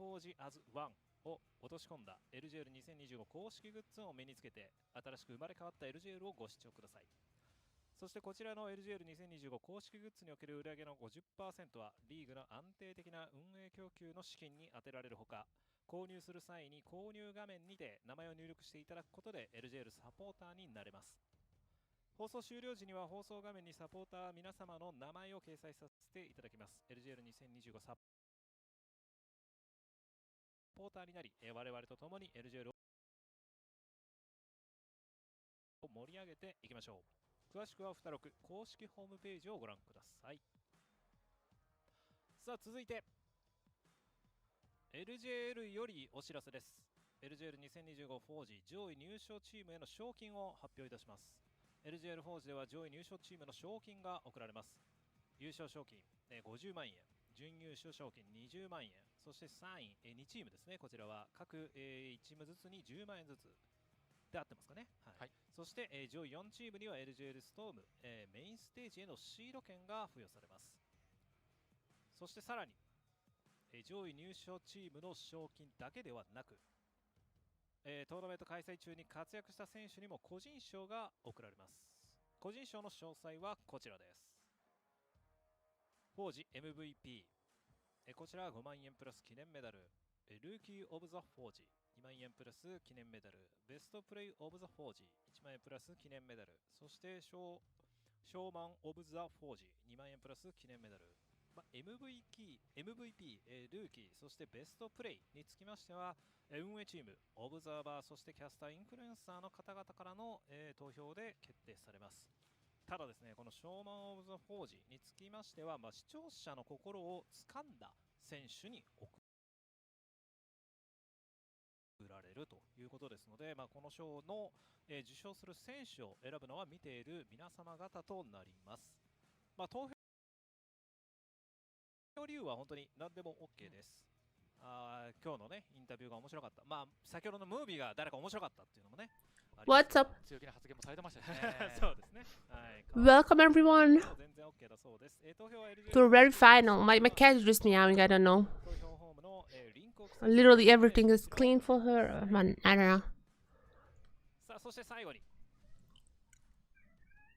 フォージアズワンを落とし込んだ LJL2025 公式グッズを身につけて、新しく生まれ変わった LJL をご視聴ください。そしてこちらの LJL2025 公式グッズにおける売上の 50% はリーグの安定的な運営供給の資金に充てられるほか、購入する際に購入画面にて名前を入力していただくことで LJL サポーターになれます。放送終了時には放送画面にサポーター皆様の名前を掲載させていただきます。 LJL2025 サポーターになり、我々と共に LJL を盛り上げていきましょう。詳しくは2 6公式ホームページをご覧ください。さあ続いて LJL よりお知らせです。 LJL2025 フォージ上位入賞チームへの賞金を発表いたします。 LJL フォージでは上位入賞チームの賞金が贈られます。優勝賞金50万円、準優勝賞金20万円、そして3位2チームですね。こちらは各1チームずつに10万円ずつで合ってますかね。はい、はい、そして上位4チームには LJL ストームメインステージへのシード権が付与されます。そしてさらに上位入賞チームの賞金だけではなく、トーナメント開催中に活躍した選手にも個人賞が贈られます。個人賞の詳細はこちらです。フォージ MVP、こちらは5万円プラス記念メダル、ルーキーオブザフォージ2万円プラス記念メダル、ベストプレイオブザフォージ1万円プラス記念メダル、そしてショーマンオブザフォージ2万円プラス記念メダル、MVP、ルーキー、そしてベストプレイにつきましては、運営チーム、オブザーバー、そしてキャスター、インフルエンサーの方々からの、投票で決定されます。ただですね、このショーマン・オブ・ザ・フォージにつきましては、視聴者の心を掴んだ選手に贈られるということですので、この賞の、受賞する選手を選ぶのは見ている皆様方となります。投票理由は本当に何でも OK です。今日のね、インタビューが面白かった。先ほどのムービーが誰か面白かったっていうのもね。What's up? 強気な発言もされてましたね。そうですね。Welcome everyone to a very final. My cat is just meowing. I don't know. Literally everything is clean for her. Man, I don't know. さあそして最後に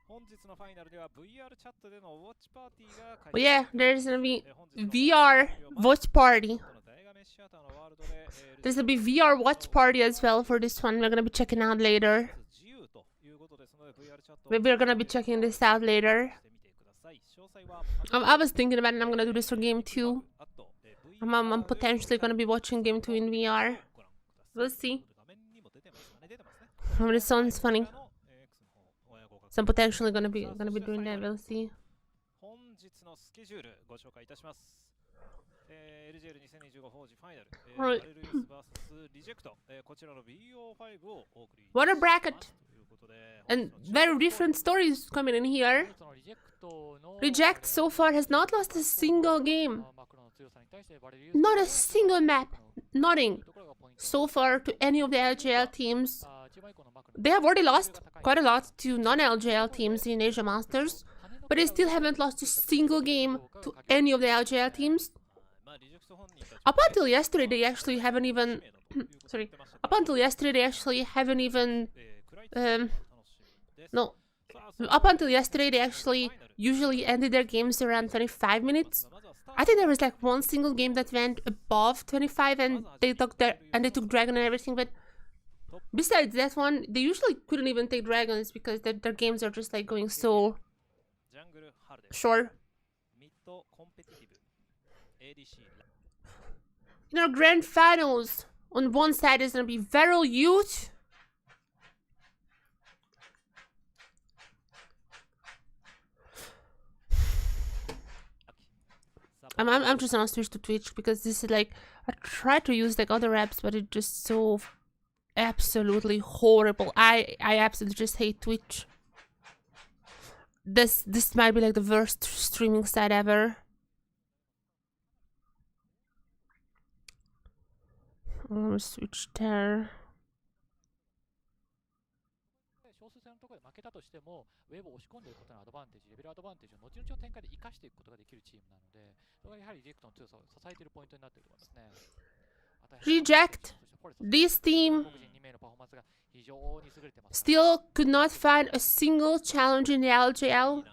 本日のファイナルでは VR チャットでのウォッチパーティーが開催。But yeah, there's gonna be VR watch party. There's gonna be VR watch party as well for this one. We're gonna be checking out later. Maybe we're gonna be checking this out later. I was thinking about it and I'm gonna do this for game 2. I'm potentially gonna be watching game 2 in VR. We'll see. This sounds funny. So I'm potentially gonna be doing that. We'll see. Right. What a bracket! And very different stories coming in here. Reject so far has not lost a single game. Not a single map. Nothing. So far to any of the LJL teams. They have already lost quite a lot to non-LJL teams in Asia Masters. But they still haven't lost a single game to any of the LJL teams. Up until yesterday, they actually haven't even... sorry. Up until yesterday, they actually haven't even... no. Up until yesterday, they actually usually ended their games around 25 minutes. I think there was like one single game that went above 25 and they took Dragon and everything, but besides that one, they usually couldn't even take Dragons because their games are just like going so short. In our grand finals, on one side is gonna be VARREL Youth. I'm just gonna switch to Twitch because this is like, I tried to use like other apps, but it's just so absolutely horrible. I absolutely just hate Twitch. This might be like the worst streaming site ever. I'm gonna switch there. 負けたとしても、ウェーブを押し込んでいることのアドバンテージ、レベルアドバンテージを後々の展開で生かしていくことができるチームなので、それがやはりリジェクトの強さを支えているポイントになっていると思いますね。Reject, this team still could not find a single challenge in the LJL.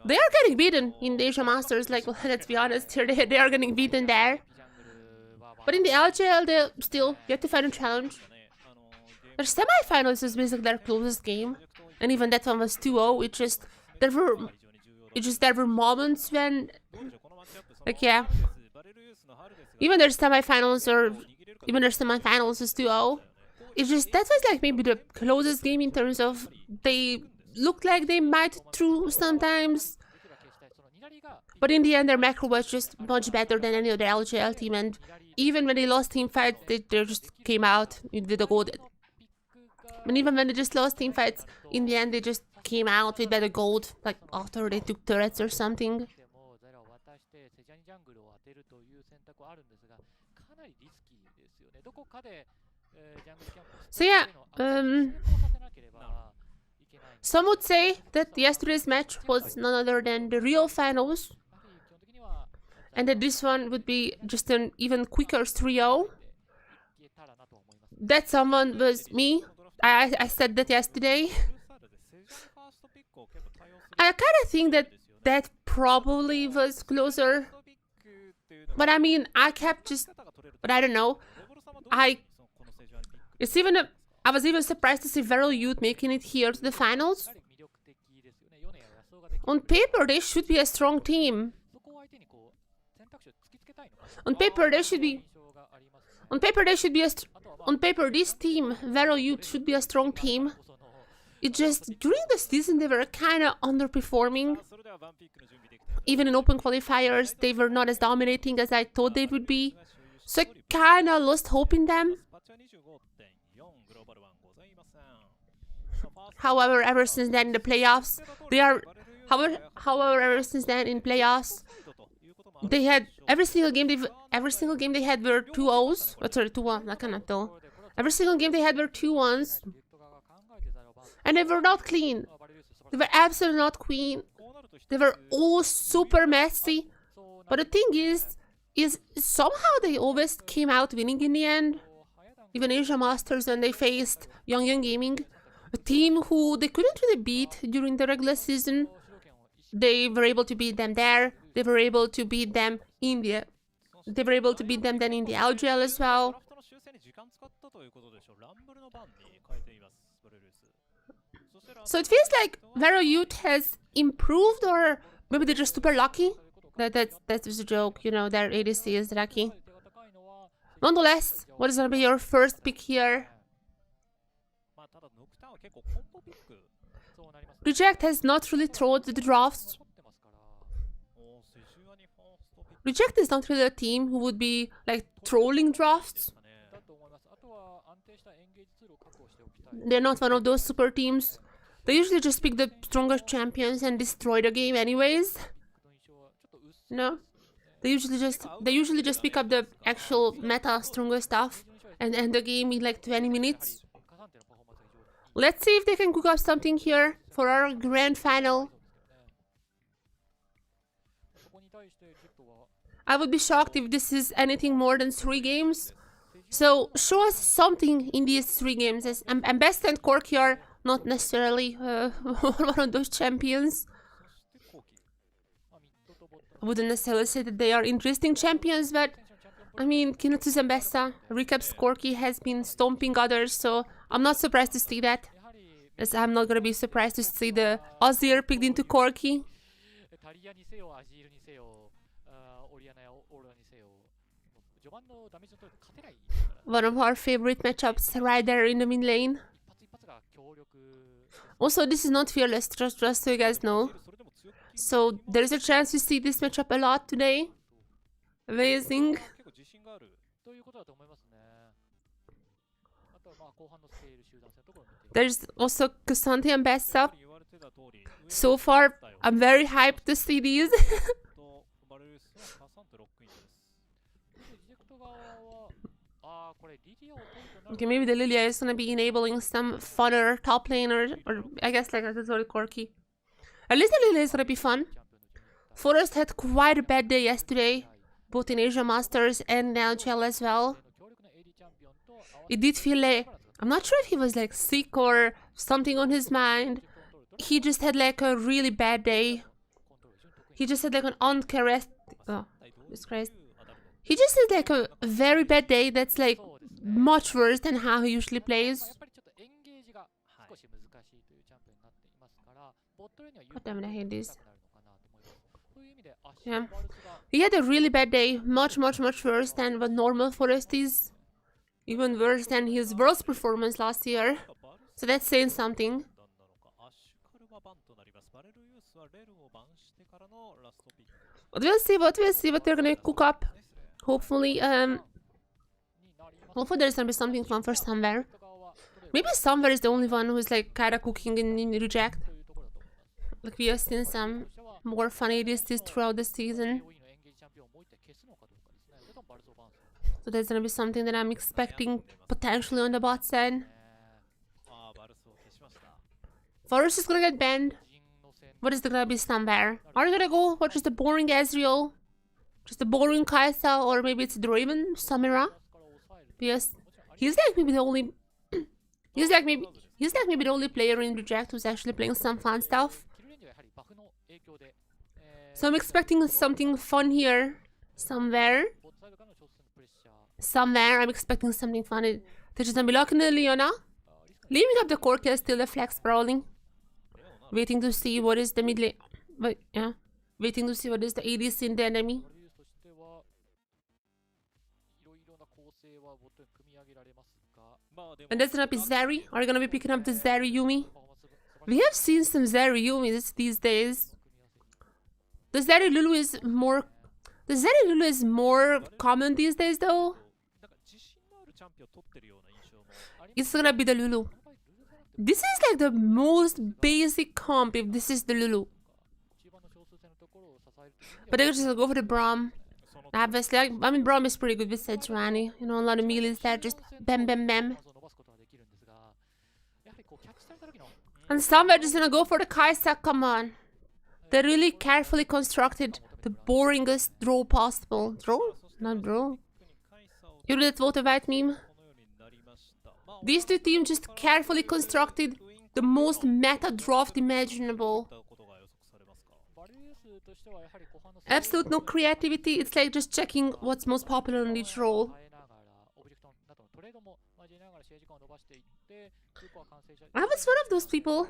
They are getting beaten in the Asia Masters, like, well, let's be honest, they are getting beaten there. But in the LJL, they still get to find a challenge. Their semi-finals is basically their closest game, and even that one was 2-0. There were moments when, like, yeah, even their semi-finals is 2-0. That was like maybe the closest game in terms of they looked like they might through sometimes. But in the end, their macro was just much better than any other LJL team, and even when they lost team fights, they just came out with a gold. And even when they just lost team fights, in the end, they just came out with better gold, like after they took turrets or something. So yeah, some would say that yesterday's match was none other than the real finals, and that this one would be just an even quicker 3-0. That someone was me. I said that yesterday. I kind of think that probably was closer. But I mean, but I don't know. I was even surprised to see VARREL Youth making it here to the finals. On paper, they should be a strong team. On paper, this team, VARREL Youth, should be a strong team. It's just, during the season, they were kind of underperforming. Even in open qualifiers, they were not as dominating as I thought they would be. So I kind of lost hope in them. However, ever since then in the playoffs, they had every single game they had were 2-0s. Oh, sorry, 2-1. I cannot tell. Every single game they had were 2-1s, and they were not clean. They were absolutely not clean. They were all super messy. But the thing is somehow they always came out winning in the end. Even Asia Masters, when they faced Young Gaming, a team who they couldn't really beat during the regular season, they were able to beat them there. They were able to beat them in the then in the LJL as well. So it feels like VARREL Youth has improved, or maybe they're just super lucky. That's just a joke, you know, their ADC is lucky. Nonetheless, what is gonna be your first pick here? Reject has not really thrown the drafts. Reject is not really a team who would be like trolling drafts. They're not one of those super teams. They usually just pick the strongest champions and destroy the game anyways. No? They usually just pick up the actual meta strongest stuff and end the game in like 20 minutes. Let's see if they can cook up something here for our grand final. I would be shocked if this is anything more than 3 games. So show us something in these 3 games. And Best and Corky are not necessarily one of those champions. I wouldn't necessarily say that they are interesting champions, but I mean, Kinetsu Zambessa, Recap's Corky has been stomping others, so I'm not surprised to see that. As I'm not gonna be surprised to see the Azir picked into Corky. One of our favorite matchups right there in the mid lane. Also, this is not fearless, just so you guys know. So there's a chance to see this matchup a lot today. Amazing. There's also Kusante and Bessa. So far, I'm very hyped to see these. Okay, maybe the Lilia is gonna be enabling some funner top laner, or I guess like that's very Corky. At least the Lilia is gonna be fun. Forest had quite a bad day yesterday, both in Asia Masters and LJL as well. it did feel like, I'm not sure if he was like sick or something on his mind. He just had like a really bad day. He just had like an uncharacteristic, oh, disgrace. He just had like a very bad day that's like much worse than how he usually plays. God damn it, I hate this. Yeah. He had a really bad day, much worse than what normal Forest is. Even worse than his worst performance last year. So that's saying something. But we'll see what they're gonna cook up. Hopefully there's gonna be something fun for Somewhere. Maybe Somewhere is the only one who's like kinda cooking in Reject. Like we have seen some more fun ADCs throughout the season. So there's gonna be something that I'm expecting potentially on the bot side. Varus is gonna get banned. What is gonna be Somewhere? Are you gonna go for just a boring Ezreal? Just a boring Kaisa, or maybe it's Draven, Samira? Because he's like maybe the only he's like maybe the only player in Reject who's actually playing some fun stuff. So I'm expecting something fun here. Somewhere I'm expecting something fun. They're just gonna be locking the Leona, leaving up the core kill, still the flex brawling. Waiting to see what is the mid lane. But yeah. Waiting to see what is the ADC in the enemy. And that's gonna be Zeri. Are you gonna be picking up the Zeri Yumi? We have seen some Zeri Yumis these days. The Zeri Lulu is more common these days though. It's gonna be the Lulu. This is like the most basic comp if this is the Lulu. But they're just gonna go for the Braum. Obviously, I mean Braum is pretty good with Sejuani. You know, a lot of melees there, just bam bam bam. And Somewhere just gonna go for the Kaisa, come on. They really carefully constructed the boringest draw possible. Draw? Not draw. You know that vote white meme? These two teams just carefully constructed the most meta draft imaginable. Absolute no creativity, it's like just checking what's most popular in each role. I was one of those people.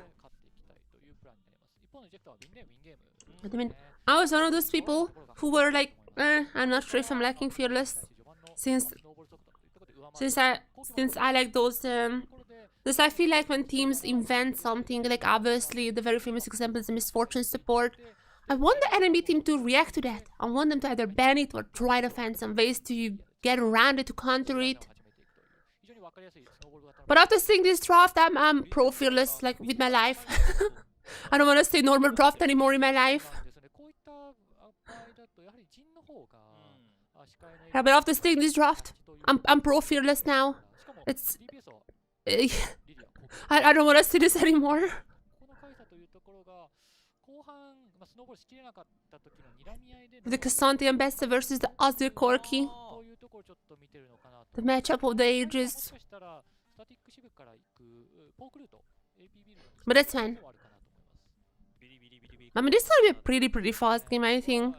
I mean, I was one of those people who were like, I'm not sure if I'm liking Fearless. Since I like those because I feel like when teams invent something, like obviously the very famous example is the Misfortune support, I want the enemy team to react to that. I want them to either ban it or try to find some ways to get around it, to counter it. But after seeing this draft, I'm pro Fearless, like with my life. I don't want to say normal draft anymore in my life. Yeah, but after seeing this draft, I'm pro Fearless now. It's I don't want to see this anymore. The Cassandra Ambassador versus the Azir Corki. The matchup of the ages. But that's fine. I mean, this is gonna be a pretty fast game, I think.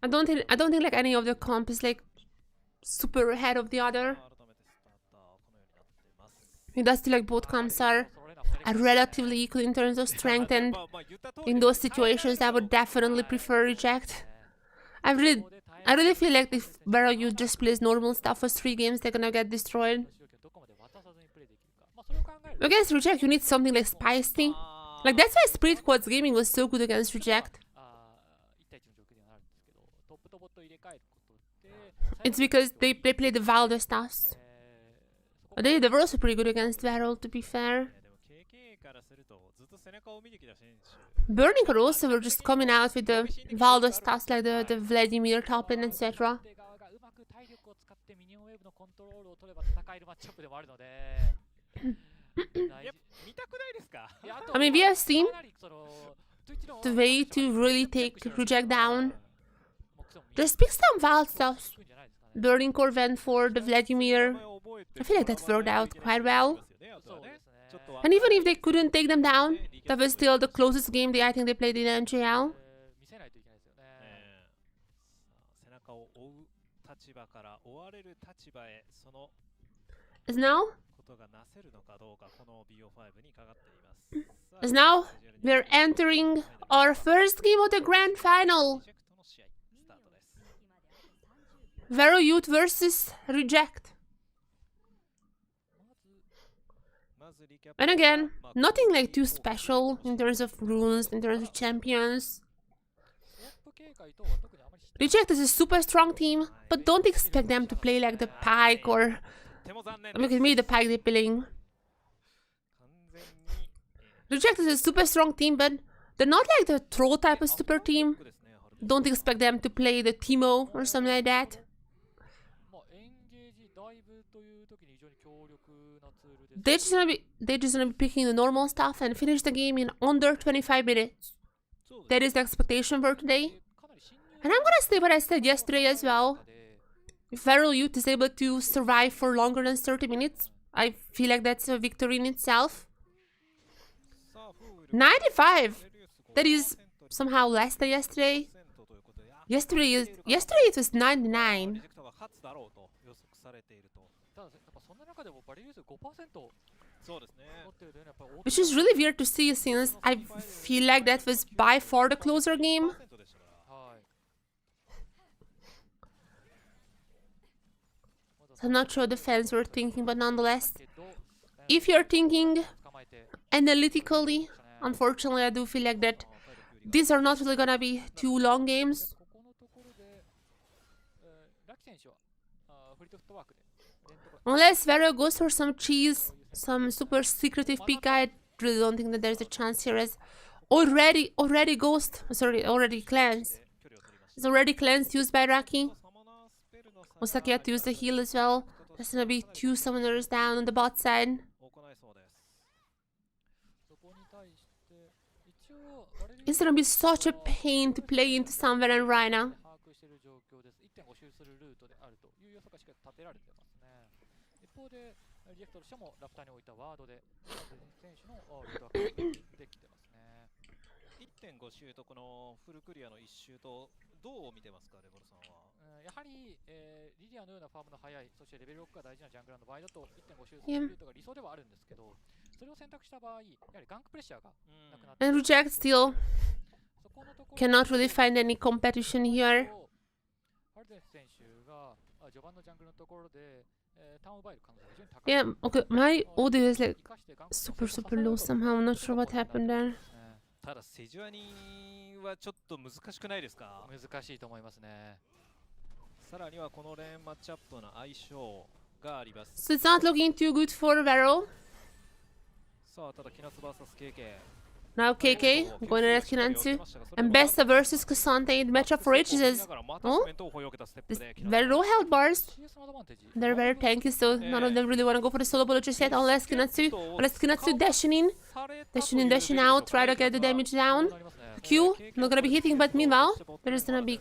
I don't think like any of the comp is like super ahead of the other. It does feel like both comps are relatively equal in terms of strength, and in those situations I would definitely prefer Reject. I really feel like if VARREL just plays normal stuff for 3 games, they're gonna get destroyed. Against Reject you need something like spicy. Like that's why Spirit Quad's gaming was so good against Reject. It's because they play the wilder stuffs. They were also pretty good against VARREL, to be fair. Burning Core also were just coming out with the wilder stuffs like the Vladimir top end, etc. I mean, we have seen the way to really take Reject down. Just pick some wild stuff. Burning Core went for the Vladimir. I feel like that worked out quite well. そうですね。 And even if they couldn't take them down, that was still the closest game I think they played in LJL. 見せないといけないですよね。背中を追う立場から追われる立場へその As now, ことがなせるのかどうかこの BO5 にかかっています。 as now, we're entering our first game of the grand final. リジェクトの試合スタートです。 VARREL Youth versus Reject. まずリキャップ And again, nothing like too special in terms of runes, in terms of champions. スワップ警戒等は特にあまりして Reject is a super strong team, but don't expect them to play like the Pike or... とても残念 Look at me, the Pike they're playing. 完全に Reject is a super strong team, but they're not like the Troll type of super team. ですね。 Don't expect them to play the Teemo or something like that. まあエンゲージダイブという時に非常に強力なツールです They're just gonna be picking the normal stuff and finish the game in under 25 minutes. そうです That is the expectation for today. かなり侵入 And I'm gonna say what I said yesterday as well. で If VARREL Youth is able to survive for longer than 30 minutes, I feel like that's a victory in itself. さあフール 95! That is somehow less than yesterday. ということで Yesterday it was リ 99. ジェクトが勝つだろうと予測されていると。ただやっぱそんな中でもバリ率 5% 持そうですね。ってるというのはやっぱり大きい Which is really weird to see since I feel like that was by far the closer game. 100%でしたから。はい So I'm not sure the fans were thinking, but nonetheless, けど if you're thinking 捕まえて analytically, unfortunately, I do feel like that these are not really gonna be too long games. ここのところでラキ選手はフリートフットワークで連とか Unless VARREL goes for some cheese, some super secretive pick, I really don't think that there's a chance here as already cleansed. 距離を取りまし It's already cleansed used by Raki. た。サモナースペルの差 Osaki had to use the heal as well. There's gonna be 2 summoners down on the bot side. 行いそうです。そこに対して一応バレル It's gonna be such a pain to play into Sunver and Rhina. 把握している状況です。1.5周するルートであるという予測がしっかり立てられてますね。一方で、リジェクトとしてもラフターに置いたワードで、選手のルートワークできてますね。 1.5 周とこのフルクリアの1周とどう見てますか、レボルさんは。やはり、リディアのようなファームの速い、そしてレベル6が大事なジャングラーの場合だと1.5周するルートが理想ではあるんですけど、それを選択した場合、やはりガンクプレッシャーがなくなって、 And Reject still そこのところ cannot really find any competition here. ハルデン選手が序盤のジャングルのところで、ターンを奪える可能性が非常に高い。 Yeah, okay, my audio is like 生かしてガンクプレッシャーを super low somehow. I'm not sure what happened there. ただ、セジュアニはちょっと難しくないですか。難しいと思いますね。さらにはこのレーンマッチアップの相性があります。 So it's not looking too good for VARREL. さあ、ただ、キナス VS KK。 Now KK going at Kinansu. And Bessa versus Cassante in the matchup for ages is very low health bars. CS のアドバンテージ They're very tanky, so none of them really want to go for the solo bullet just yet. Unless Kinatsu dashing in, dashing out, try to get the damage down. Q not gonna be hitting, but meanwhile there's gonna be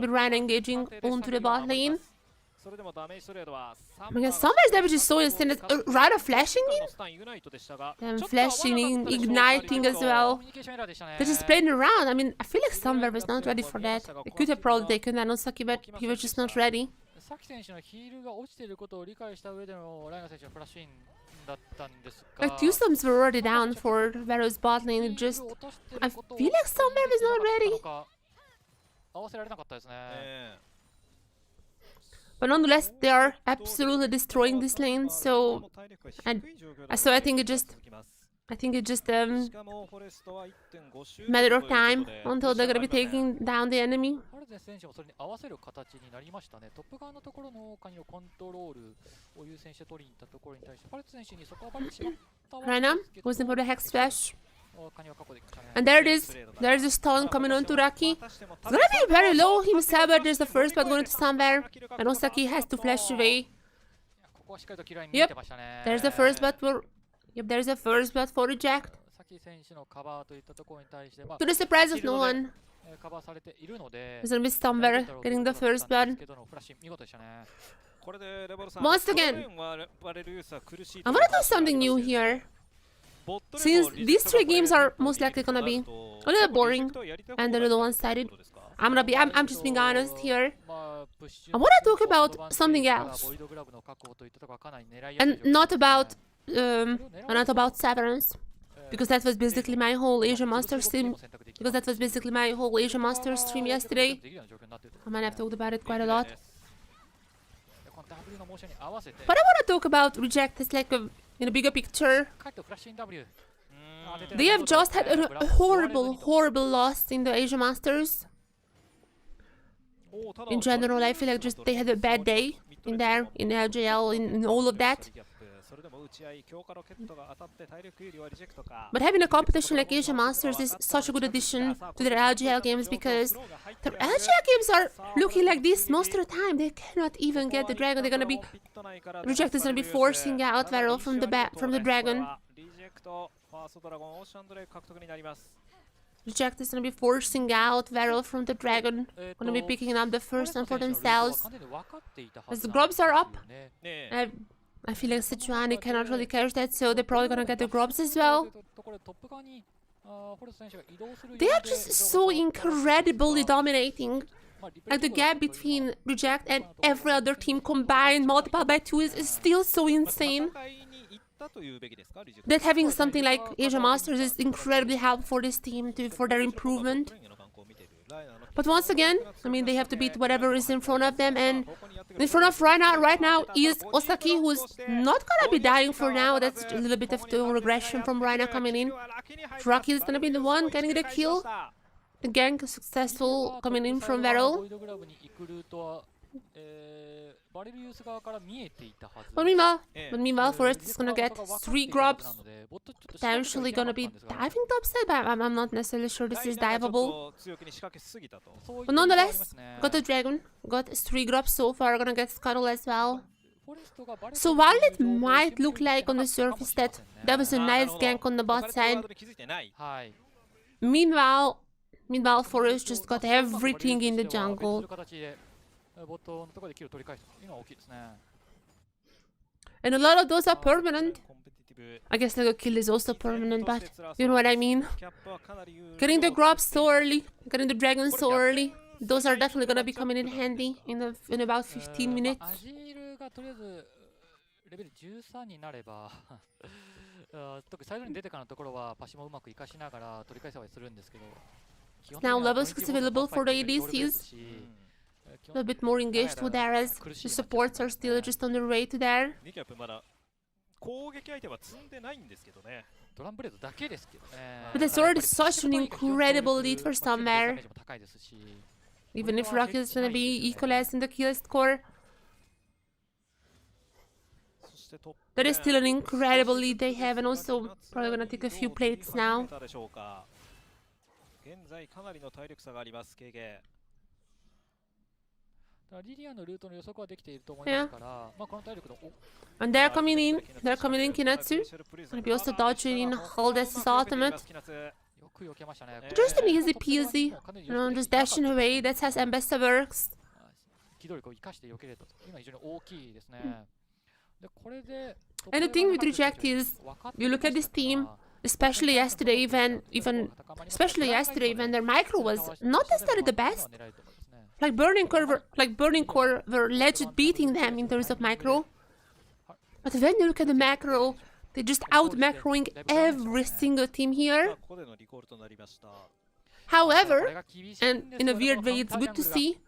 Ryan engaging onto the bot lane. それでもダメージトレードは Because Summer's damage is so instant. Ryan flashing in スタンユナイトでしたが、 and flashing in, igniting as コ well. ミュニケーションエラーでしたね。 They're just playing around. I mean, I feel like Summer was not ready for that. They could have probably taken that on Saki, but he was just not ready. サキ選手のヒールが落ちていることを理解した上でのライナ選手のフラッシュインだったんですが、 Like, two sums were already down for VARREL's bot lane. It just, I feel like Summer was not ready. 合わせられなかったですね。But nonetheless, they are absolutely destroying this lane. So I think it just matter of time until they're gonna be taking down the enemy. ハルデン選手もそれに合わせる形になりましたね。トップ側のところのカニをコントロールを優先して取りに行ったところに対して、ハルデン選手にそこはバレてしまったわけ Rhina ですけど、 goes in for the Hex Flash. カニは確保できましたね。 And there it is. There's a stun coming onto Raki. It's gonna be very low himself, but there's the first but going to Sunbear. And Osaki has to flash away. ここはしっかりとキラーに見えてましたね。 There's the first but for there's the first but for reject. サキ選手のカバーといったところに対して、まあ To the surprise of no one. カバーされているので、 There's gonna be Sunbear getting the first blood. フラッシュ見事でしたね。Once again, I want to do something new here. Since these 3 games are most likely gonna be a little boring and a little one-sided, I'm just being honest here. I want to talk about something else, and not about Severance, because that was basically my whole Asia Masters stream. Yesterday. I might have talked about it quite a lot. But I want to talk about Reject as like in a bigger picture. They have just had a horrible loss in the Asia Masters. In general, I feel like just they had a bad day in there, in LJL, in all of that. But having a competition like Asia Masters is such a good addition to their LJL games, because the LJL games are looking like this most of the time. They cannot even get the dragon. They're gonna be Reject is gonna be forcing out VARREL from the dragon. Reject is gonna be forcing out VARREL from the dragon. Gonna be picking up the first one for themselves. As the grubs are up, I feel like Sichuan cannot really catch that, so they're probably gonna get the grubs as well. They are just so incredibly dominating. Like the gap between Reject and every other team combined multiplied by 2 is still so insane. That having something like Asia Masters is incredibly helpful for this team for their improvement. But once again, I mean, they have to beat whatever is in front of them, and in front of right now is Osaki, who's not gonna be dying for now. That's a little bit of the regression from Reina coming in. Rocky is gonna be the one getting the kill. The gank is successful coming in from VARREL. But meanwhile, Forest is gonna get 3 grubs. Potentially gonna be diving topside, but I'm not necessarily sure this is diveable. But nonetheless, got the dragon, got 3 grubs so far, gonna get Scuttle as well. So while it might look like on the surface that was a nice gank on the bot side, meanwhile Forest just got everything in the jungle. And a lot of those are permanent. I guess like a kill is also permanent, but you know what I mean. Getting the grubs so early, getting the dragon so early, those are definitely gonna be coming in handy in about 15 minutes. Now level 6 available for the ADCs. A little bit more engaged with there, as the supports are still just on their way to there. But that's already such an incredible lead for somewhere. Even if Rocky is gonna be equalized in the kill score, that is still an incredible lead they have, and also probably gonna take a few plates now. Yeah. And they're coming in Kinetsu. Gonna be also dodging in Holdess's ultimate. Just an easy peasy, you know, just dashing away. That's how Ambessa works. And the thing with Reject is, you look at this team, especially yesterday when their micro was not necessarily the best. Like Burning Core were legit beating them in terms of micro. But when you look at the macro, they're just out-macroing every single team here. However, and in a weird way it's good to see,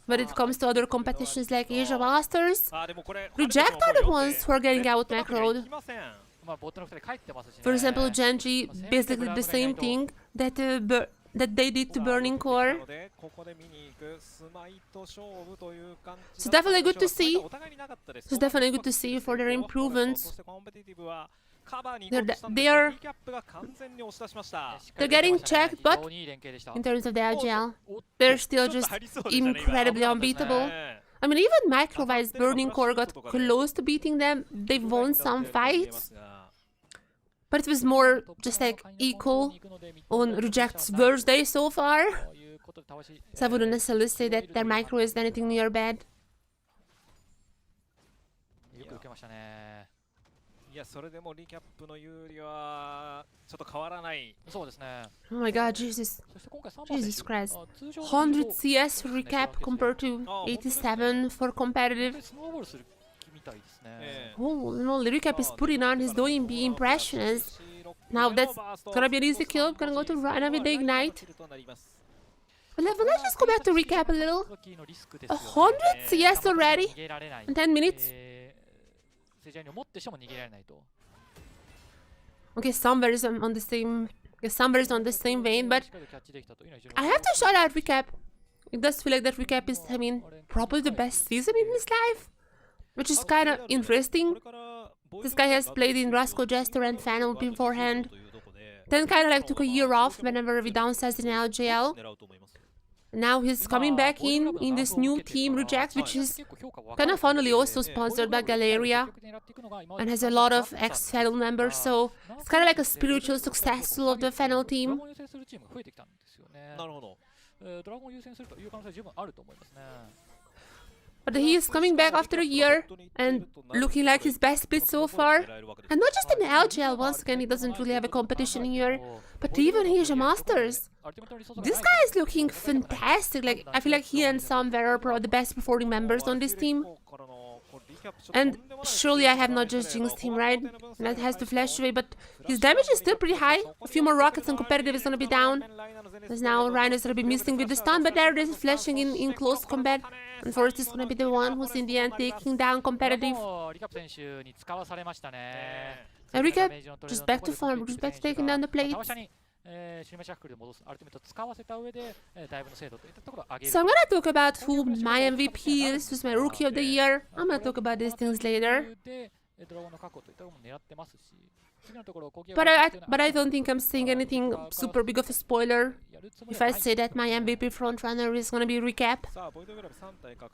when it comes to other competitions like Asia Masters, Reject are the ones who are getting out-macroed. For example, Genji, basically the same thing that they did to Burning Core. It's definitely good to see. It's definitely good to see for their improvements. They're getting checked, but in terms of the LJL, they're still just incredibly unbeatable. I mean, even micro-wise, Burning Core got close to beating them. They've won some fights, but it was more just like equal on Reject's worst day so far. So I wouldn't necessarily say that their micro is anything near bad. 受けましたね。いや、それでもリキャップの有利はちょっと変わらない。そうですね。 Oh my god, Jesus. そして今回3番 Jesus Christ. 通常100 CS recap compared to 87 for competitive. スノーボールする気みたいですね。Oh, no, the recap is putting on his doing be impressionist. Now that's gonna be an easy kill. Gonna go to Rhino with the ignite. But let's just go back to recap a little. 100 CS already 逃げられない。 in 10 minutes. セジャーニを持ってしても逃げられないと。 Okay, somewhere is on the same. Somewhere is on the same vein, but I have to shout out recap. It does feel like that recap is, I mean, probably the best season in his life, which is kind of interesting. This guy has played in Roscoe, Jester, and Fennel beforehand. Then kind of like took a year off whenever we downsized in LJL. Now he's coming back in this new team, Reject, which is kind of funnily also sponsored by Galeria and has a lot of ex-Fennel members, so it's kind of like a spiritual successor of the Fennel team. なるほど。ドラゴンを優先するという可能性は十分あると思いますね。 But he is coming back after a year and looking like his best bit so far. And not just in LGL, once again, he doesn't really have a competition here, but even Asia Masters. This guy is looking fantastic. Like, I feel like he and Samver are probably the best performing members on this team. And surely I have not just jinxed him, right? And that has to flash away, but his damage is still pretty high. A few more rockets and competitive is gonna be down. As now Rhino is gonna be missing with the stun, but there it is, flashing in close combat. And Forrest is gonna be the one who's in the end taking down competitive. And Recap, just back to farm, just back to taking down the plates. So I'm gonna talk about who my MVP is, who's my rookie of the year. I'm gonna talk about these things later. But I don't think I'm saying anything super big of a spoiler if I say that my MVP frontrunner is gonna be Recap.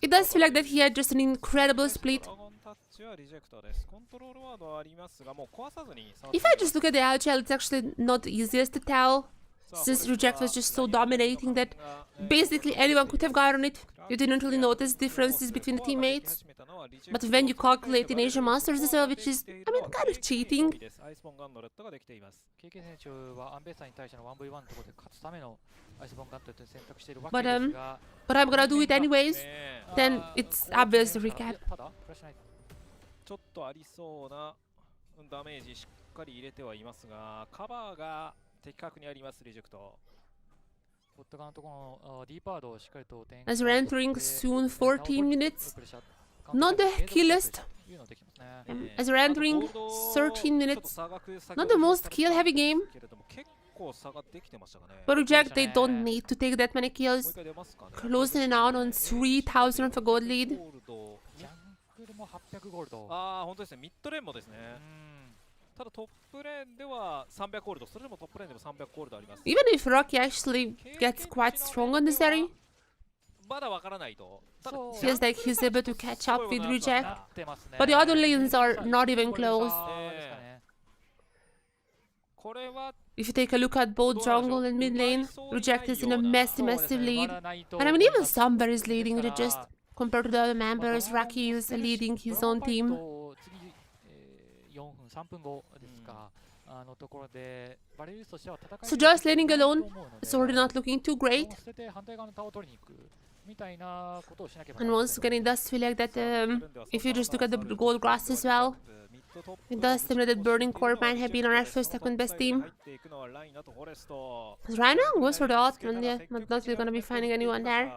It does feel like that he had just an incredible split. If I just look at the LJL, it's actually not the easiest to tell, since Reject was just so dominating that basically anyone could have gotten it. You didn't really notice differences between the teammates. But when you calculate in Asia Masters as well, which is, I mean, kind of cheating. But I'm gonna do it anyways. Then it's obvious Recap. ちょっとありそうなダメージしっかり入れてはいますが、カバーが的確にあります、リジェクト。 As we're entering soon 14 minutes, not the kill list. As we're entering 13 minutes, not the most kill heavy game. But Reject, they don't need to take that many kills. Closing it out on 3,000 of a gold lead. ああ、本当ですね。ミッドレーンもですね。ただトップレーンでは300ゴールド、それでもトップレーンでも300ゴールドあります。Even if Rocky actually gets quite strong on this area, まだわからないと。 feels like he's able to catch up with Reject. But the other lanes are not even close. If you take a look at both jungle and mid lane, Reject is in a massive lead. And I mean, even Samber is leading with just compared to the other members. Rocky is leading his own team. So just laning alone, it's already not looking too great. And once again, it does feel like that if you just look at the gold grass as well, it does seem that Burning Core might have been our actual second best team. Rhino goes for the ult, and yeah, not really gonna be finding anyone there.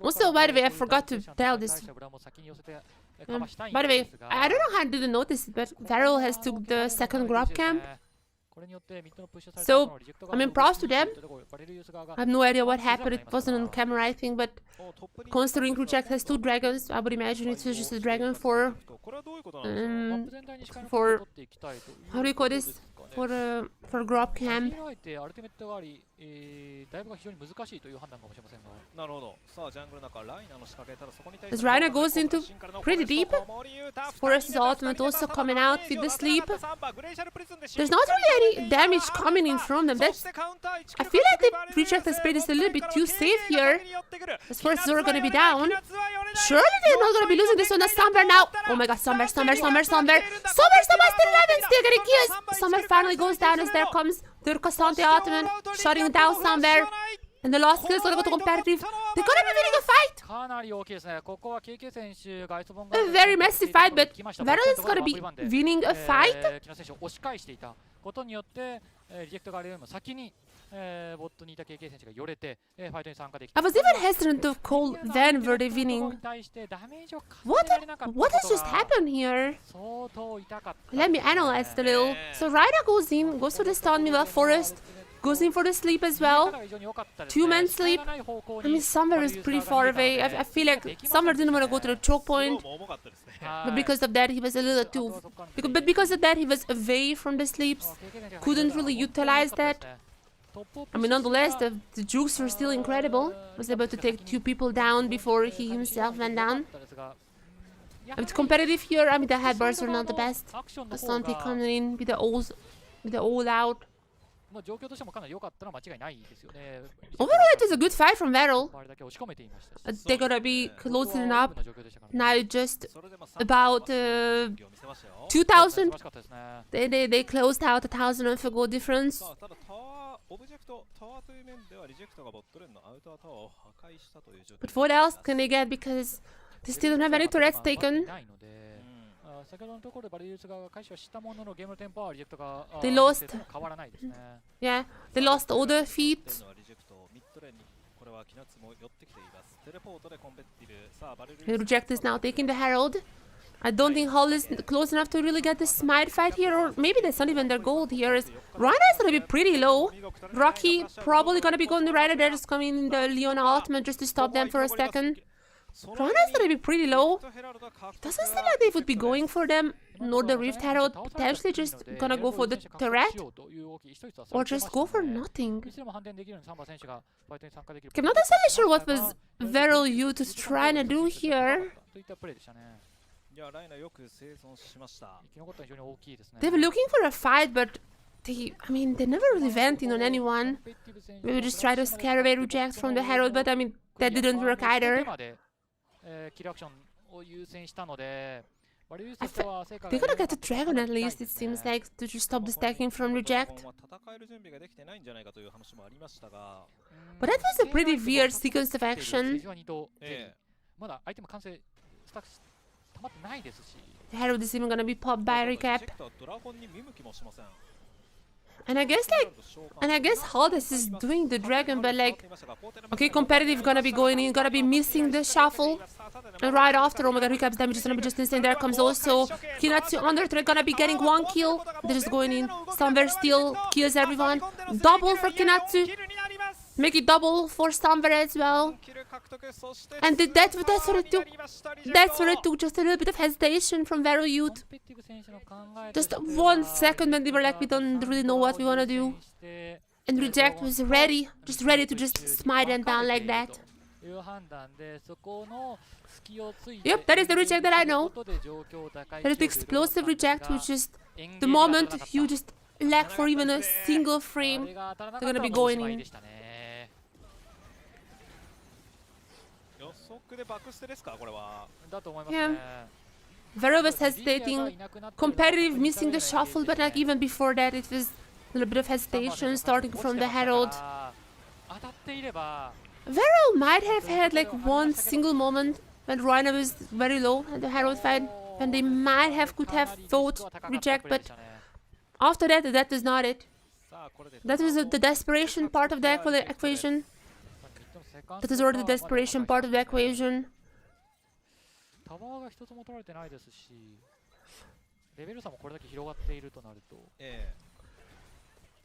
Also, by the way, I forgot to tell this. By the way, I don't know how I didn't notice it, but VARREL has took the second grab camp. So, I mean, props to them. I have no idea what happened, it wasn't on camera, I think, but considering Reject has 2 dragons, I would imagine it was just a dragon for how do you call this? for Grop Camp. VLY ってアルティメットがあり、ダイブが非常に難しいという判断かもしれませんが。なるほど。さあジャングルの中ライナーの仕掛けただそこに対 As Reiner goes into pretty deep. Forest's ultimate also coming out with the sleep. There's not really any damage coming in from them. That's, I feel like the Reject the Spirit is a little bit too safe here. As Forest are gonna be down. Surely they're not gonna be losing this on the Summer now. Oh my god, Summer still 11, still getting kills. Summer finally goes down as there comes the Cassante ultimate, shutting down Summer. And the last kill is gonna go to competitive. They're gonna be winning a fight! かなり大きいですね。ここは KK 選手がアイスボン A very messy fight, but VARREL is gonna be winning a fight? 木野選手を押し返していたことによって、リジェクトがあるよりも先に、ボットにいた KK 選手がよれて、ファイトに参加できた。I was even hesitant to call then were they winning. What has just happened here? Let me analyze it a little. So Reiner goes in, goes for the stun with Forest. Goes in for the sleep as well. 2-man sleep. I mean, Summer is pretty far away. I feel like Summer didn't want to go to the choke point. But because of that, he was a little too... But because of that, he was away from the sleeps. Couldn't really utilize that. I mean, nonetheless, the jukes were still incredible. Was able to take 2 people down before he himself went down. And it's competitive here. I mean, the headbars are not the best. Asante coming in with the all out. Overall, it was a good fight from VARREL. They're gonna be closing up now, just about 2,000. They closed out 1,000 of a goal difference. But what else can they get, because they still don't have any turrets taken? They lost. Yeah, they lost all the feet. Reject is now taking the Herald. I don't think Hull is close enough to really get the smite fight here, or maybe that's not even their goal here. Reiner is gonna be pretty low. Rocky probably gonna be going to Reiner. They're just coming in the Leona ultimate just to stop them for a second. Reiner is gonna be pretty low. It doesn't seem like they would be going for them, nor the Rift Herald. Potentially just gonna go for the turret, or just go for nothing. I'm not necessarily sure what was VARREL Youth is trying to do here. They were looking for a fight, but they never really went in on anyone. Maybe just try to scare away Reject from the Herald, but I mean, that didn't work either. They're gonna get the dragon at least, it seems like, to just stop the stacking from Reject. But that was a pretty weird sequence of action. The Herald is even gonna be popped by Recap. And I guess Haldis is doing the dragon, but like, okay, competitive gonna be going in, gonna be missing the shuffle. And right after, oh my god, Recap's damage is gonna be just insane. There comes also Kinatsu under threat, gonna be getting 1 kill. They're just going in. Somewhere still kills everyone. Double for Kinatsu. Make it double for Summer as well. And that's what it took. That's what it took. Just a little bit of hesitation from VARREL Youth. Just 1 second when they were like, we don't really know what we want to do. And Reject was ready. Just ready to just smite them down like that. Yep, that is the Reject that I know. That is the explosive Reject, which is the moment you just lack for even a single frame, they're gonna be going in. Yeah. VARREL was hesitating, competitive missing the shuffle, but like even before that it was a little bit of hesitation starting from the Herald. VARREL might have had like 1 single moment when Reiner was very low at the Herald fight, when they could have fought Reject, but after that, that was not it. That was the desperation part of the equation. That is already the desperation part of the equation.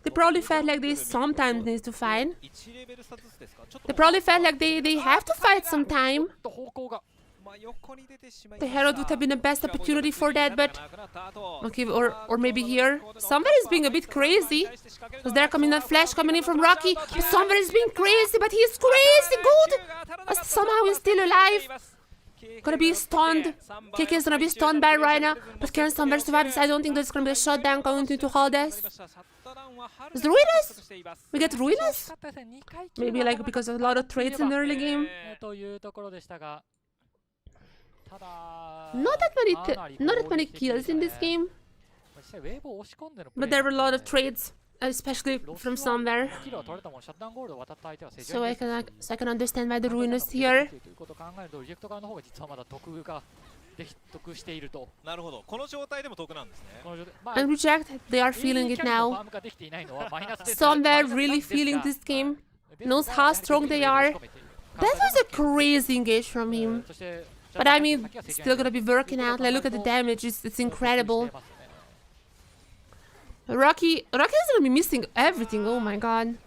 They probably felt like they sometimes need to fight. They probably felt like they have to fight sometime. The Herald would have been the best opportunity for that, but okay, or maybe here. Somewhere is being a bit crazy. Because they're coming in flash coming in from Rocky. But somewhere is being crazy, but he's crazy good! But somehow he's still alive. Gonna be stunned. KK is gonna be stunned by Rhino. But can Somewhere survive this? I don't think there's gonna be a shutdown going to hold this. Is the Ruinous? We get Ruinous? Maybe like because of a lot of trades in the early game. Not that many kills in this game. But there were a lot of trades, especially from Somewhere. So I can understand why the Ruinous here. And Reject, they are feeling it now. Somewhere really feeling this game. Knows how strong they are. That was a crazy engage from him. But I mean, still gonna be working out. Like, look at the damage, it's incredible. Rocky is gonna be missing everything, oh my god.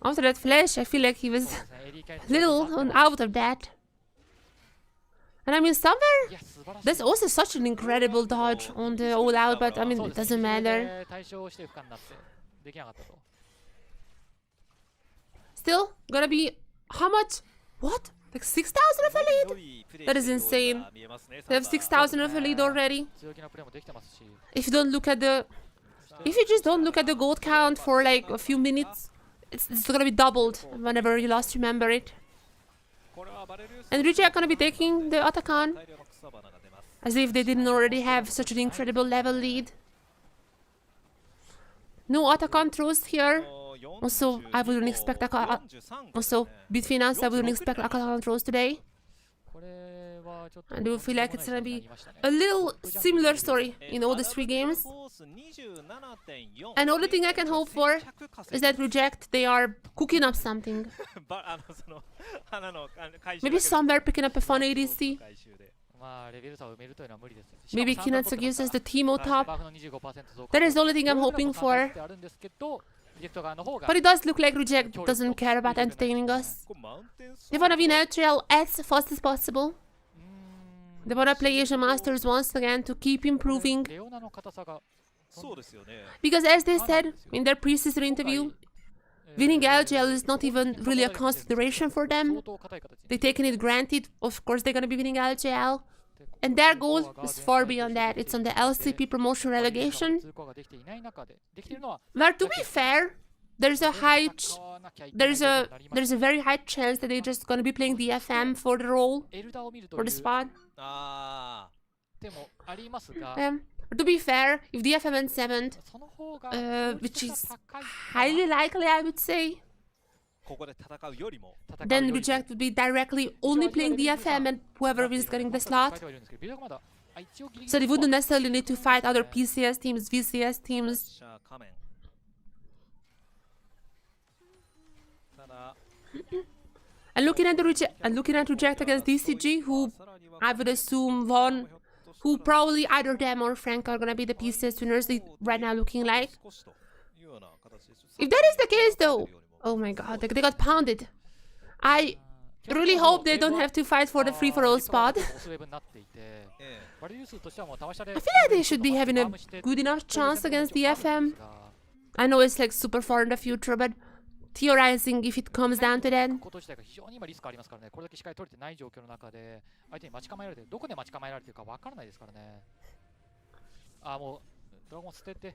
After that flash, I feel like he was a little out of that. And I mean, Somewhere, there's also such an incredible dodge on the all out, but I mean, it doesn't matter. Still, gonna be, how much? What? Like 6,000 of a lead? That is insane. They have 6,000 of a lead already. If you just don't look at the gold count for like a few minutes, it's gonna be doubled whenever you last remember it. And Reject gonna be taking the Otacon, as if they didn't already have such an incredible level lead. No Otacon throws here. Also, I wouldn't expect also between us, I wouldn't expect Otacon throws today. I do feel like it's gonna be a little similar story in all the 3 games. And the only thing I can hope for is that Reject, they are cooking up something. Maybe Somewhere picking up a fun ADC. Maybe Kinatsu gives us the Teemo top. That is the only thing I'm hoping for. But it does look like Reject doesn't care about entertaining us. They wanna win LJL as fast as possible. They wanna play Asian Masters once again to keep improving. Because as they said in their pre-season interview, winning LJL is not even really a consideration for them. They've taken it granted. Of course they're gonna be winning LJL. And their goal is far beyond that. It's on the LCP promotion relegation. Where, to be fair, there's a very high chance that they're just gonna be playing the FM for the role, for the spot. To be fair, if the FM went 7th, which is highly likely, I would say, then Reject would be directly only playing the FM and whoever is getting the slot. So they wouldn't necessarily need to fight other PCS teams, VCS teams. And looking at Reject against DCG, who I would assume won, who probably either them or Frank are gonna be the PCS winners right now looking like. If that is the case though, oh my god, they got pounded. I really hope they don't have to fight for the free-for-all spot. I feel like they should be having a good enough chance against the FM. I know it's like super far in the future, but theorizing if it comes down to that.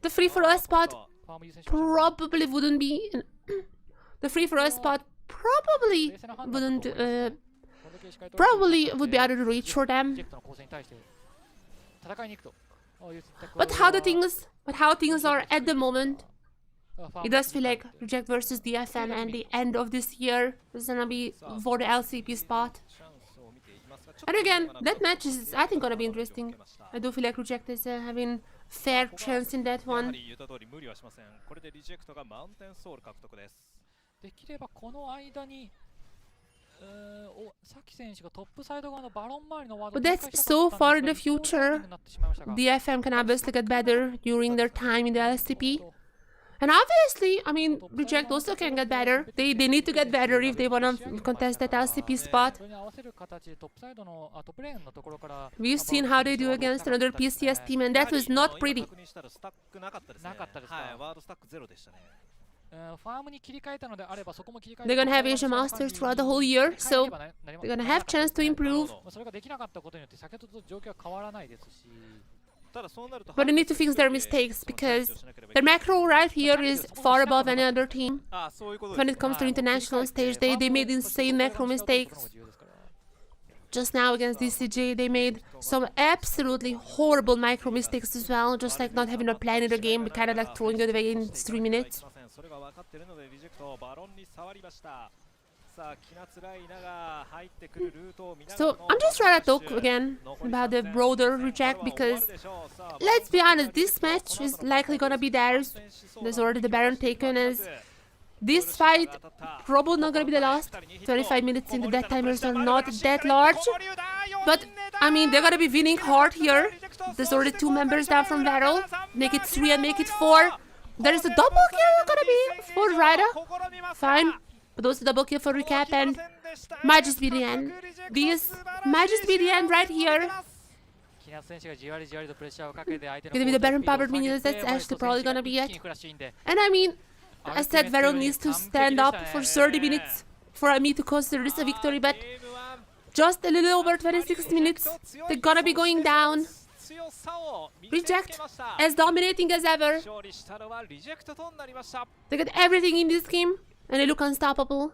The free-for-all spot probably wouldn't be... The free-for-all spot probably wouldn't... probably would be out of reach for them. But how things are at the moment, it does feel like Reject versus the FM and the end of this year is gonna be for the LCP spot. And again, that match is, I think, gonna be interesting. I do feel like Reject is having fair chance in that one. But that's so far in the future. The FM can obviously get better during their time in the LCP. And obviously, I mean, Reject also can get better. They need to get better if they want to contest that LCP spot. We've seen how they do against another PCS team, and that was not pretty. They're gonna have Asia Masters throughout the whole year, so they're gonna have chance to improve. But they need to fix their mistakes because their macro right here is far above any other team. When it comes to international stage, they made insane macro mistakes. Just now against DCG, they made some absolutely horrible micro mistakes as well, just like not having a plan in the game, but kind of like throwing it away in 3 minutes. So I'm just trying to talk again about the broader Reject because let's be honest, this match is likely gonna be theirs. There's already the Baron taken as this fight probably not gonna be the last. 25 minutes in the death timers are not that large, but I mean they're gonna be winning hard here. There's already 2 members down from VARREL. Make it 3 and make it 4. There is a double kill gonna be for Ryder. Fine. But also double kill for Recap and might just be the end. This might just be the end right here. Gonna be the Baron powered minions, that's actually probably gonna be it. And I mean, I said VARREL needs to stand up for 30 minutes for me to consider this a victory, but just a little over 26 minutes, they're gonna be going down. Reject as dominating as ever. They got everything in this game. And they look unstoppable.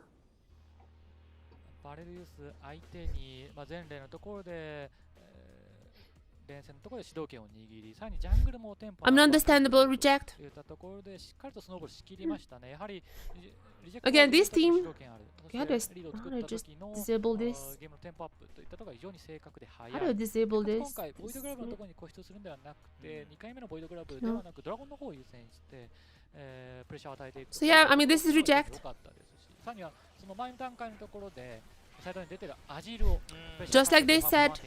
I'm understandable, Reject. Again, this team. How do I just disable this? How do I disable this? No. So yeah, I mean this is Reject. Just like they said,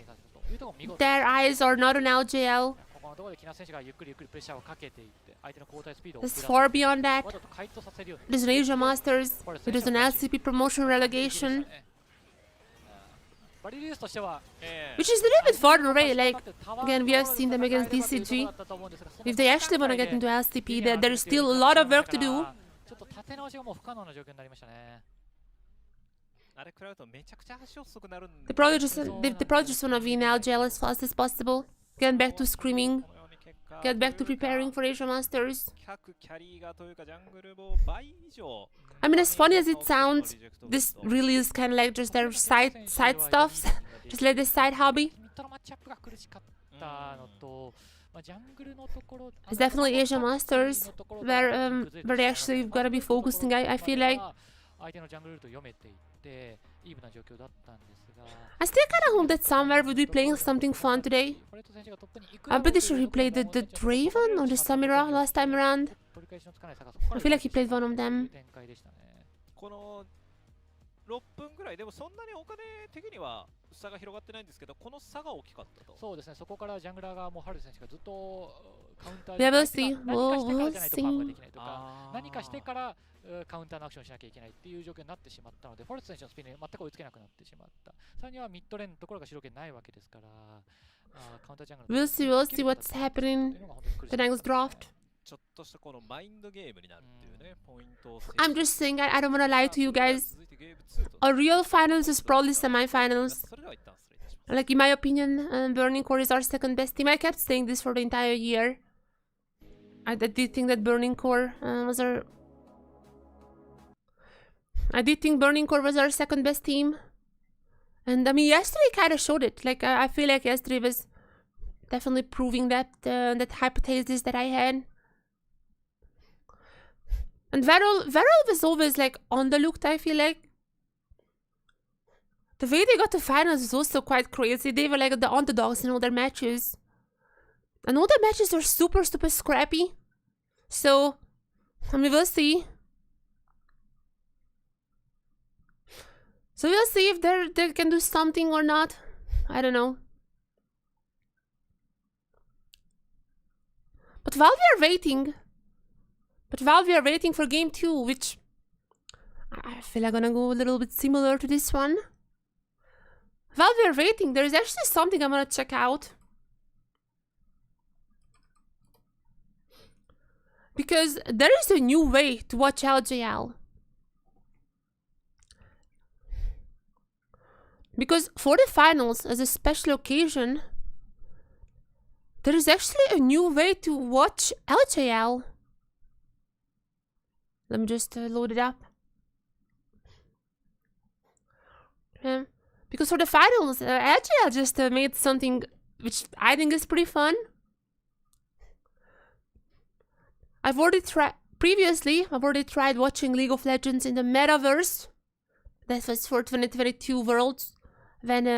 their eyes are not on LJL. It's far beyond that. There's an Asia Masters, there's an LCP promotion relegation. Which is a little bit farther away, like, again, we have seen them against DCG. If they actually want to get into LCP, there is still a lot of work to do. They probably just want to win LJL as fast as possible. Get back to screaming. Get back to preparing for Asia Masters. I mean, as funny as it sounds, this really is kind of like just their side stuff. Just like this side hobby. It's definitely Asia Masters where they actually gotta be focusing. I feel like I still kind of hope that somewhere would be playing something fun today. I'm pretty sure he played the Draven or the Samira last time around. I feel like he played one of them. 6分ぐらいでもそんなにお金的には差が広がってないんですけど、この差が大きかったと。そうですね。そこからジャングラーがもうハル選手がずっとカウンターで何かしてからカウンターのアクションしなきゃいけないっていう状況になってしまったので、フォレスト選手のスピンに全く追いつけなくなってしまった。さらにはミッドレーンのところが主導権ないわけですから、カウンタージャングル。We'll see what's happening the next draft. I'm just saying, I don't want to lie to you guys. A real finals is probably semi-finals. Like, in my opinion, Burning Core is our second best team. I kept saying this for the entire year. I did think that Burning Core was our... I did think Burning Core was our second best team. And I mean, yesterday kind of showed it. Like, I feel like yesterday was definitely proving that that hypothesis that I had. And VARREL was always like on the look, I feel like. The way they got to finals was also quite crazy. They were like the underdogs in all their matches. And all their matches are super scrappy. So, I mean, we'll see. So we'll see if they can do something or not. I don't know. But while we are waiting, But while we are waiting for game 2, which I feel I'm gonna go a little bit similar to this one. While we are waiting, there is actually something I'm gonna check out. Because there is a new way to watch LJL. Because for the finals, as a special occasion, there is actually a new way to watch LJL. Let me just load it up. Because for the finals, LJL just made something which I think is pretty fun. I've already tried watching League of Legends in the metaverse. That was for 2022 Worlds. When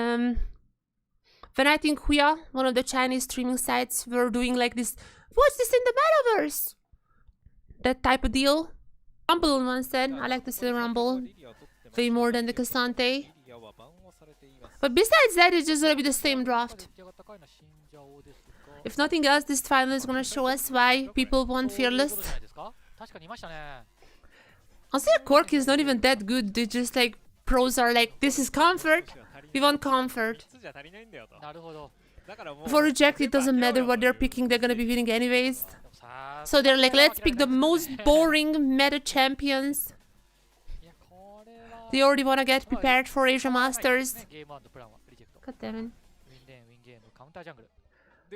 I think Huya, one of the Chinese streaming sites, were doing like this, watch this in the metaverse! That type of deal. Rumble once said, I like to see the Rumble way more than the Cassante. But besides that, it's just gonna be the same draft. If nothing else, this final is gonna show us why people want Fearless. Also, Cork is not even that good. They just like, pros are like, this is comfort. We want comfort. For Reject, it doesn't matter what they're picking, they're gonna be winning anyways. So they're like, let's pick the most boring meta champions. They already wanna get prepared for Asia Masters. God damn it.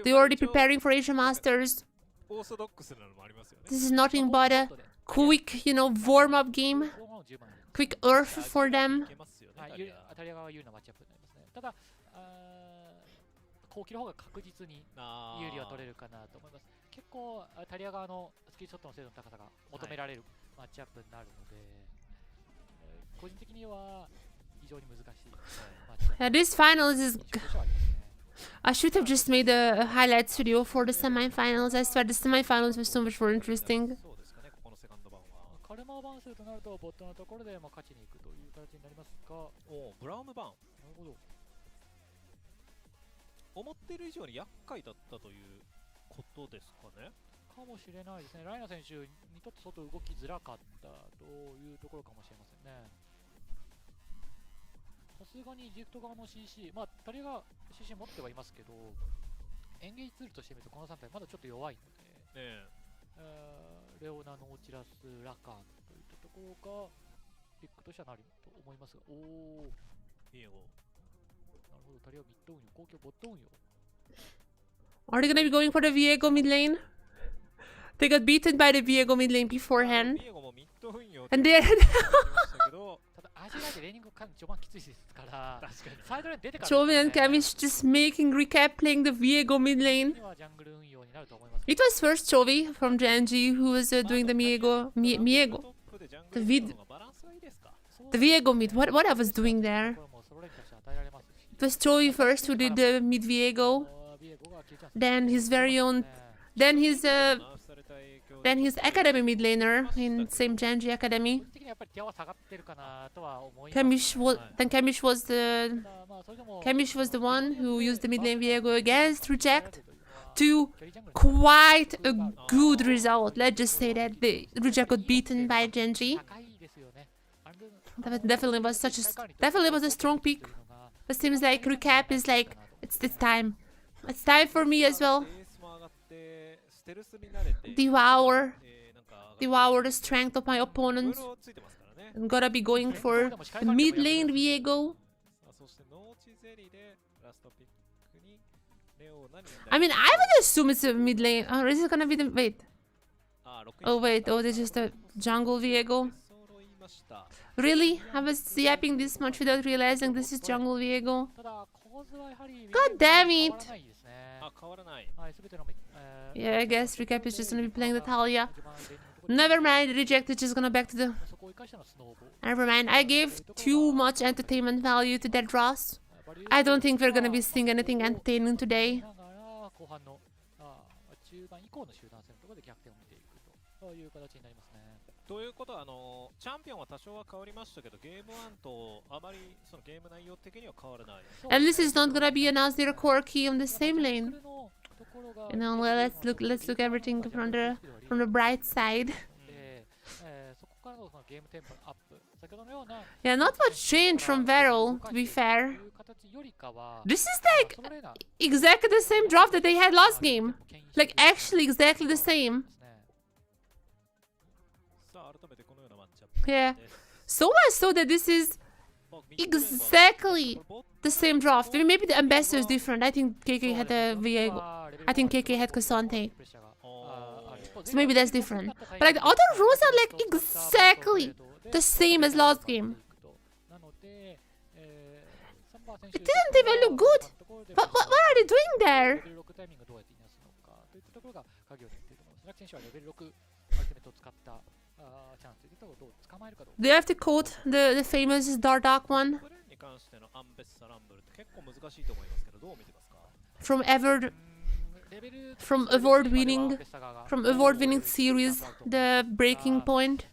They're already preparing for Asia Masters. This is nothing but a quick, warm-up game. Quick earth for them. タリア側が有利なマッチアップになりますね。ただ、後期の方が確実に有利は取れるかなと思います。結構タリア側のスキルショットの精度の高さが求められるマッチアップになるので、個人的には非常に難しいマッチアップ。This finals is. I should have just made a highlights video for the semi-finals. I swear the semi-finals were so much more interesting. カルマをバンするとなるとボットのところで勝ちに行くという形になりますが、ブラウムバン。なるほど。思っている以上に厄介だったということですかね。かもしれないですね。ライナ選手にとって相当動きづらかったというところかもしれませんね。さすがにジェクト側の CC、タリアが CC 持ってはいますけど、エンゲージツールとしてみるとこの3体まだちょっと弱いので、レオナ、ノーチラス、ラカンといったところがピックとしてはなると思いますが、ビエゴ。なるほど、タリアミッド運用、公共ボット運用。Are they gonna be going for the Viego mid lane? They got beaten by the Viego mid lane beforehand. And they're... Chovy and Kamish just making recap playing the Viego mid lane. It was first Chovy from Genji who was doing the Miego. The Viego mid. What I was doing there? It was Chovy first who did the mid Viego. Then his very own. Then his academy mid laner in same Genji academy. Kamish was the one who used the mid lane Viego against Reject to quite a good result. Let's just say that the Reject got beaten by Genji. That definitely was a strong pick. It seems like recap is like it's time. It's time for me as well. Devour the strength of my opponents. I'm gonna be going for the mid lane Viego. I mean, I would assume it's a mid lane. Or is it gonna be the... Wait. Oh, wait. Oh, this is the jungle Viego. Really? I was yapping this much without realizing this is jungle Viego. God damn it. Yeah, I guess Recap is just gonna be playing the Talia. Never mind, Reject is just gonna back to the... Never mind, I gave too much entertainment value to that Ross. I don't think we're gonna be seeing anything entertaining today. ということはチャンピオンは多少は変わりましたけど、ゲーム1とあまりそのゲーム内容的には変わらない。And this is not gonna be announced their core key on the same lane. You know, let's look everything from the bright side. Yeah, not much change from VARREL, to be fair. This is like exactly the same draft that they had last game. Like actually exactly the same. Yeah. So much so that this is exactly the same draft. Maybe the ambassador is different. I think KK had a VA. I think KK had Cassante. So maybe that's different. But like the other rules are like exactly the same as last game. It didn't even look good. But what are they doing there? Do you have the code? The famous Dardak one? From award-winning series, the breaking point.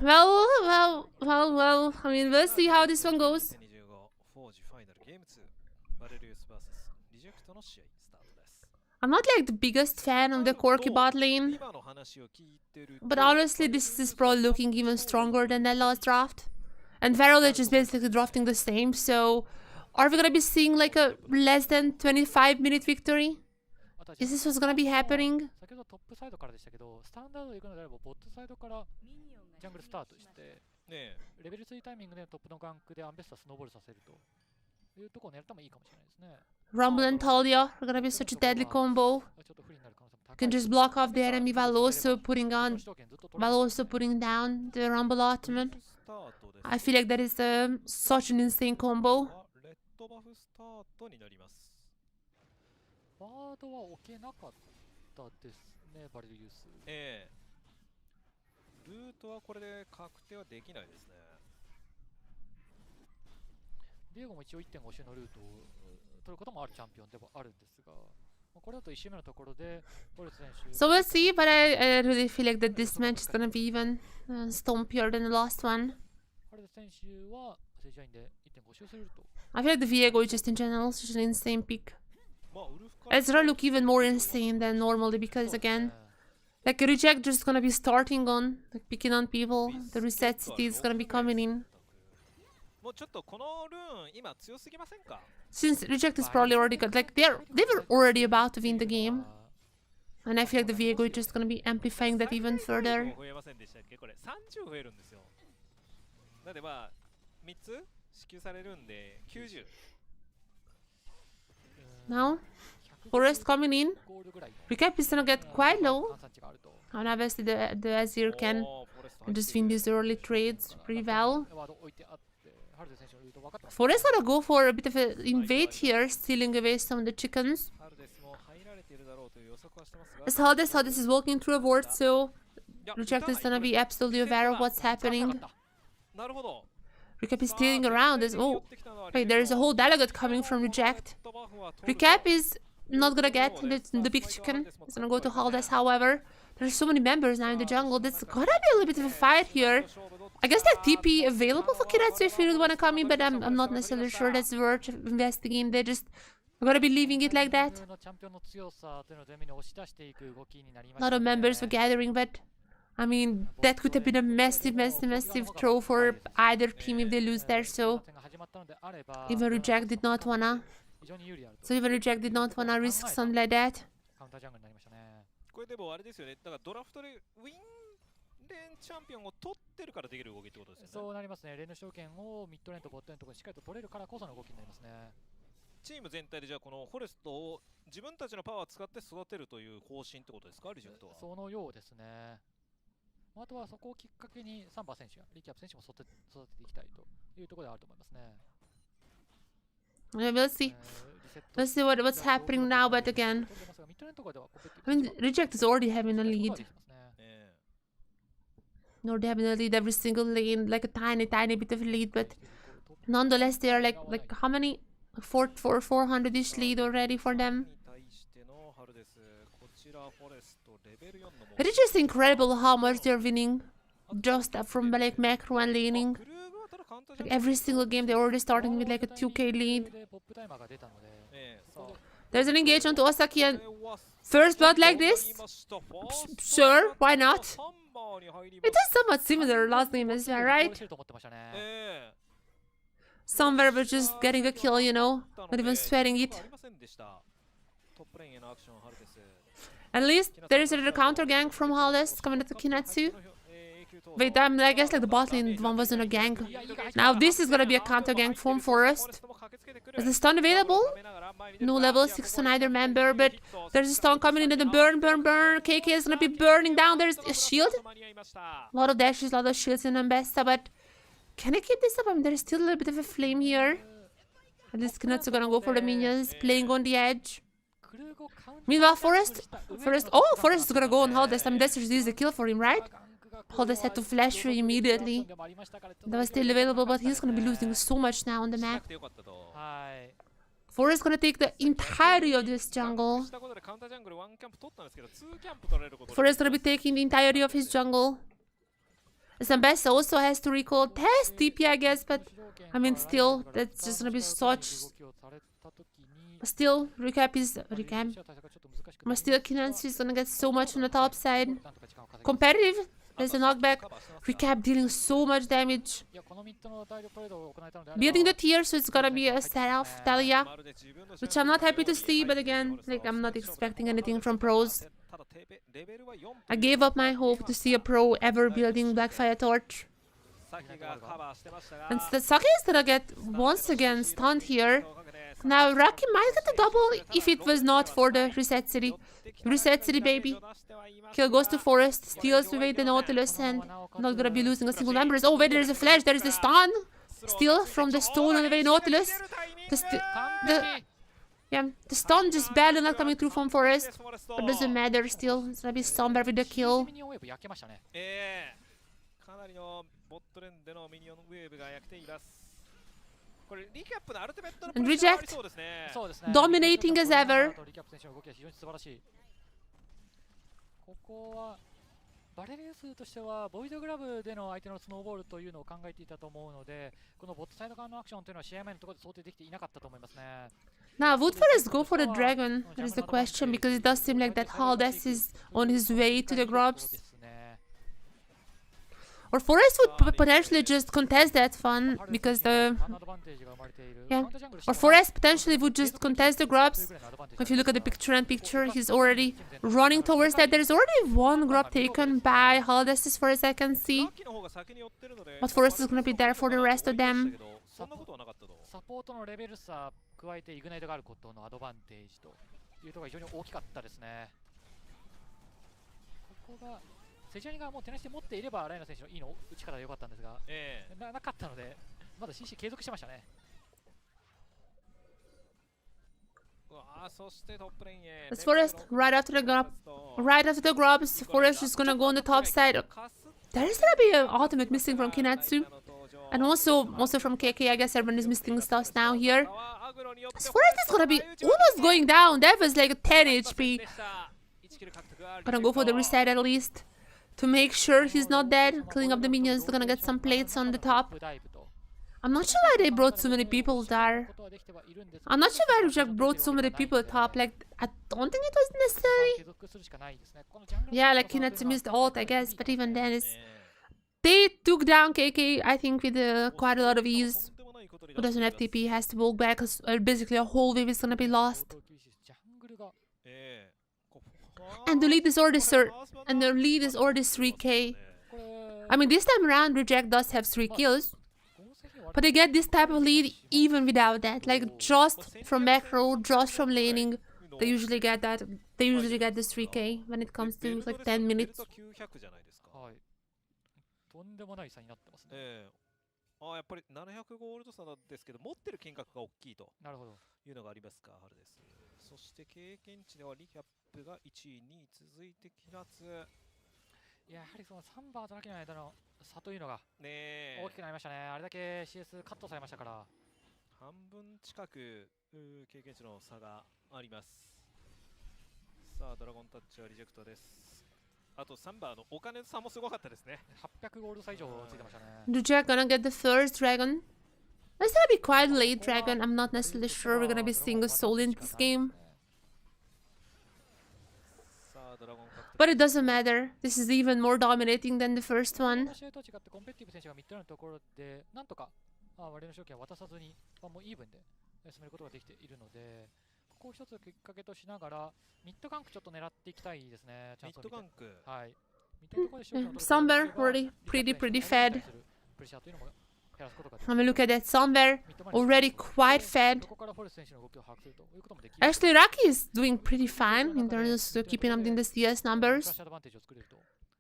Well, I mean, we'll see how this one goes. I'm not like the biggest fan of the Corki bot lane, but honestly this is probably looking even stronger than that last draft. And VARREL is just basically drafting the same, so are we gonna be seeing like a less than 25-minute victory? Is this what's gonna be happening? Rumble and Talia are gonna be such a deadly combo. You can just block off the enemy while also putting down the Rumble ultimate. I feel like that is such an insane combo. So we'll see, but I really feel like that this match is gonna be even stompier than the last one. I feel like the Viego is just in general such an insane pick. It's gonna look even more insane than normally because again, like Reject just gonna be starting on, like picking on people. The Reset City is gonna be coming in. Since Reject is probably already got, like they were already about to win the game. And I feel like the Viego is just gonna be amplifying that even further. Now, Forest coming in. Recap is gonna get quite low. And obviously the Azir can just win these early trades pretty well. Forest gonna go for a bit of an invade here, stealing away some of the chickens. As Hades is walking through a ward, so Reject is gonna be absolutely aware of what's happening. Recap is stealing around as oh wait, there's a whole delegate coming from Reject. Recap is not gonna get the big chicken. It's gonna go to Hades, however. There's so many members now in the jungle. That's gonna be a little bit of a fight here. I guess that TP available for Kiratsu if you would wanna come in, but I'm not necessarily sure that's worth investigating. They're just gonna be leaving it like that. A lot of members were gathering, but I mean, that could have been a massive throw for either team if they lose there, so even Reject did not wanna risk something like that. Yeah, we'll see. Let's see what's happening now, but again, I mean, Reject is already having a lead. Already having a lead every single lane, like a tiny bit of a lead, but nonetheless, they are like how many? 400-ish lead already for them. It is just incredible how much they're winning just from like macro and laning. Like every single game they're already starting with like a 2k lead. There's an engagement to Osaki and first blood like this? Sure, why not? It is somewhat similar last game as well, right? Somewhere we're just getting a kill, you know, not even sweating it. At least there is a counter gank from Haldest coming at the Kinetsu. Wait, I guess like the bot lane one wasn't a gank. Now this is gonna be a counter gank from Forest. Is the stun available? No level 6 on either member, but there's a stun coming in and then burn. KK is gonna be burning down. There's a shield. A lot of dashes, a lot of shields in Ambessa, but can I keep this up? I mean, there's still a little bit of a flame here. At least Kinetsu gonna go for the minions, playing on the edge. Meanwhile, Forest is gonna go on Haldest. I mean, that's just easy kill for him, right? Haldest had to flash through immediately. That was still available, but he's gonna be losing so much now on the map. Forest is gonna take the entirety of this jungle. Forest is gonna be taking the entirety of his jungle. Zambessa also has to recall test TP, I guess, but I mean, still, that's just gonna be such. But still, but still, Kinetsu is gonna get so much on the top side. Competitive. There's a knockback. Recap dealing so much damage. Building the tier, so it's gonna be a Seraph, Talia. Which I'm not happy to see, but again, like, I'm not expecting anything from pros. I gave up my hope to see a pro ever building Blackfire Torch. And Saki is gonna get once again stunned here. Now Raki might get a double if it was not for the Reset City. Reset City, baby. Kill goes to Forest, steals away the Nautilus, and not gonna be losing a single member. Oh wait, there's a flash, there's the stun. Still from the stone on the way Nautilus. The stun just barely not coming through from Forest. But doesn't matter still. It's gonna be somewhere with the kill. And Reject dominating as ever. バレル数としてはボイドグラブでの相手のスノーボールというのを考えていたと思うので、このボットサイド側のアクションというのは試合前のところで想定できていなかったと思いますね。Now, would Forest go for the dragon? That is the question, because it does seem like that Haldest is on his way to the grubs. Or Forest would potentially just contest that fun, because the... Yeah. Or Forest potentially would just contest the grubs. If you look at the picture, he's already running towards that. There's already one grub taken by Haldest as far as I can see. But Forest is gonna be there for the rest of them. サポートのレベル差加えてイグナイトがあることのアドバンテージというところが非常に大きかったですね。ここがセジャニがもう手なしで持っていればライナ選手のいいの打ち方が良かったんですが、なかったのでまだ CC 継続してましたね。It's Forest right after the grubs. Forest is gonna go on the top side. There's gonna be an ultimate missing from Kinetsu. And also from KK, I guess everyone is missing stuff now here. Forest is gonna be almost going down. That was like 10 HP. Gonna go for the reset at least. To make sure he's not dead. Cleaning up the minions. They're gonna get some plates on the top. I'm not sure why they brought so many people there. I'm not sure why Reject brought so many people top. Like, I don't think it was necessary. Yeah, like Kinetsu missed ult, I guess. But even then, it's... They took down KK, I think, with quite a lot of ease. Who doesn't have TP has to walk back, because basically a whole wave is gonna be lost. And the lead is already 3k. I mean, this time around, Reject does have 3 kills. But they get this type of lead even without that. Like, just from macro, just from laning, they usually get that. They usually get this 3k when it comes to like 10 minutes. とんでもない差になってますね。やっぱり700ゴールド差ですけど、持ってる金額が大きいというのがありますか、ハルです。そして経験値ではリキャップが1位に続いてきます。やはりそのサンバーとラキの間の差というのが大きくなりましたね。あれだけ CS カットされましたから。半分近く経験値の差があります。さあ、ドラゴンタッチはリジェクトです。あとサンバーのお金の差もすごかったですね。800ゴールド差以上ついてましたね。Reject gonna get the first dragon. It's gonna be quite late, Dragon. I'm not necessarily sure we're gonna be seeing a soul in this game. But it doesn't matter. This is even more dominating than the first one. Somewhere already pretty fed. Let me look at that. Somewhere already quite fed. Actually, Raki is doing pretty fine in terms of keeping up in the CS numbers.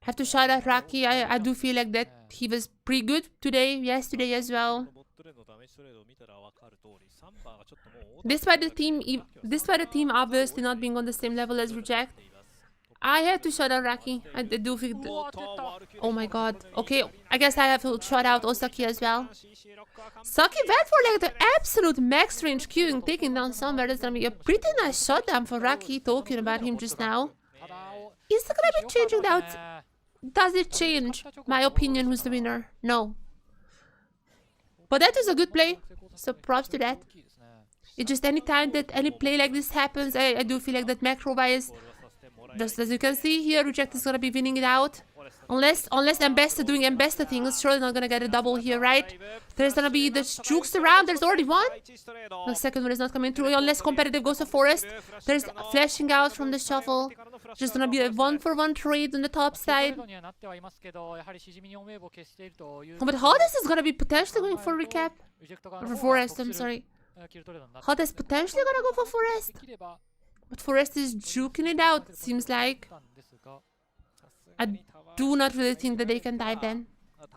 Have to shout out Raki. I do feel like that he was pretty good today, yesterday as well. Despite the team obviously not being on the same level as Reject, I have to shout out Raki. I do think oh my god. Okay, I guess I have to shout out Osaki as well. Saki went for like the absolute max range queuing, taking down somewhere. That's gonna be a pretty nice shutdown for Raki, talking about him just now. Is it gonna be changing out? Does it change my opinion who's the winner? No. But that was a good play, so props to that. It's just any time that any play like this happens, I do feel like that macro-wise, just as you can see here, Reject is gonna be winning it out. Unless Ambessa doing Ambessa things, surely not gonna get a double here, right? There's gonna be the jukes around, there's already one. The second one is not coming through, unless competitive goes to Forest. There's flashing out from the shuffle. Just gonna be a 1-for-1 trade on the top side. But Hades is gonna be potentially going for recap. Or for Forest, I'm sorry. Hades potentially gonna go for Forest. But Forest is juking it out, it seems like. I do not really think that they can dive then.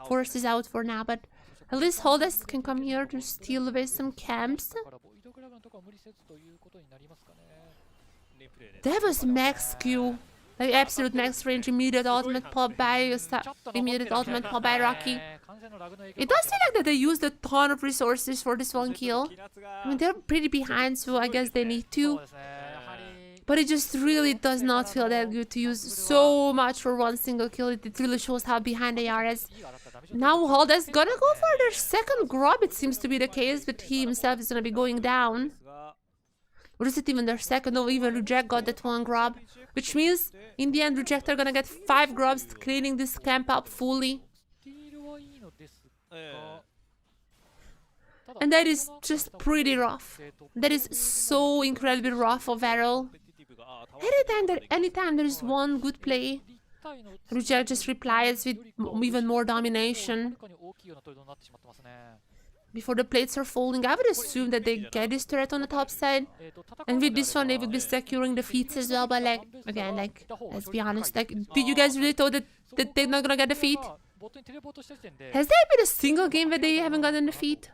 Forest is out for now, but at least Hades can come here to steal away some camps. That was max Q. Like absolute max range, immediate ultimate pop by Rocky. It does feel like that they used a ton of resources for this one kill. I mean, they're pretty behind, so I guess they need to. But it just really does not feel that good to use so much for one single kill. It really shows how behind they are. As now Hades gonna go for their second grab, it seems to be the case, but he himself is gonna be going down. Or is it even their second? No, even Reject got that one grab. Which means, in the end, Reject are gonna get 5 grabs, cleaning this camp up fully. And that is just pretty rough. That is so incredibly rough for VARREL. Anytime there is one good play, Reject just replies with even more domination. Before the plates are folding, I would assume that they get this turret on the top side. And with this one, they would be securing the feats as well. But like, again, like, let's be honest, like, did you guys really thought that they're not gonna get the feat? Has there been a single game where they haven't gotten the feat?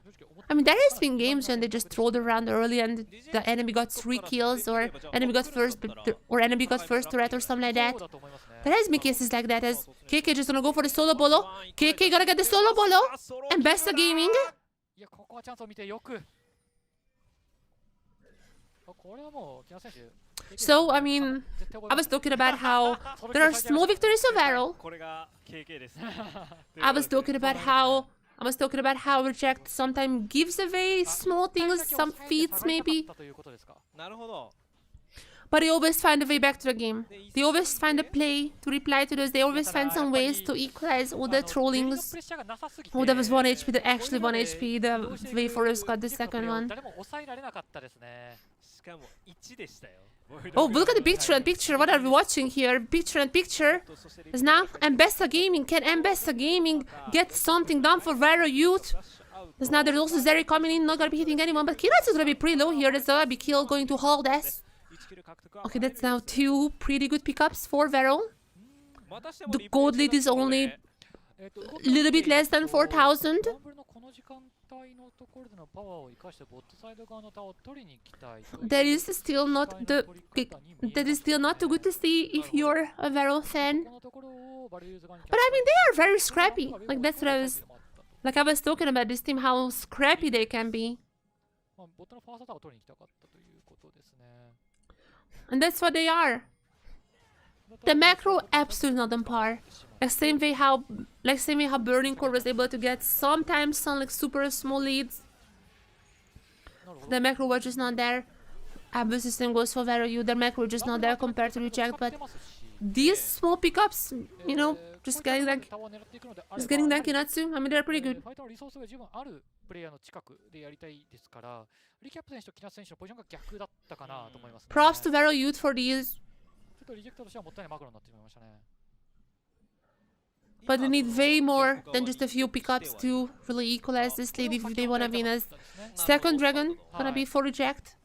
I mean, there has been games when they just trolled around early and the enemy got 3 kills, or enemy got first turret or something like that. There has been cases like that, as KK just gonna go for the solo bolo. KK gonna get the solo bolo. And Besta Gaming. So, I mean, I was talking about how there are small victories of VARREL. I was talking about how Reject sometimes gives away small things, some feats maybe. But they always find a way back to the game. They always find a play to reply to those. They always find some ways to equalize all the trollings. Oh, that was 1 HP, actually 1 HP, the way Forrest got the second one. Oh, look at the picture and picture. What are we watching here? Picture and picture. Is now Ambessa Gaming. Can Ambessa Gaming get something done for VARREL Youth? There's now there's also Zeri coming in, not gonna be hitting anyone, but Kiratsu is gonna be pretty low here. There's gonna be kill going to Hades. Okay, that's now 2 pretty good pickups for VARREL. The gold lead is only a little bit less than 4,000. That is still not too good to see if you're a VARREL fan. But I mean, they are very scrappy. Like, that's what I was talking about this team, how scrappy they can be. And that's what they are. The macro absolutely not on par. Like same way how Burning Core was able to get sometimes some like super small leads. The macro was just not there. The same goes for VARREL. The macro was just not there compared to Reject. But these small pickups, you know, just getting Danki Natsu, I mean, they're pretty good. Props to VARREL Youth for these. But they need way more than just a few pickups to really equalize this lead if they want to win as second dragon. Gonna be for Reject.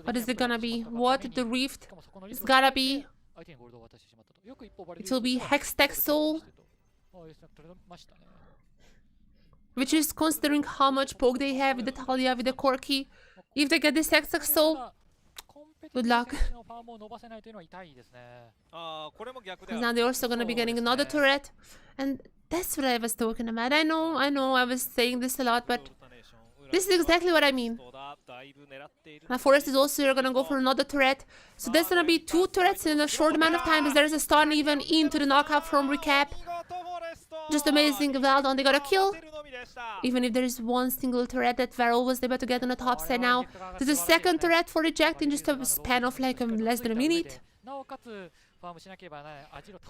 What is it gonna be? What? The Rift? It's gotta be. It will be Hextech Soul. Which is considering how much poke they have with the Talia, with the Corki. If they get this Hextech Soul, good luck. Because now they're also gonna be getting another turret. And that's what I was talking about. I know, I was saying this a lot, but this is exactly what I mean. Now Forest is also gonna go for another turret. So there's gonna be 2 turrets in a short amount of time, as there is a stun even into the knockout from Recap. Just amazing. Well done, they got a kill. Even if there is one single turret that VARREL was able to get on the top side now. There's a second turret for Reject in just a span of like less than a minute.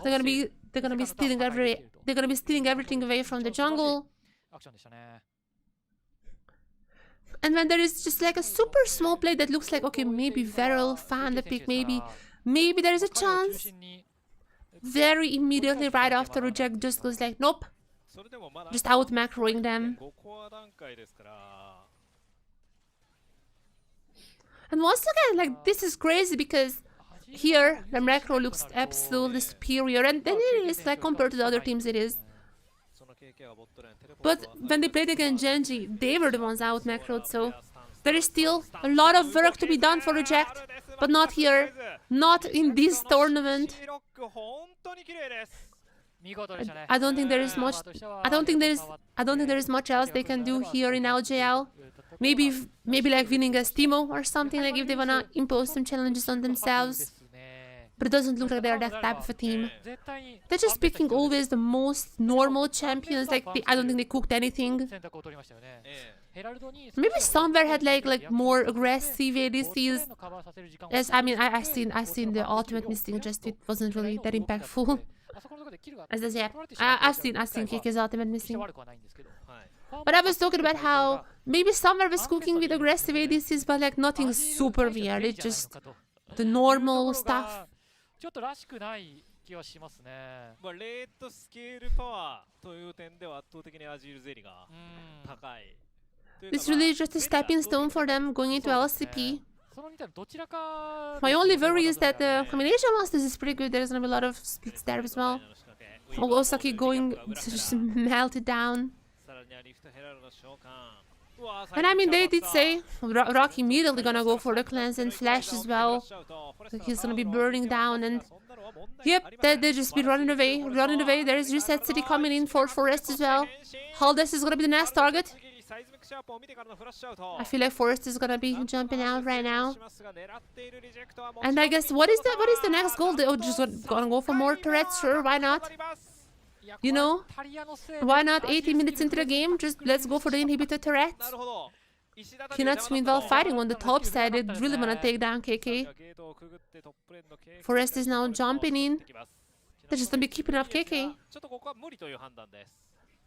They're gonna be stealing everything away from the jungle. And when there is just like a super small play that looks like, okay, maybe VARREL found the pick, maybe there is a chance. Very immediately right after Reject just goes like, nope. Just out macroing them. And once again, like, this is crazy because here the macro looks absolutely superior, and then it is, like, compared to the other teams it is. But when they played against Genji, they were the ones out macroed, so there is still a lot of work to be done for Reject, but not here, not in this tournament. I don't think there is much. I don't think there is much else they can do here in LJL. Maybe like winning a Steamo or something, like if they wanna impose some challenges on themselves. But it doesn't look like they're that type of a team. They're just picking always the most normal champions. Like I don't think they cooked anything. Maybe somewhere had like more aggressive ADCs. Yes, I mean I seen the ultimate missing. Just it wasn't really that impactful. As yeah, I've seen KK's ultimate missing. But I was talking about how maybe somewhere was cooking with aggressive ADCs, but like nothing super weird. It's just the normal stuff. It's really just a stepping stone for them going into LCP. My only worry is that the combination masters is pretty good. There's gonna be a lot of splits there as well. Osaki going to just melt it down. And I mean, they did say Rocky immediately gonna go for the cleanse and flash as well. Like he's gonna be burning down, and yep, they just be running away. There is Reset City coming in for Forest as well. Haldes is gonna be the next target. I feel like Forest is gonna be jumping out right now. And I guess what is the next goal? They're just gonna go for more turrets, sure, why not? You know? Why not 80 minutes into the game? Just let's go for the inhibitor turrets. Kinatsu meanwhile fighting on the top side. They really wanna take down KK. Forest is now jumping in. They're just gonna be keeping up KK.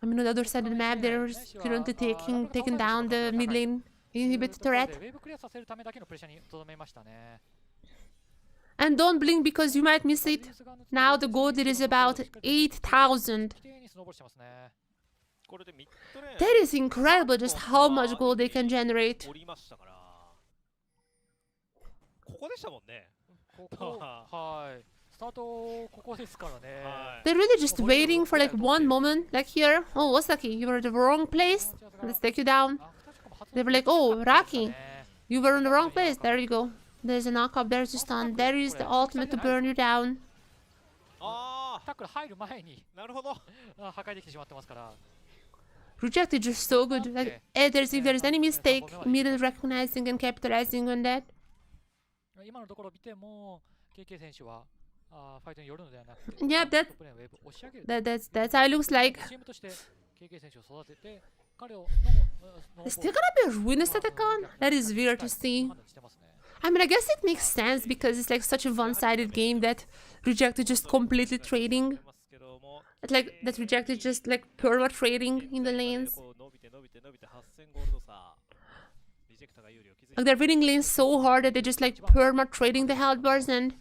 I mean, on the other side of the map, they're currently taking down the mid lane inhibitor turret. And don't blink because you might miss it. Now the gold is about 8,000. That is incredible, just how much gold they can generate. They're really just waiting for like one moment, like here. Oh, Osaki, you were in the wrong place. Let's take you down. They were like, oh, Raki, you were in the wrong place. There you go. There's a knockup, there's a stun. There is the ultimate to burn you down. Reject is just so good. Like, if there's any mistake, immediately recognizing and capitalizing on that. Yeah, that's how it looks like. Is there gonna be a Ruinous Atacon? That is weird to see. I mean, I guess it makes sense because it's like such a one-sided game that Reject is just completely trading. It's like that Reject is just like perma trading in the lanes. Like they're winning lanes so hard that they're just like perma trading the health bars, and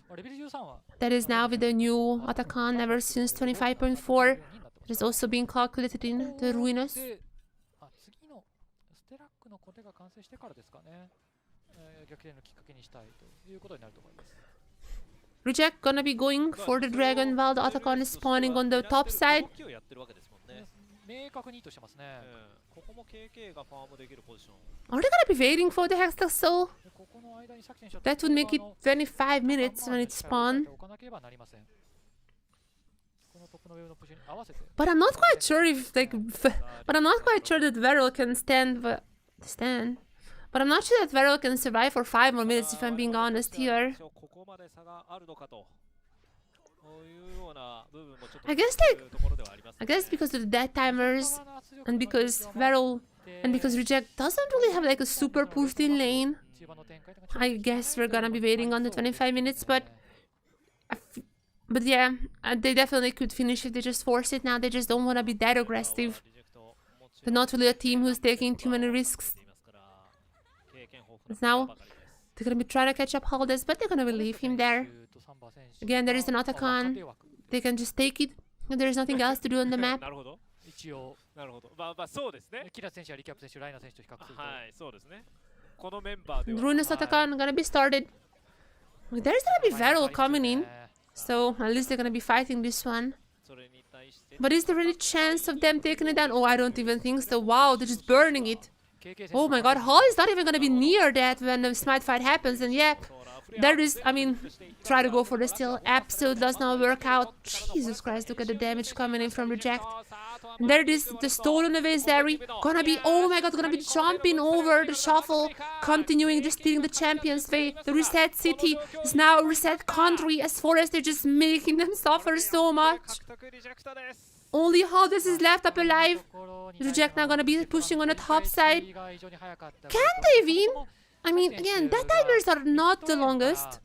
that is now with the new Atacon ever since 25.4. It is also being calculated in the Ruinous. Reject gonna be going for the dragon while the Atacon is spawning on the top side. Are they gonna be waiting for the Hextech Soul? That would make it 25 minutes when it spawns. But I'm not quite sure if like, but I'm not quite sure that VARREL can stand. But I'm not sure that VARREL can survive for 5 more minutes if I'm being honest here. I guess because of the death timers and because VARREL and because Reject doesn't really have like a super pushed in lane. I guess we're gonna be waiting on the 25 minutes, but yeah, they definitely could finish if they just force it now. They just don't want to be that aggressive. They're not really a team who's taking too many risks. Now they're gonna be trying to catch up Haldes, but they're gonna leave him there. Again, there is an Atacon. They can just take it. There is nothing else to do on the map. Ruinous Atacon gonna be started. There's gonna be VARREL coming in, so at least they're gonna be fighting this one. But is there any chance of them taking it down? Oh, I don't even think so. Wow, they're just burning it. Oh my god, Hall is not even gonna be near that when the smite fight happens, and yeah, there is, I mean, try to go for the steal, absolutely does not work out. Jesus Christ, look at the damage coming in from Reject. And there it is, the stolen away Zeri, gonna be, oh my god, gonna be jumping over the shuffle, continuing just stealing the champion's way. The reset city is now a reset country as far as they're just making them suffer so much. Only Haldes is left up alive. Reject now gonna be pushing on the top side. Can they win? I mean, again, death timers are not the longest.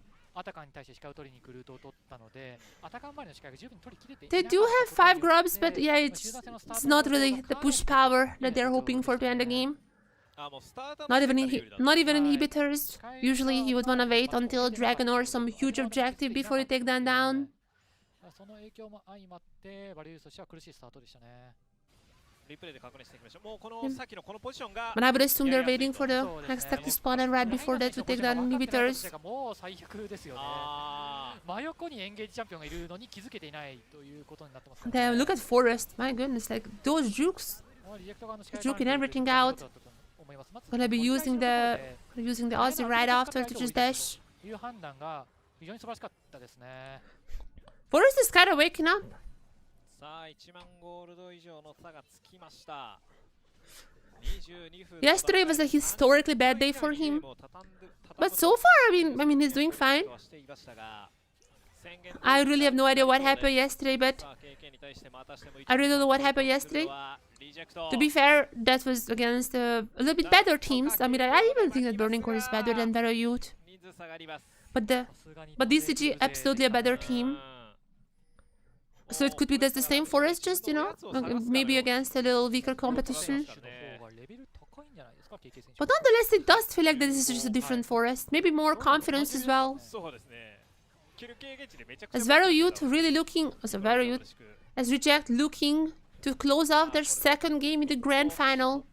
They do have 5 grubs, but yeah, it's not really the push power that they're hoping for to end the game. Not even inhibitors. Usually you would wanna wait until Dragon or some huge objective before you take them down. But I would assume they're waiting for the Hextech to spawn, and right before that to take down inhibitors. Damn, look at Forest. My goodness, like those jukes. Juking everything out. Gonna be using the Aussie right after to just dash. Forest is kind of waking up. Yesterday was a historically bad day for him, but so far, I mean, he's doing fine. I really have no idea what happened yesterday, but I really don't know what happened yesterday. To be fair, that was against a little bit better teams. I mean, I even think that Burning Core is better than VARREL Youth, but DCG absolutely a better team. So it could be that's the same Forest, just, you know, maybe against a little weaker competition. But nonetheless, it does feel like that this is just a different Forest. Maybe more confidence as well. As VARREL Youth really looking, as Reject looking to close off their second game in the grand final.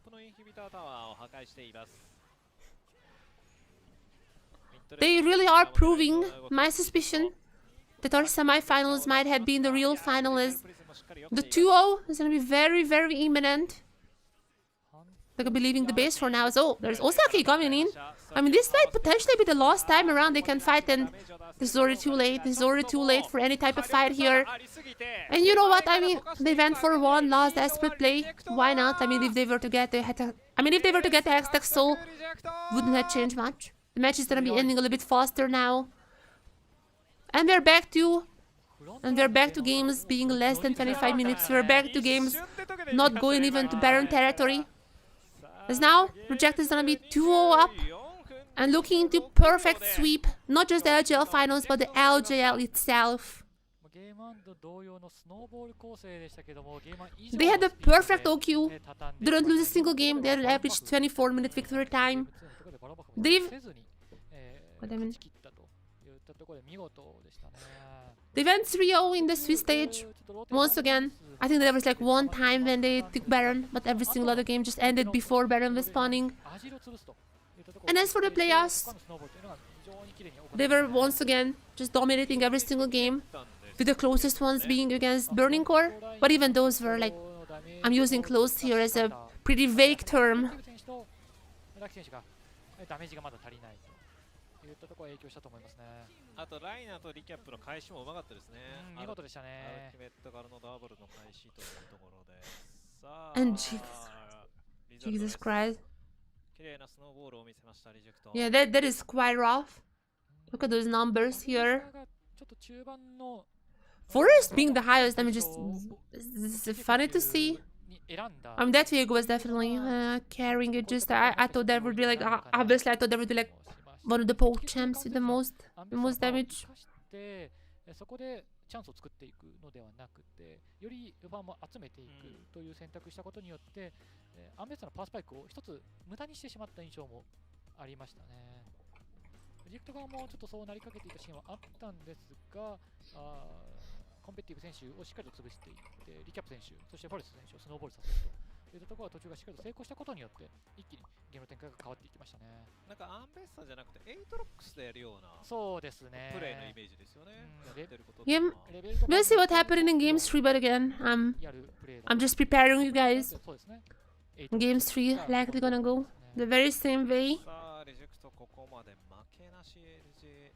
They really are proving my suspicion that our semi-finals might have been the real final, as the 2-0 is going to be very, very imminent. They're going to be leaving the base for now. So there's Osaki coming in. I mean, this might potentially be the last time around they can fight, and this is already too late. This is already too late for any type of fight here. And you know what? I mean, they went for one last desperate play. Why not? I mean, if they were to get the Hextech Soul, wouldn't have changed much. The match is going to be ending a little bit faster now. And we're back to games being less than 25 minutes. We're back to games not going even to Baron territory. As now, Reject is gonna be 2-0 up and looking into perfect sweep. Not just the LJL finals, but the LJL itself. They had the perfect OQ. Didn't lose a single game. They had an average 24-minute victory time. They went 3-0 in the Swiss stage. Once again, I think there was like one time when they took Baron, but every single other game just ended before Baron was spawning. And as for the playoffs, they were once again just dominating every single game, with the closest ones being against Burning Core. But even those were like, I'm using close here as a pretty vague term. といったところが影響したと思いますね。あとライナーとリキャップの返しもうまかったですね。見事でしたね。アルティメットからのダブルの返しというところで。さあ、And Jesus Christ. 綺麗なスノーボールを見せましたリジェクト。Yeah, that is quite rough. Look at those numbers here. Forest being the highest, I mean, just it's funny to see. I mean, that Viego was definitely carrying it. Just I thought that would be like obviously I thought that would be like one of the poke champs with the most damage. そこでチャンスを作っていくのではなくて、よりファンも集めていくという選択したことによって、アンベッサのパワースパイクを一つ無駄にしてしまった印象もありましたね。リジェクト側もちょっとそうなりかけていたシーンはあったんですが、コンペティブ選手をしっかりと潰していって、リキャップ選手、そしてフォレスト選手をスノーボールさせるといったところは途中がしっかりと成功したことによって、一気にゲームの展開が変わっていきましたね。なんかアンベッサじゃなくて、エイトロックスでやるようなそうですねプレーのイメージですよね。Yeah, we'll see what happened in Game 3, but again, I'm just preparing you guys. Game 3 likely gonna go the very same way. リジェクトここまで負けなし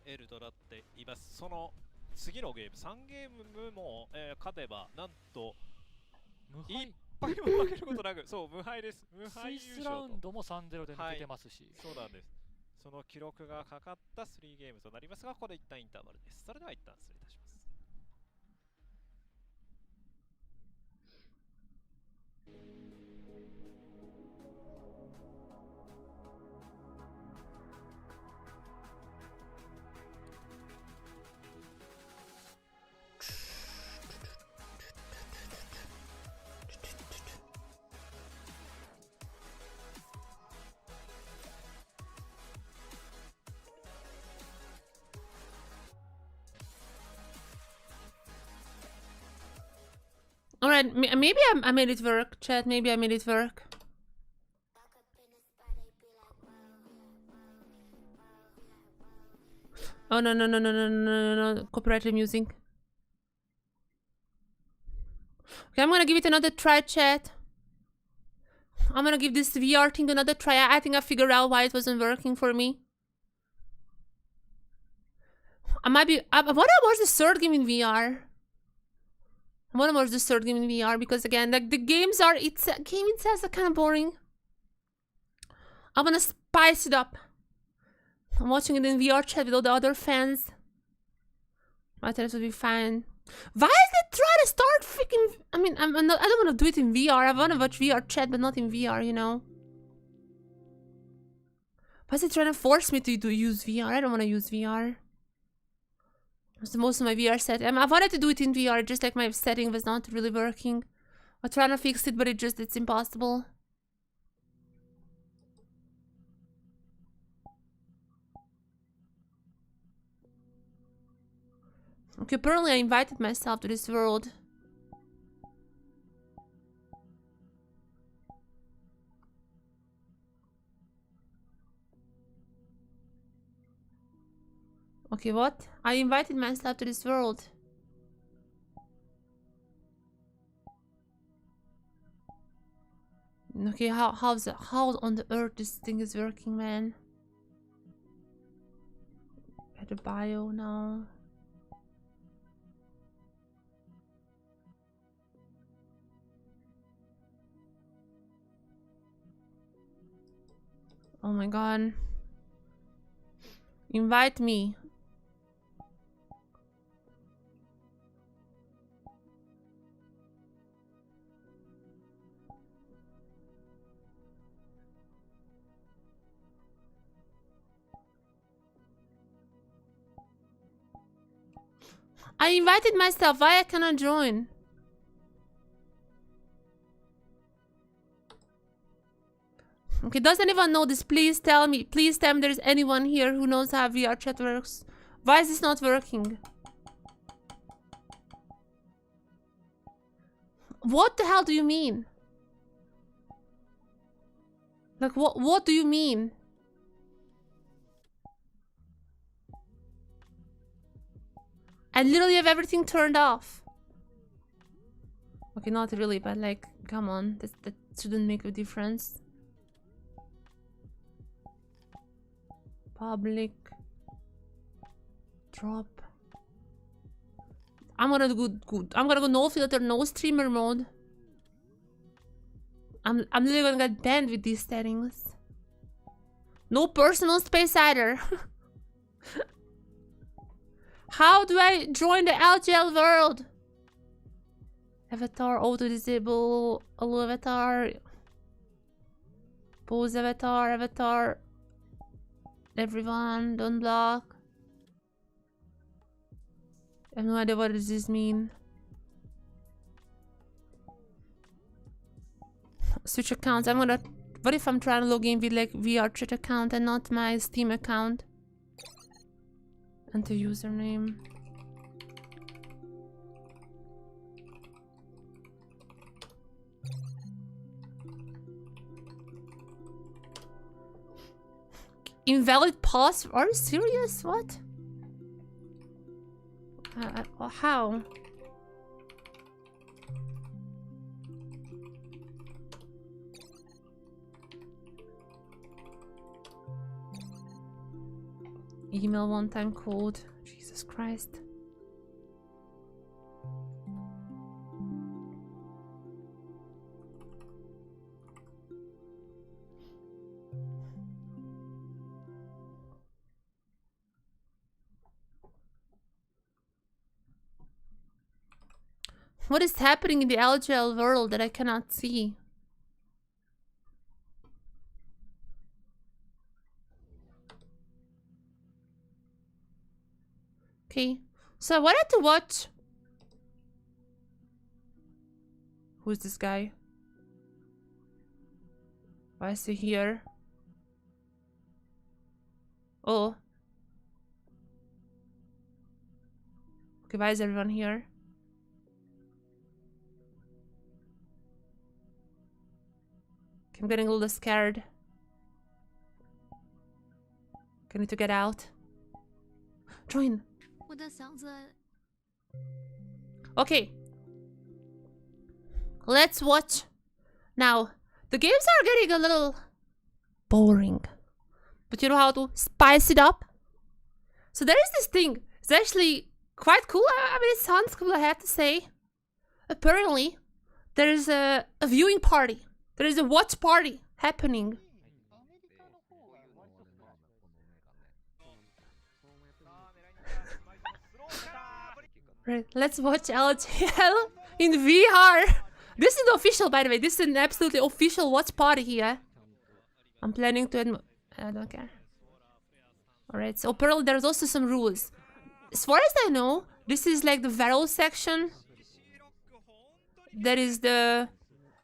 LJL となっています。その次のゲーム、3ゲームも、勝てばなんと1敗も負けることなく、そう無敗です。無敗優勝と。スイスラウンドも 3-0 で抜けてますし、そうなんです。その記録がかかった3ゲームとなりますが、ここで一旦インターバルです。それでは一旦失礼いたします。Alright, maybe I made it work, chat. Maybe I made it work. Oh no, copyrighted music. Okay, I'm gonna give it another try, chat. I'm gonna give this VR thing another try. I think I figured out why it wasn't working for me. I might be. What was the third game in VR? What was the third game in VR? Because again, like the games are, game itself is kind of boring. I'm gonna spice it up. I'm watching it in VR chat with all the other fans. I think it will be fine. Why is it trying to start freaking? I mean, I don't want to do it in VR. I want to watch VR chat, but not in VR. You know. Why is it trying to force me to use VR? I don't want to use VR. Most of my VR set. I wanted to do it in VR, just like my setting was not really working. I'm trying to fix it, but it's impossible. Okay, apparently I invited myself to this world. Okay, what? I invited myself to this world. Okay, how on the earth this thing is working, man? At the bio now. Oh my god. Invite me. I invited myself. Why I cannot join? Okay, does anyone know this? Please tell me. Please tell me there's anyone here who knows how VR chat works. Why is this not working? What the hell do you mean? Like, what do you mean? I literally have everything turned off. Okay, not really, but like, come on. That shouldn't make a difference. Public. Drop. I'm gonna go no filter, no streamer mode. I'm literally gonna get banned with these settings. No personal space either. How do I join the LJL world? Avatar, auto disable, allow avatar. Pose avatar. Everyone, don't block. I have no idea what does this mean. Switch accounts. What if I'm trying to log in with like VR chat account and not my Steam account? Enter username. Invalid password? Are you serious? What? How? Email one-time code. Jesus Christ. What is happening in the LJL world that I cannot see? Okay, so I wanted to watch. Who's this guy? Why is he here? Oh. Okay, why is everyone here? Okay, I'm getting a little scared. I need to get out. Join. Okay. Let's watch. Now, the games are getting a little boring. But you know how to spice it up? So there is this thing. It's actually quite cool. I mean, it sounds cool, I have to say. Apparently, there is a viewing party. There is a watch party happening. Right, let's watch LJL in VR. This is official, by the way. This is an absolutely official watch party here. I'm planning to I don't care. Alright, so apparently there's also some rules. As far as I know, this is like the VARREL section. That is the...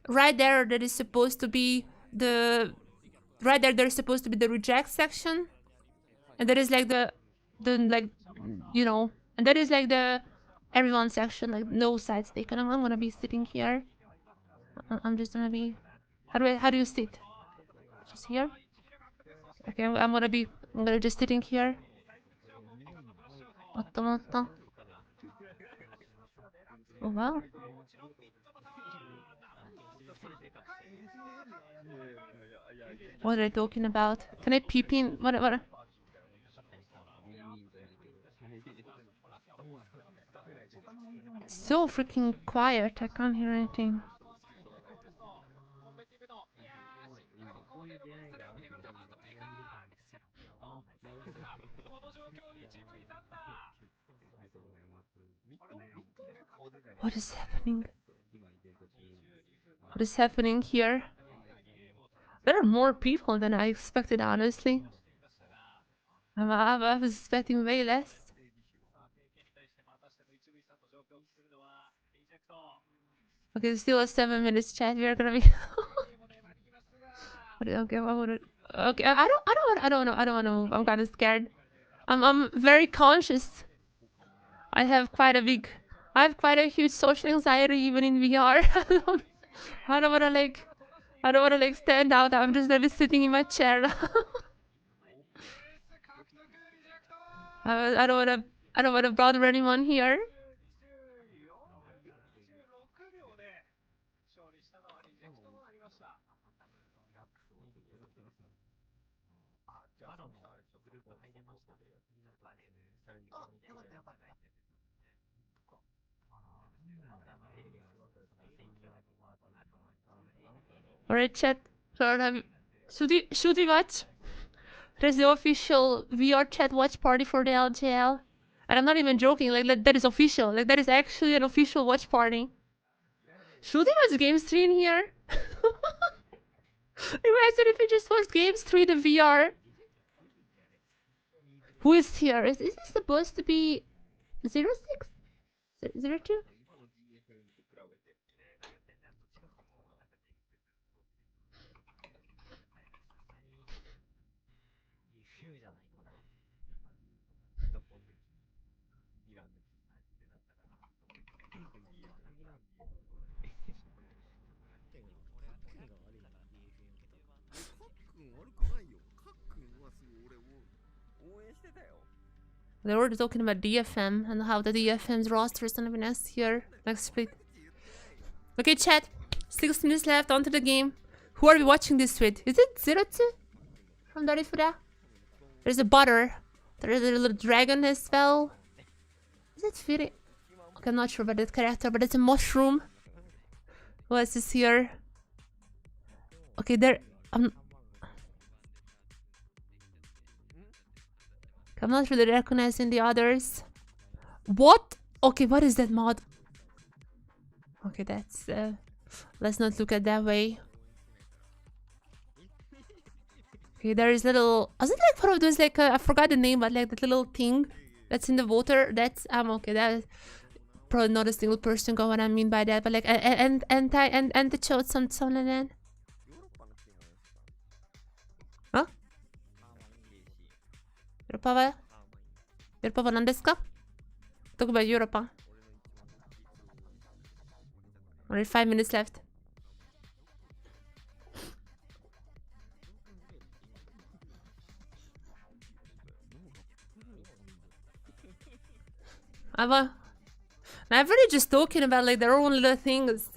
Right there, that is supposed to be the... Right there, there's supposed to be the reject section. And that is like the like, you know... And that is like the... Everyone section, like no sides taken. I'm gonna be sitting here. I'm just gonna be... How do you sit? Just here? Okay, I'm gonna just sitting here. Oh wow. What are they talking about? Can I peep in? What? So freaking quiet, I can't hear anything. What is happening? What is happening here? There are more people than I expected, honestly. I was expecting way less. Okay, still 7 minutes chat. We are gonna be. Okay, what would it? Okay, I don't know. I don't want to move. I'm kind of scared. I'm very conscious. I have quite a huge social anxiety even in VR. I don't wanna like stand out. I'm just really sitting in my chair. I don't wanna bother anyone here. Alright, chat. Should we watch? There's the official VR chat watch party for the LJL. And I'm not even joking, like that is official. Like that is actually an official watch party. Should we watch Games 3 in here? Imagine if we just watched Games 3 the VR. Who is here? Is this supposed to be 06? 02? They were talking about DFM and how the DFM's roster is gonna be next year, next split. Okay, chat. 6 minutes left onto the game. Who are we watching this with? Is it 02? From Darifura? There's a butter. There's a little dragon as well. Is it Firi? Okay, I'm not sure about that character, but it's a mushroom. Who else is here? Okay, there. I'm not really recognizing the others. What? Okay, what is that mod? Okay, that's... let's not look at that way. Okay, there is little... Was it like one of those, like... I forgot the name, but like that little thing that's in the water? That's... okay, that is... Probably not a single person got what I mean by that, but like... And the showed something like that. Huh? ヨーロッパはヨーロッパは何ですか? Talk about Europe. Only 5 minutes left. Everybody just talking about like their own little things.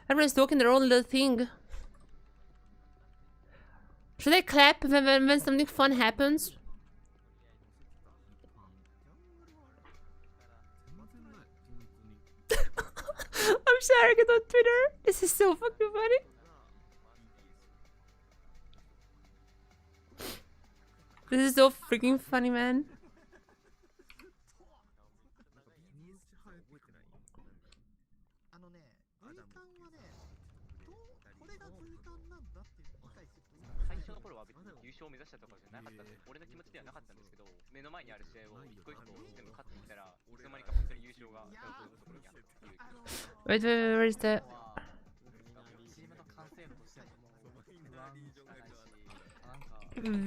Everyone's talking their own little thing. Should I clap when something fun happens? I'm sharing it on Twitter. This is so fucking funny. This is so freaking funny, man. Wait, where is the...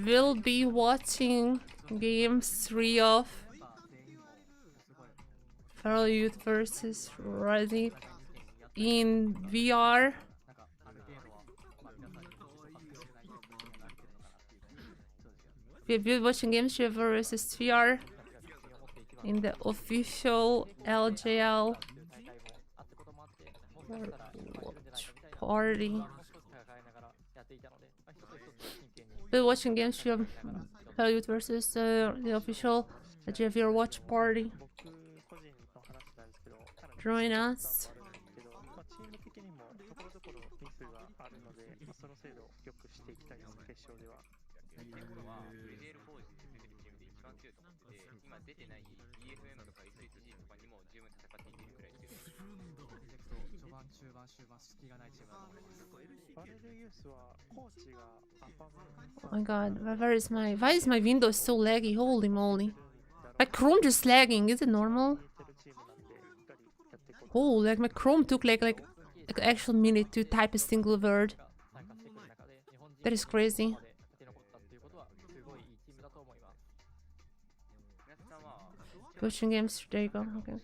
We'll be watching Game 3 of VARREL Youth versus Ready in VR. We'll be watching Game 3 of versus VR in the official LJL party. We're watching Game 3 of VARREL Youth versus the official LJL watch party. Join us. Oh my god, why is my window so laggy? Holy moly. My Chrome just lagging. Is it normal? Oh, like my Chrome took like an actual minute to type a single word. That is crazy. Pushing games. There you go. Okay.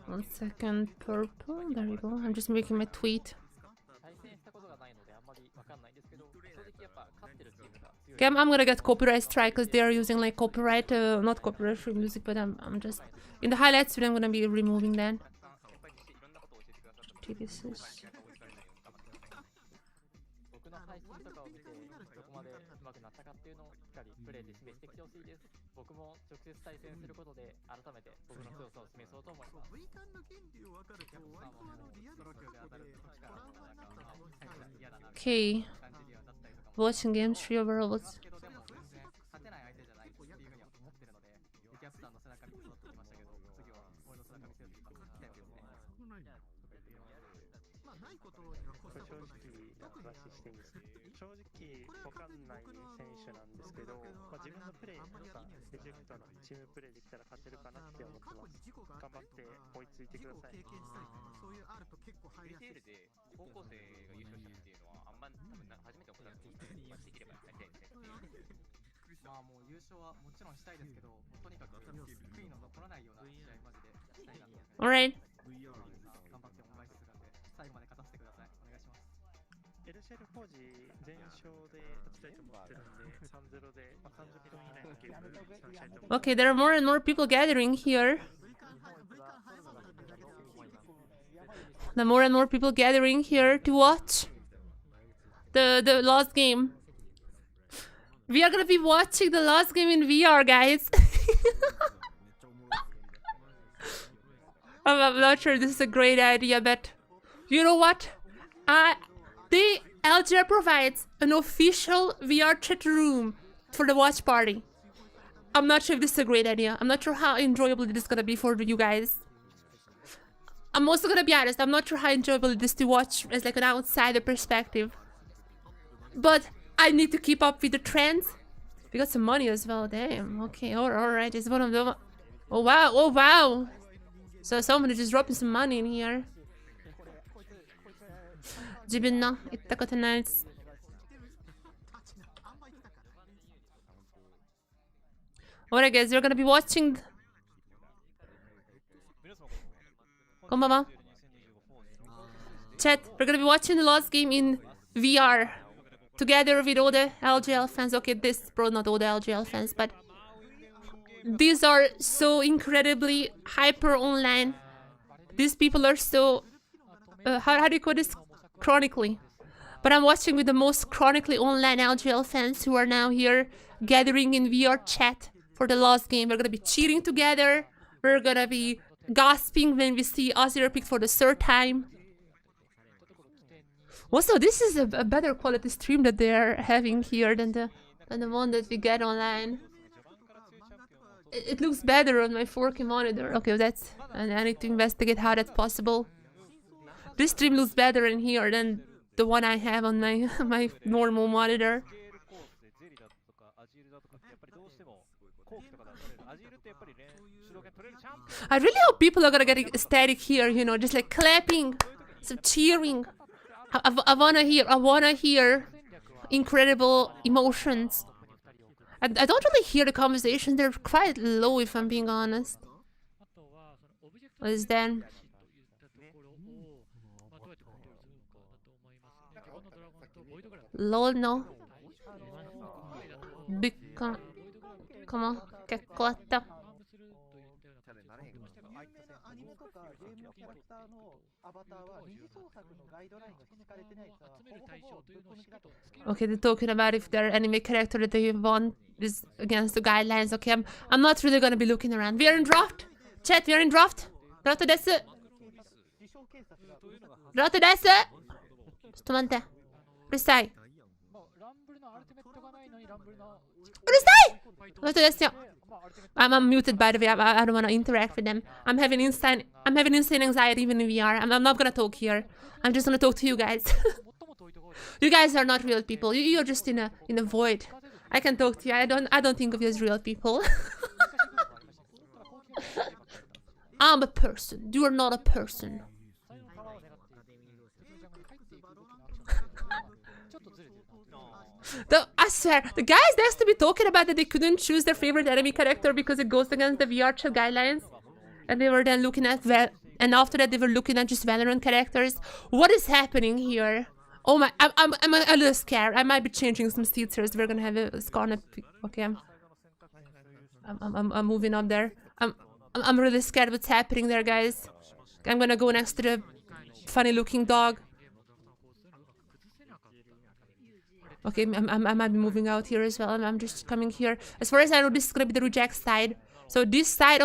One second, purple. There you go. I'm just making my tweet. Okay, I'm gonna get copyright strike because they are using like copyright, not copyright free music, but I'm just in the highlights. I'm gonna be removing that. This is. Okay. Watching games, 3 overalls. All right. Okay, there are more and more people gathering here. There are more and more people gathering here to watch the last game. We are gonna be watching the last game in VR, guys. I'm not sure this is a great idea, but you know what? The LJL provides an official VR chat room for the watch party. I'm not sure if this is a great idea. I'm not sure how enjoyable this is gonna be for you guys. I'm also gonna be honest, I'm not sure how enjoyable it is to watch as like an outsider perspective. But I need to keep up with the trends. We got some money as well, damn. Okay, alright, it's one of them. Oh wow, oh wow. So somebody just dropping some money in here. 自分の言ったことないです。Alright guys, we're gonna be watching. こんばんは。Chat, we're gonna be watching the last game in VR. Together with all the LJL fans. Okay, this probably not all the LJL fans, but these are so incredibly hyper online. These people are so how do you call this? Chronically. But I'm watching with the most chronically online LJL fans who are now here gathering in VR chat for the last game. We're gonna be cheering together. We're gonna be gasping when we see Azir picked for the 3rd time. Also, this is a better quality stream that they are having here than the one that we get online. It looks better on my 4K monitor. Okay, that's... and I need to investigate how that's possible. This stream looks better in here than the one I have on my my normal monitor. I really hope people are gonna get ecstatic here, you know, just like clapping, some cheering. I wanna hear incredible emotions. I don't really hear the conversation. They're quite low, if I'm being honest. What is that? Lol, no. Come on, che cotta. Okay, they're talking about if there are anime character that they want is against the guidelines. Okay, I'm not really gonna be looking around. We are in draft. Chat, we are in draft. Draft desu. Draft desu. ちょっと待って。うるさい。うるさい。Draft desuよ。I'm muted, by the way. I don't want to interact with them. I'm having insane anxiety even in VR. I'm not gonna talk here. I'm just gonna talk to you guys. You guys are not real people. You're just in a void. I can talk to you. I don't think of you as real people. I'm a person. You are not a person. I swear, the guys next to me talking about that they couldn't choose their favorite enemy character because it goes against the VRCHL guidelines. And they were then looking at and after that they were looking at just Valorant characters. What is happening here? Oh my, I'm a little scared. I might be changing some seats here. So we're gonna have a scorn. Okay, I'm moving up there. I'm really scared what's happening there, guys. I'm gonna go next to the funny looking dog. Okay, I might be moving out here as well. I'm just coming here. As far as I know, this is gonna be the reject side. So this side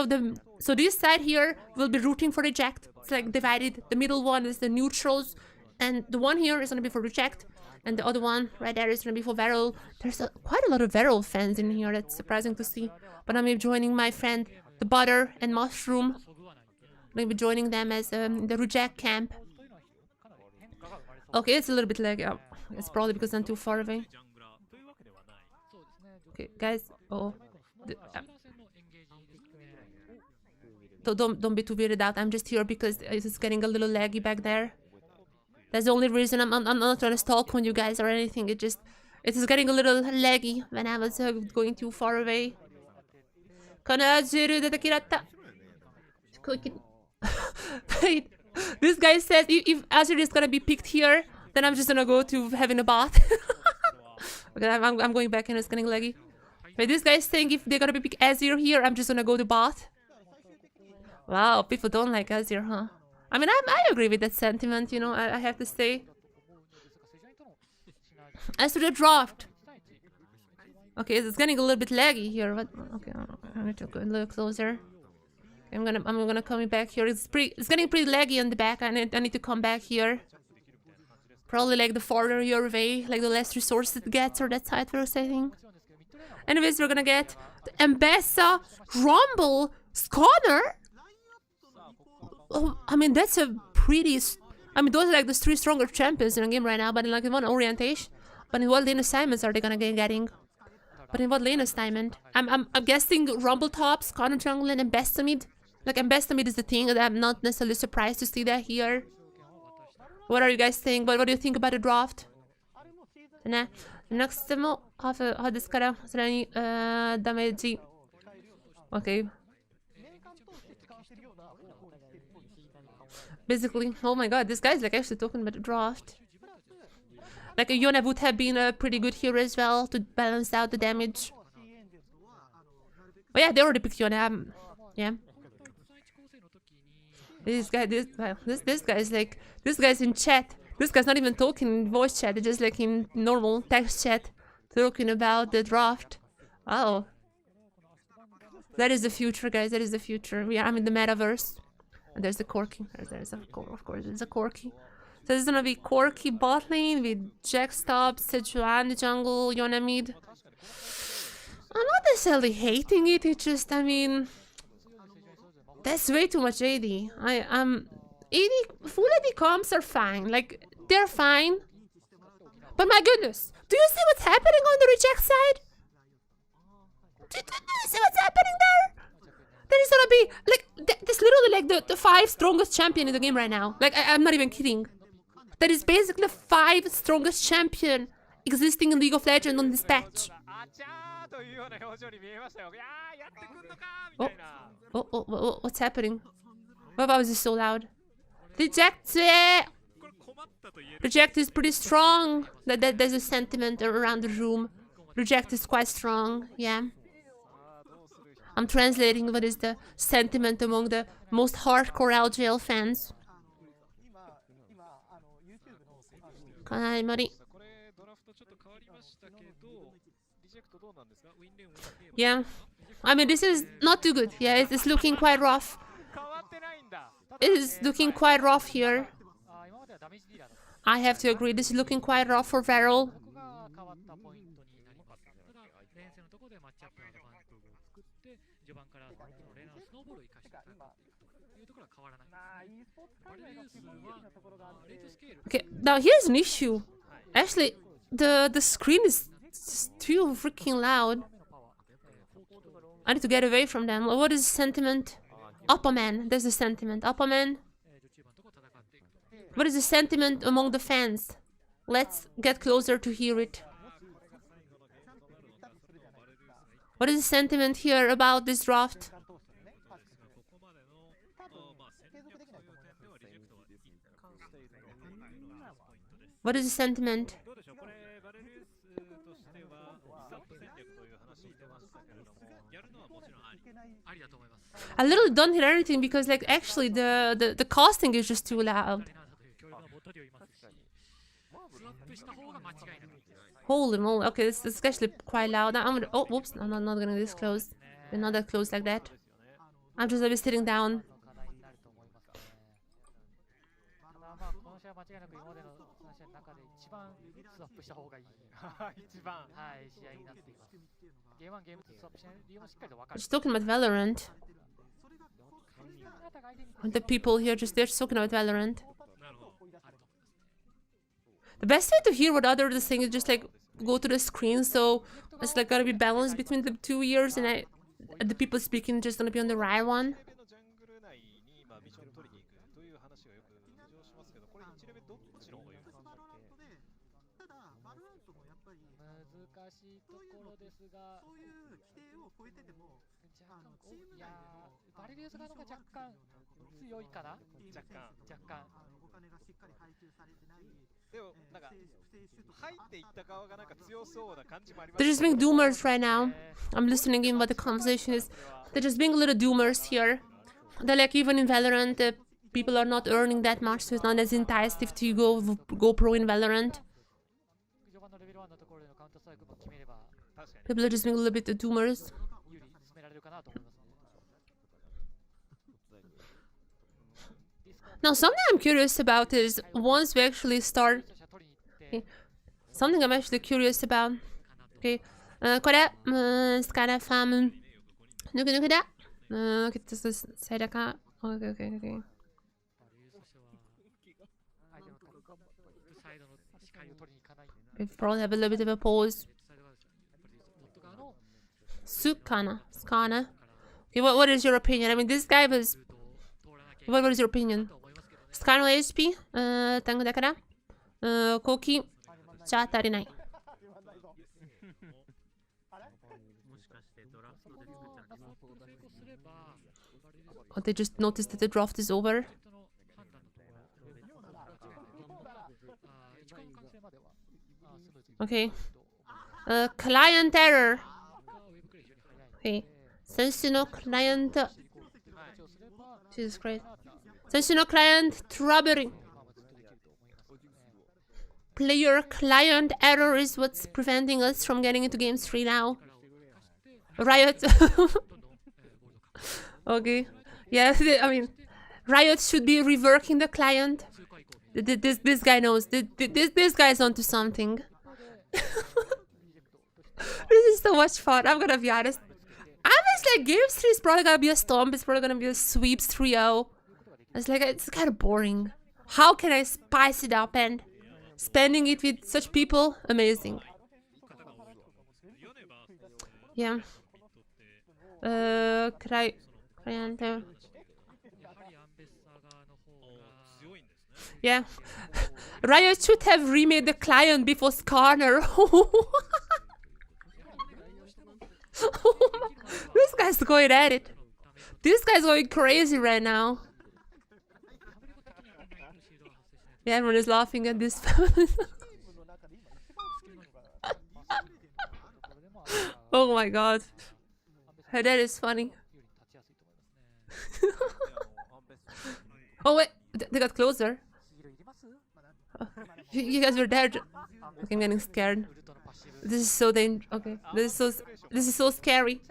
here will be rooting for reject. It's like divided. The middle one is the neutrals, and the one here is gonna be for reject, and the other one right there is gonna be for VARREL. There's quite a lot of VARREL fans in here. That's surprising to see. But I'm joining my friend, the Butter and Mushroom. I'm gonna be joining them as the reject camp. Okay, it's a little bit laggy. It's probably because I'm too far away. Okay, guys. Don't be too weirded out. I'm just here because it's getting a little laggy back there. That's the only reason. I'm not trying to stalk on you guys or anything. It is getting a little laggy when I was going too far away. Wait, this guy says if Azir is gonna be picked here, then I'm just gonna go to having a bath. Okay, I'm going back and it's getting laggy. Wait, this guy is saying if they're gonna be picked Azir here, I'm just gonna go to bath. Wow, people don't like Azir, huh? I mean, I agree with that sentiment, you know, I have to say. As to the draft. Okay, it's getting a little bit laggy here. What? Okay, I need to go a little closer. I'm gonna come back here. It's getting pretty laggy on the back. I need to come back here. Probably like the farther you're away, like the less resources it gets, or that's how it works, I think. Anyways, we're gonna get the Ambessa, Rumble, Sconner. Oh, I mean, that's a pretty... I mean, those are like the 3 stronger champions in the game right now, but in like in one orientation. But in what lane assignments are they gonna be getting? But in what lane assignment? I'm guessing Rumble top, Sconner jungle, and Ambessa mid. Like, Ambessa mid is the thing that I'm not necessarily surprised to see that here. What are you guys saying? What do you think about the draft? Next demo of this cara damage. Okay. Basically, oh my god, this guy's like actually talking about the draft. Like a Yone would have been pretty good here as well to balance out the damage. Oh yeah, they already picked Yone. Yeah. This guy's like, this guy's in chat. This guy's not even talking in voice chat, it's just like in normal text chat, talking about the draft. Oh. That is the future, guys, that is the future. I'm in the metaverse. And there's the Corki. Of course, there's a Corki. So this is gonna be Corki bot lane with Jack Stop, Sejuani jungle, Yone mid. I'm not necessarily hating it, it's just, I mean... That's way too much AD. Full AD comps are fine. Like, they're fine. But my goodness, do you see what's happening on the reject side? Do you see what's happening there? There is gonna be, like, that's literally like the 5 strongest champion in the game right now. Like, I'm not even kidding. That is basically the 5 strongest champion existing in League of Legends on this patch. Oh, what's happening? Why was this so loud? Reject! Reject is pretty strong. There's a sentiment around the room. Reject is quite strong, yeah. I'm translating what is the sentiment among the most hardcore LJL fans. Kanai Mari. Yeah. I mean, this is not too good. Yeah, it's looking quite rough. It is looking quite rough here. I have to agree, this is looking quite rough for VARREL. ここが変わったポイントになります。ただ、連戦のところでマッチアップのアドバンテージを作って、序盤からその連のスノーボールを生かしていくというところは変わらないですね。バレルユースはレートスケール。Okay, now here's an issue. Actually, the screen is too freaking loud. I need to get away from them. What is the sentiment? Upper man, there's the sentiment. Upper man. What is the sentiment among the fans? Let's get closer to hear it. What is the sentiment here about this draft? What is the sentiment? I literally don't hear anything because, like, actually the casting is just too loud. Holy moly. Okay, this is actually quite loud. I'm gonna, oh, whoops, I'm not gonna this close. We're not that close like that. I'm just gonna be sitting down. Just talking about Valorant. The people here they're just talking about Valorant. The best way to hear what others are saying is just like go to the screen, so it's like gotta be balanced between the two ears, and the people speaking just gonna be on the right one. They're just being doomers right now. I'm listening in what the conversation is. They're just being little doomers here. They're like, even in Valorant, the people are not earning that much, so it's not as enticing to go pro in Valorant. People are just being a little bit doomers. Now, something I'm curious about is once we actually start. Okay, something I'm actually curious about. Okay, it's kind of look at that. Okay, this is okay. We probably have a little bit of a pause. Sukana. Okay, what is your opinion? I mean, this guy was. What is your opinion? Sky no HP? 単語だから後期じゃ足りない。Oh, they just noticed that the draft is over. Okay. Client error. Okay. 選手のクライアント Jesus Christ. Since no client troubling. Player client error is what's preventing us from getting into game 3 now. Riot. Okay. Yeah, I mean, Riot should be reworking the client. This guy knows. This guy's onto something. This is so much fun. I'm gonna be honest. I was like, game 3 is probably gonna be a stomp. It's probably gonna be a sweeps 3-0. It's like, it's kind of boring. How can I spice it up? And spending it with such people, amazing. Yeah. Yeah. Riot should have remade the client before Skarner. This guy's going at it. This guy's going crazy right now. Yeah, everyone is laughing at this. Oh my god. That is funny. Oh wait, they got closer. You guys were there. Okay, I'm getting scared. This is so dangerous. Okay, this is so scary.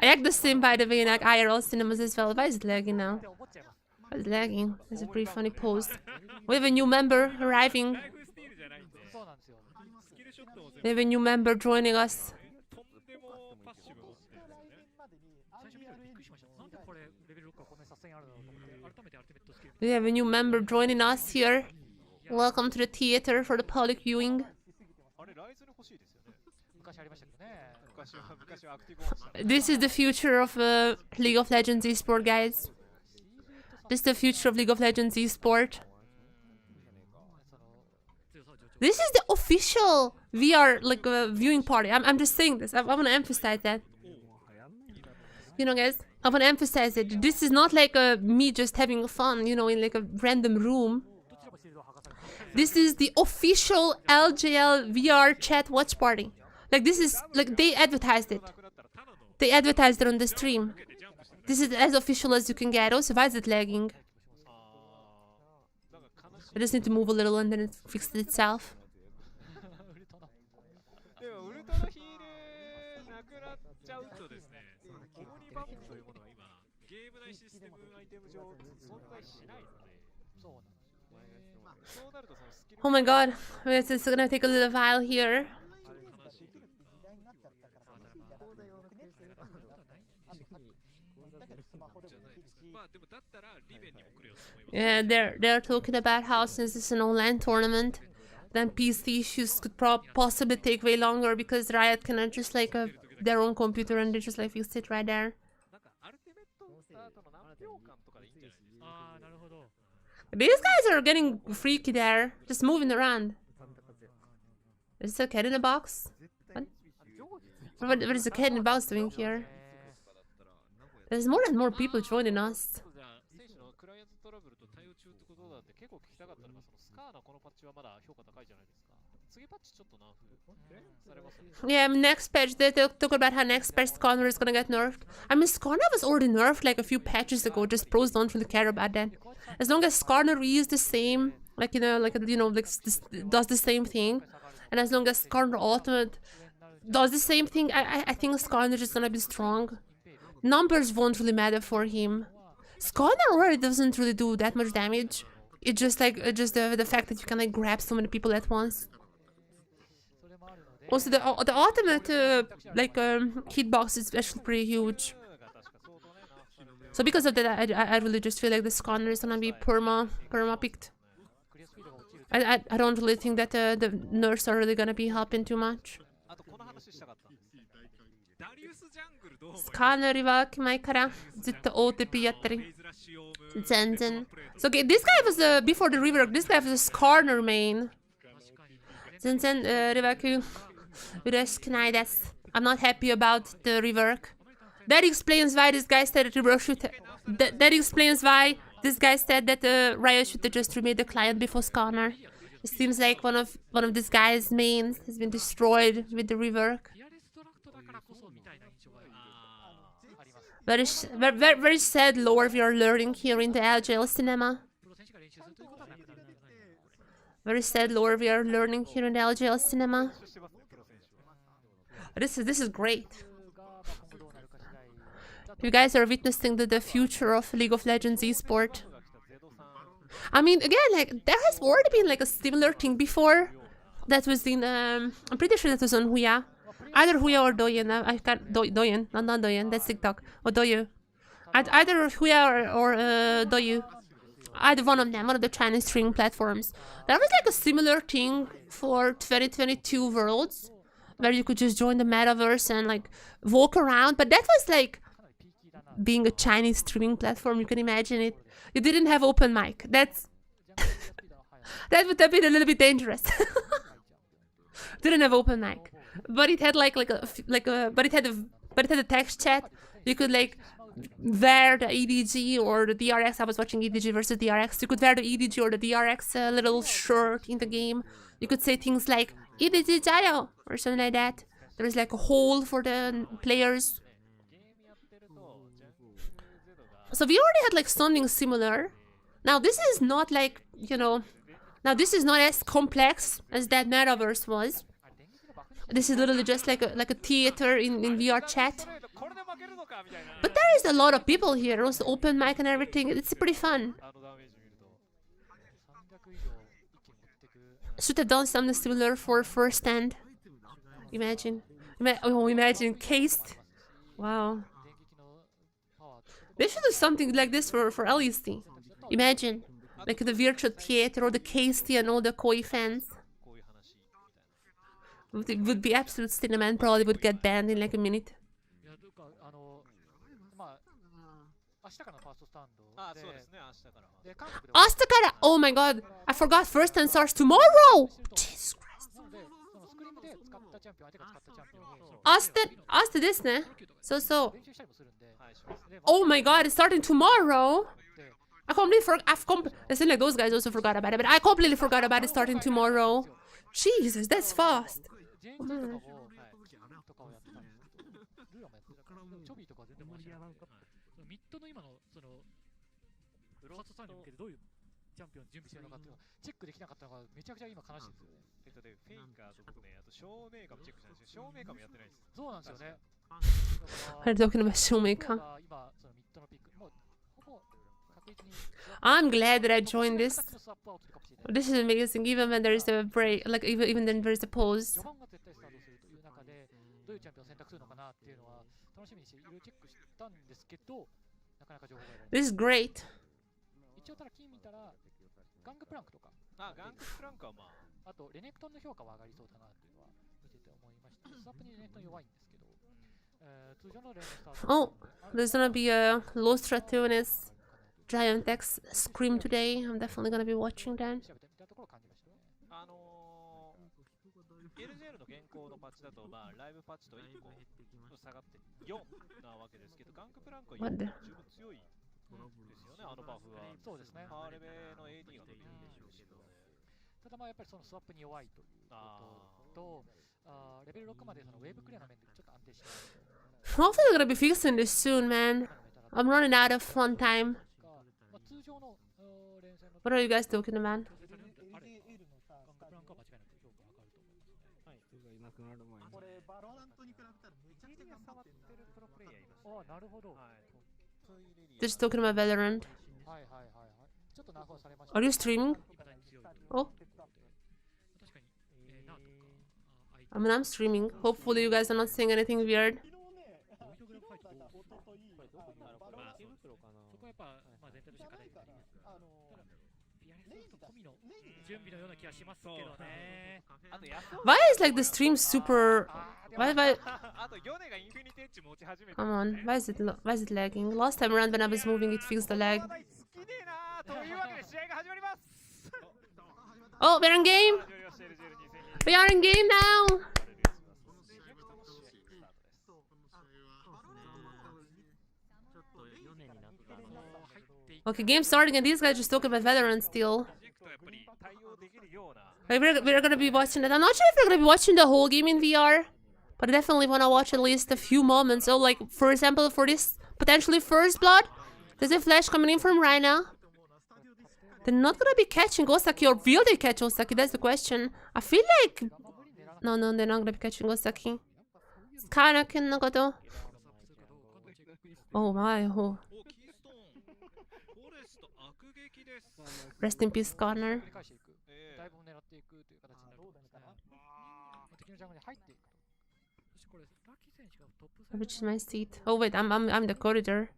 I act the same, by the way, in like IRL cinemas as well. Why is it lagging now? It's lagging. That's a pretty funny pose. We have a new member arriving. We have a new member joining us. We have a new member joining us here. Welcome to the theater for the public viewing. This is the future of League of Legends eSport, guys. This is the future of League of Legends eSport. This is the official VR viewing party. I'm just saying this. I want to emphasize that. You know, guys, I want to emphasize it. This is not like me just having fun, you know, in like a random room. This is the official LJL VR chat watch party. Like, this is like they advertised it. They advertised it on the stream. This is as official as you can get. Also, why is it lagging? I just need to move a little and then it fixed itself. Oh my god, it's gonna take a little while here. Yeah, they're talking about how since it's an online tournament, then PC issues could possibly take way longer because Riot cannot just like their own computer and they just like fix it right there. These guys are getting freaky there, just moving around. Is there a cat in a box? What is the cat in the box doing here? There's more and more people joining us. Yeah, next patch, they talk about how next patch Skarner is gonna get nerfed. I mean, Skarner was already nerfed like a few patches ago, just pros don't really care about that. As long as Skarner is the same, like, does the same thing, and as long as Skarner Ultimate does the same thing, I think Skarner is gonna be strong. Numbers won't really matter for him. Skarner already doesn't really do that much damage. It's just like the fact that you can like grab so many people at once. Also, the ultimate hitbox is actually pretty huge. So because of that, I really just feel like the Skarner is gonna be perma picked. I don't really think that the nerfs are really gonna be helping too much. Skarner リワーク前からずっと OTP やったり全然 So okay, this guy was before the rework, this guy was a Skarner main 全然リワーク嬉しくないです I'm not happy about the rework. That explains why this guy said that rework should that explains why this guy said that Riot should have just remade the client before Skarner. It seems like one of this guy's mains has been destroyed with the rework. Very sad lore we are learning here in the LJL cinema. Very sad lore we are learning here in the LJL cinema. This is great. You guys are witnessing the future of League of Legends eSport. I mean, again, like there has already been like a similar thing before. That was in I'm pretty sure that was on Huya. Either Huya or Douyin. I can't Douyin, not Douyin. That's TikTok or Douyu. Either Huya or Douyu. Either one of them, one of the Chinese streaming platforms. There was like a similar thing for 2022 Worlds, where you could just join the metaverse and like walk around. But that was like being a Chinese streaming platform. You can imagine it. You didn't have open mic. That would have been a little bit dangerous. Didn't have open mic, but it had but it had a text chat. You could like wear the EDG or the DRX. I was watching EDG versus DRX. You could wear the EDG or the DRX little shirt in the game. You could say things like EDG Jayo or something like that. There was like a hole for the players. So we already had like something similar. Now this is not like, now this is not as complex as that metaverse was. This is literally just like a theater in VR chat. But there is a lot of people here, also open mic and everything. It's pretty fun. Should have done something similar for first stand. Imagine. Imagine cased. Wow. They should do something like this for LEC. Imagine. Like the virtual theater or the cased and all the koi fans. It would be absolute cinema and probably would get banned in like a minute. Astakara! Oh my god! I forgot first stand starts tomorrow! Jesus Christ. Asta this, ne? So. Oh my god, it's starting tomorrow! I completely forgot. It seems like those guys also forgot about it, but I completely forgot about it starting tomorrow. Jesus, that's fast. Oh, man. チャンピオン準備してるのかっていうのをチェックできなかったのがめちゃくちゃ今悲しいんですよね。フェイカーと僕ね、あと照明感もチェックしたんですよ。照明感もやってないです。そうなんですよね。I'm talking about Shoemaker. I'm glad that I joined this. This is amazing, even when there is a break, like even then there is a pause. This is great. 一応ただ金見たらガングプランクとかガングプランクはまああとレネクトンの評価は上がりそうだなっていうのは見てて思いました。スワップにレネクトン弱いんですけど、通常のレネスタート Oh, there's gonna be a Los Stratonis Giant X Scream today. I'm definitely gonna be watching that. LJL の現行のパッチだとまあライブパッチと1個下がって4なわけですけど、ガングプランクは4十分強い。ですよね、あのバフは。そうですね。パーレベの AD が伸びるんでしょうけど。ただまあやっぱりそのスワップに弱いということと、レベル6までそのウェーブクリアの面でちょっと安定してない。Hopefully they're gonna be fixing this soon, man. I'm running out of fun time. What are you guys talking about? Just talking about Valorant. Are you streaming? Oh. I mean, I'm streaming. Hopefully you guys are not saying anything weird. Why is like the stream super... Why? Come on, why is it lagging? Last time around when I was moving it fixed the lag. Oh, we're in game! We are in game now! Okay, game starting and these guys just talking about Valorant still. We're gonna be watching it. I'm not sure if we're gonna be watching the whole game in VR, but I definitely wanna watch at least a few moments. So, like, for example, for this potentially first blood, there's a flash coming in from Rhina. They're not gonna be catching Osaki, or will they catch Osaki? That's the question. I feel like... No, they're not gonna be catching Osaki. Skanakin Nagato. Oh my, oh. Rest in peace, Connor. Which is my seat? Oh wait, I'm the corridor.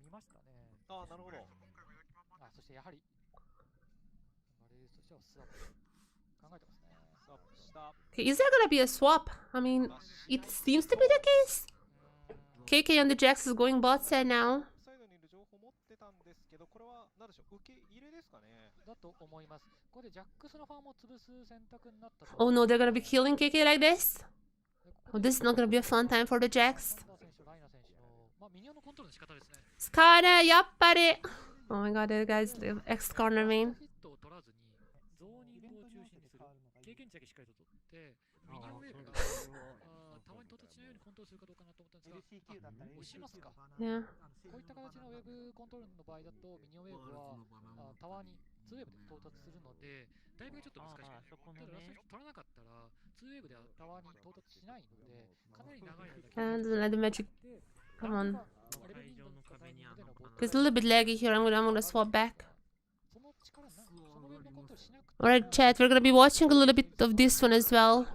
Okay, is there gonna be a swap? I mean, it seems to be the case. KK and the Jax is going bot side now. Oh no, they're gonna be killing KK like this? Oh, this is not gonna be a fun time for the Jax. Skada, yappari! Oh my god, that guy's ex-corner main. Yeah. And let the magic. Come on. It's a little bit laggy here. I'm gonna swap back. Alright, chat, we're gonna be watching a little bit of this one as well.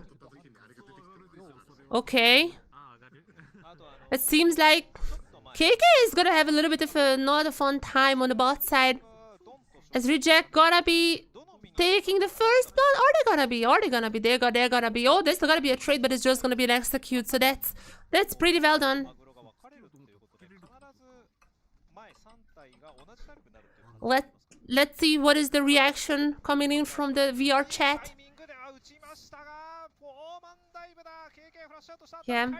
Okay. It seems like KK is gonna have a little bit of a not a fun time on the bot side. Is Reject gonna be taking the first blood? Are they gonna be? They're gonna be. Oh, there's gonna be a trade, but it's just gonna be an execute. So that's pretty well done. Let's see what is the reaction coming in from the VR chat. Yeah.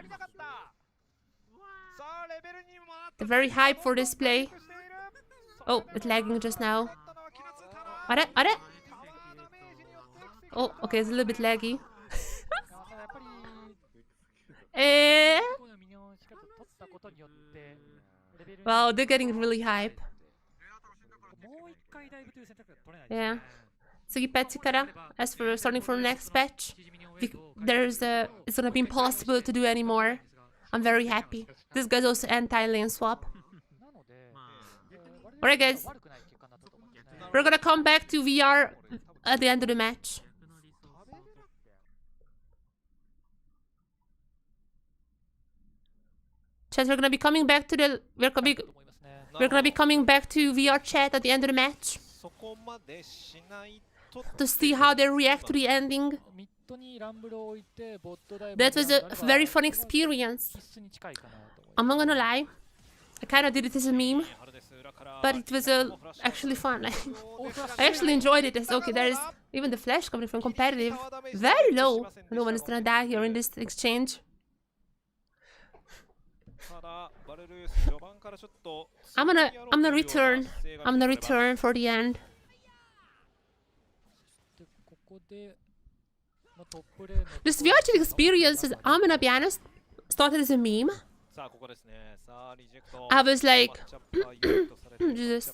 They're very hyped for this play. Oh, it's lagging just now. Are it? Oh, okay, it's a little bit laggy. Wow, they're getting really hype. Yeah. Sugi Petsikara, as for starting for the next patch, it's gonna be impossible to do anymore. I'm very happy. This guy's also anti-lane swap. Alright guys, we're gonna come back to VR at the end of the match. Chat, we're gonna be coming back to the we're gonna be coming back to VR chat at the end of the match to see how they react to the ending. That was a very fun experience. I'm not gonna lie, I kinda did it as a meme, but it was actually fun. I actually enjoyed it. Okay, there is even the flash coming from competitive. Very low. No one is gonna die here in this exchange. I'm gonna return. I'm gonna return for the end. This VR chat experience is, I'm gonna be honest, started as a meme. I was like, Jesus.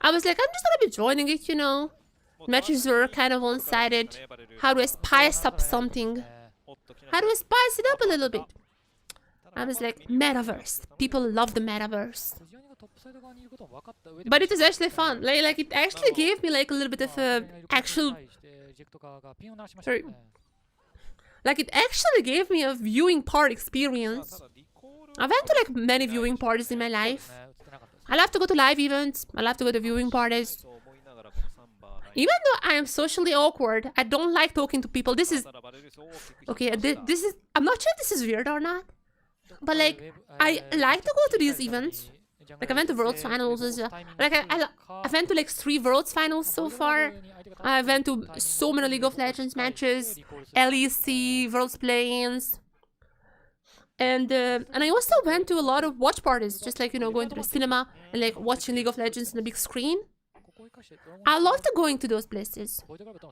I was like, I'm just gonna be joining it, you know. Matches were kind of one-sided. How do I spice up something? How do I spice it up a little bit? I was like, metaverse. People love the metaverse. But it was actually fun. Like it actually gave me like a little bit of a actual... Sorry. Like it actually gave me a viewing part experience. I went to like many viewing parties in my life. I love to go to live events. I love to go to viewing parties. Even though I am socially awkward, I don't like talking to people. This is... Okay, this is... I'm not sure if this is weird or not. But like, I like to go to these events. Like I went to Worlds Finals as well. Like I went to like 3 Worlds Finals so far. I went to so many League of Legends matches, LEC, Worlds Play-ins. And I also went to a lot of watch parties, just like, you know, going to the cinema and like watching League of Legends on the big screen. I love to going to those places.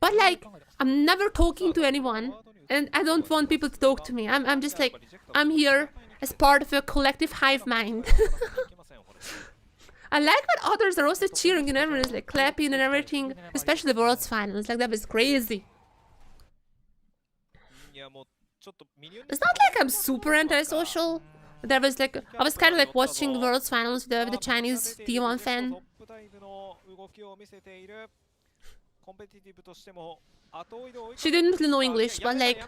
But like, I'm never talking to anyone. And I don't want people to talk to me. I'm just like, I'm here as part of a collective hive mind. I like when others are also cheering and everyone is like clapping and everything. Especially the Worlds Finals. Like that was crazy. It's not like I'm super antisocial. There was like, I was kind of like watching Worlds Finals with the Chinese T1 fan. She didn't really know English, but like,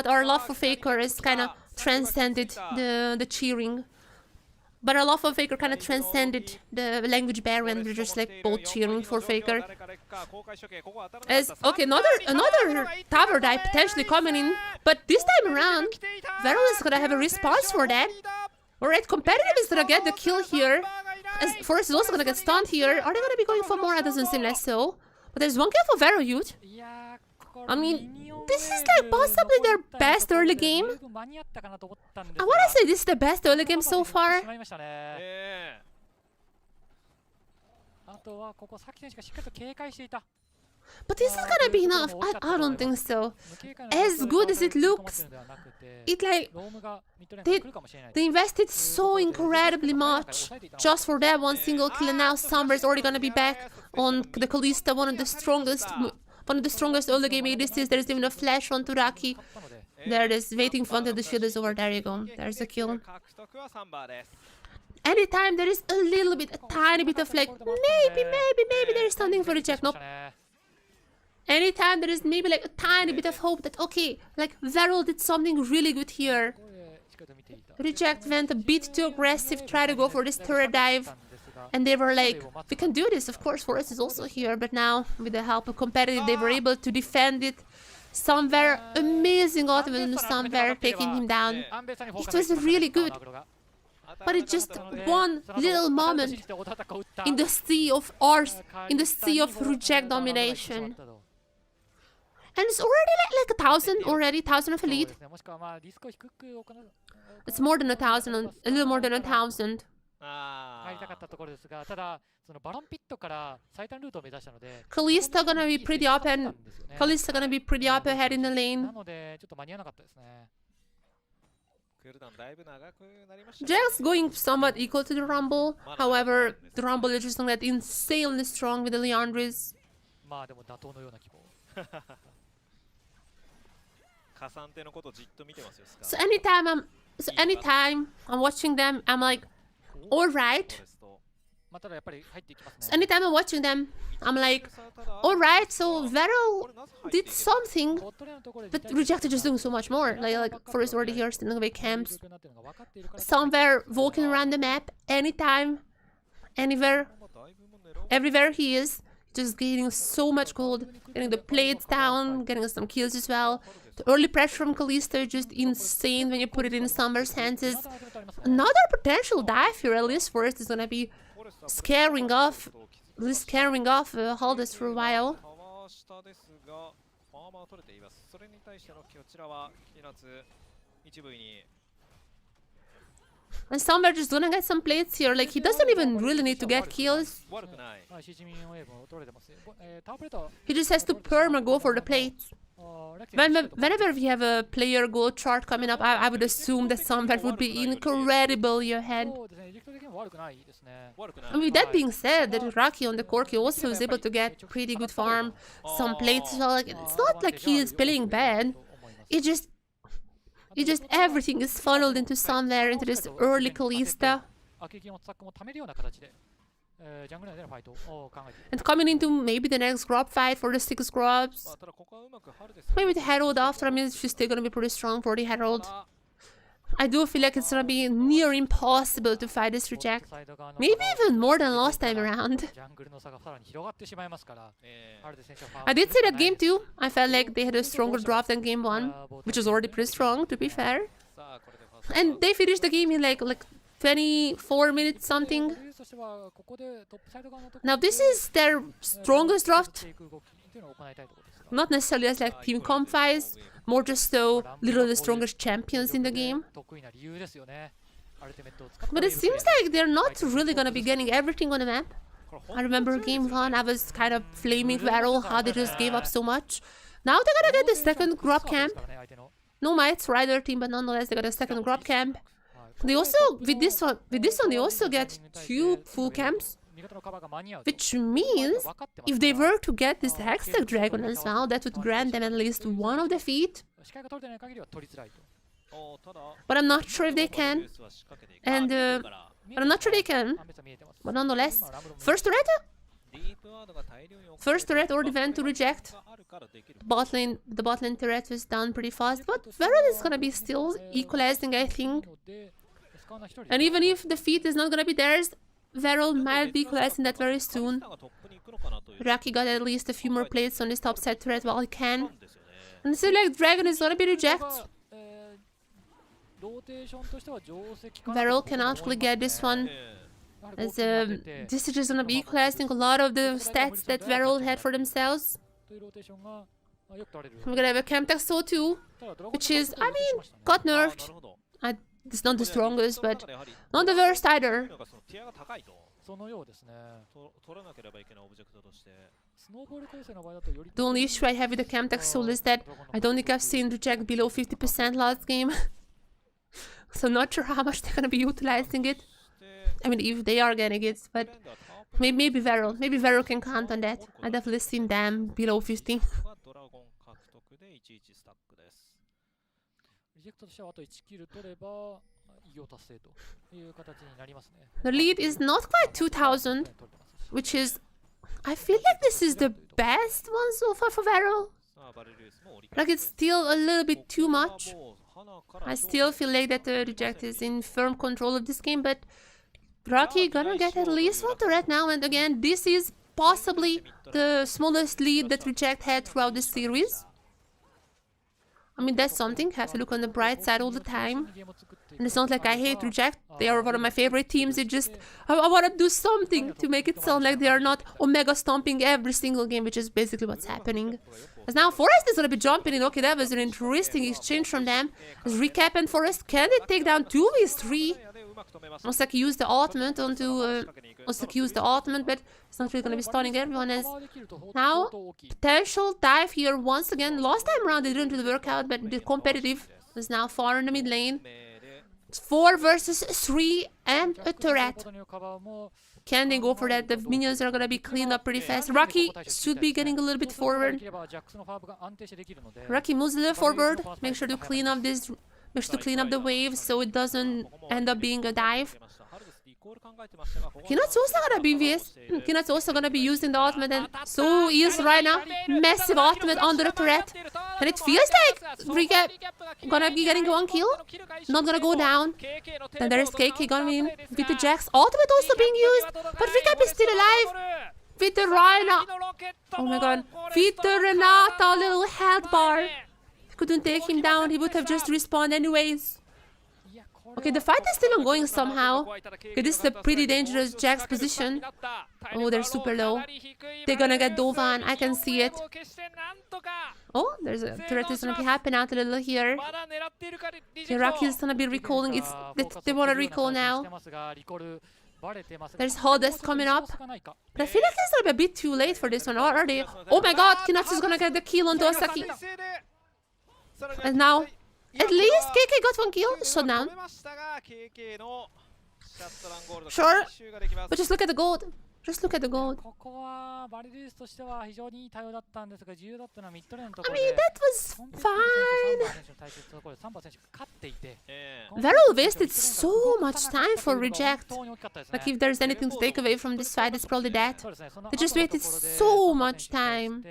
our love for Faker is kind of transcended the cheering. But our love for Faker kind of transcended the language barrier, and we're just like both cheering for Faker. Okay, another tower dive potentially coming in, but this time around, VARREL is gonna have a response for that. Alright, competitive is gonna get the kill here. As Forrest is also gonna get stunned here. Are they gonna be going for more? It doesn't seem less so. But there's 1 kill for VARREL, youth. I mean, this is like possibly their best early game. I wanna say this is the best early game so far. But is it gonna be enough? I don't think so. As good as it looks, it like they invested so incredibly much just for that 1 single kill, and now Summer's already gonna be back on the Kalista, one of the strongest early game ADCs. There's even a flash on Turaki. There it is, waiting for until the shield is over. There you go. There's a kill. anytime there is a little bit, a tiny bit of like, maybe there is something for reject. Nope. Anytime there is maybe like a tiny bit of hope that, okay, like VARREL did something really good here. Reject went a bit too aggressive, tried to go for this turret dive. And they were like, we can do this, of course, Forest is also here. But now, with the help of competitive, they were able to defend it. Somewhere amazing ultimate, somewhere taking him down. It was really good. But it's just one little moment in the sea of ours, in the sea of reject domination. And it's already like 1,000 already, 1,000 of a lead. It's more than 1,000, a little more than 1,000. Kalista gonna be pretty up and Kalista gonna be pretty up ahead in the lane. Jack's going somewhat equal to the Rumble. However, the Rumble is just gonna get insanely strong with the Leandris. So anytime I'm watching them, I'm like, alright. So anytime I'm watching them, I'm like, alright, so VARREL did something, but Reject is just doing so much more. Like Forest already here, stealing away camps. Somewhere walking around the map, anytime, anywhere, everywhere he is, just getting so much gold, getting the plates down, getting some kills as well. The early pressure from Kalista is just insane when you put it in Summer's hands. Another potential dive here, at least Forest is gonna be scaring off Haldus for a while. And Summer just gonna get some plates here, like he doesn't even really need to get kills. He just has to perma go for the plates. Whenever we have a player goal chart coming up, I would assume that Summer would be incredibly ahead. And with that being said, that Rocky on the Corki also is able to get pretty good farm, some plates as well. Like, it's not like he is playing bad. It just everything is funneled into somewhere into this early Kalista. And coming into maybe the next Grub fight for the 6 Grubs. Maybe the Herald after, I mean, she's still gonna be pretty strong for the Herald. I do feel like it's gonna be near impossible to fight this reject. Maybe even more than last time around. I did say that game 2, I felt like they had a stronger drop than game 1, which was already pretty strong, to be fair. And they finished the game in like 24 minutes something. Now this is their strongest draft. Not necessarily as like team comp-wise, more just so literally the strongest champions in the game. But it seems like they're not really gonna be getting everything on the map. I remember game 1, I was kind of flaming VARREL, how they just gave up so much. Now they're gonna get the second Grub camp. No mites for either team, but nonetheless they got a second Grub camp. They also, with this one, they also get 2 full camps. Which means, if they were to get this Hextech Dragon as well, that would grant them at least one of the feet. But I'm not sure if they can. And, I'm not sure they can. But nonetheless, first turret already went to reject. The bot lane turret was done pretty fast, but VARREL is gonna be still equalizing, I think. And even if the feat is not gonna be theirs, VARREL might be equalizing that very soon. Raki got at least a few more plates on his top side turret while he can. And so like Dragon is gonna be reject. VARREL can actually get this one. As this is just gonna be equalizing a lot of the stats that VARREL had for themselves. We're gonna have a Camtech Soul too, which is, I mean, got nerfed. It's not the strongest, but not the worst either. The only issue I have with the Camtech Soul is that I don't think I've seen reject below 50% last game. So not sure how much they're gonna be utilizing it. I mean, if they are getting it, but maybe VARREL can count on that. I definitely seen them below 50. The lead is not quite 2000, which is... I feel like this is the best one so far for VARREL. Like, it's still a little bit too much. I still feel like that Reject is in firm control of this game, but Rocky gonna get at least one turret now, and again, this is possibly the smallest lead that Reject had throughout the series. I mean, that's something. Have to look on the bright side all the time. And it's not like I hate Reject. They are one of my favorite teams. It just... I want to do something to make it sound like they are not Omega stomping every single game, which is basically what's happening. As now Forest is going to be jumping in. Okay, that was an interesting exchange from them. As Recap and Forest, can they take down 2v3? Osaki used the ultimate onto... Osaki used the ultimate, but it's not really going to be stunning everyone. As now, potential dive here once again. Last time around they didn't really work out, but the competitive is now far in the mid lane. It's 4 versus 3 and a turret. Can they go for that? The minions are gonna be cleaned up pretty fast. Rocky should be getting a little bit forward. Rocky moves a little forward. Make sure to clean up this. Make sure to clean up the waves so it doesn't end up being a dive. Kinat's also gonna be VS. Kinat's also gonna be used in the ultimate, and so he is right now. Massive ultimate under the turret. And it feels like Recap gonna be getting 1 kill. Not gonna go down. Then there is KK gonna be in with the Jax. Ultimate also being used. But Recap is still alive. With the Rhino. Oh my god. With the Renata little health bar. Couldn't take him down. He would have just respawned anyways. Okay, the fight is still ongoing somehow. Okay, this is a pretty dangerous Jax position. Oh, they're super low. They're gonna get Dovan. I can see it. Oh, there's a turret is gonna be helping out a little here. Rocky is gonna be recalling. They wanna recall now. There's Hodest coming up. But I feel like it's gonna be a bit too late for this one. Or are they? Oh my god, Kinatsu is gonna get the kill on Osaki. And now... At least KK got 1 kill. Shut down. Sure. But just look at the gold. Just look at the gold. I mean, that was fine. VARREL wasted so much time for Reject. Like, if there's anything to take away from this fight, it's probably that. They just wasted so much time.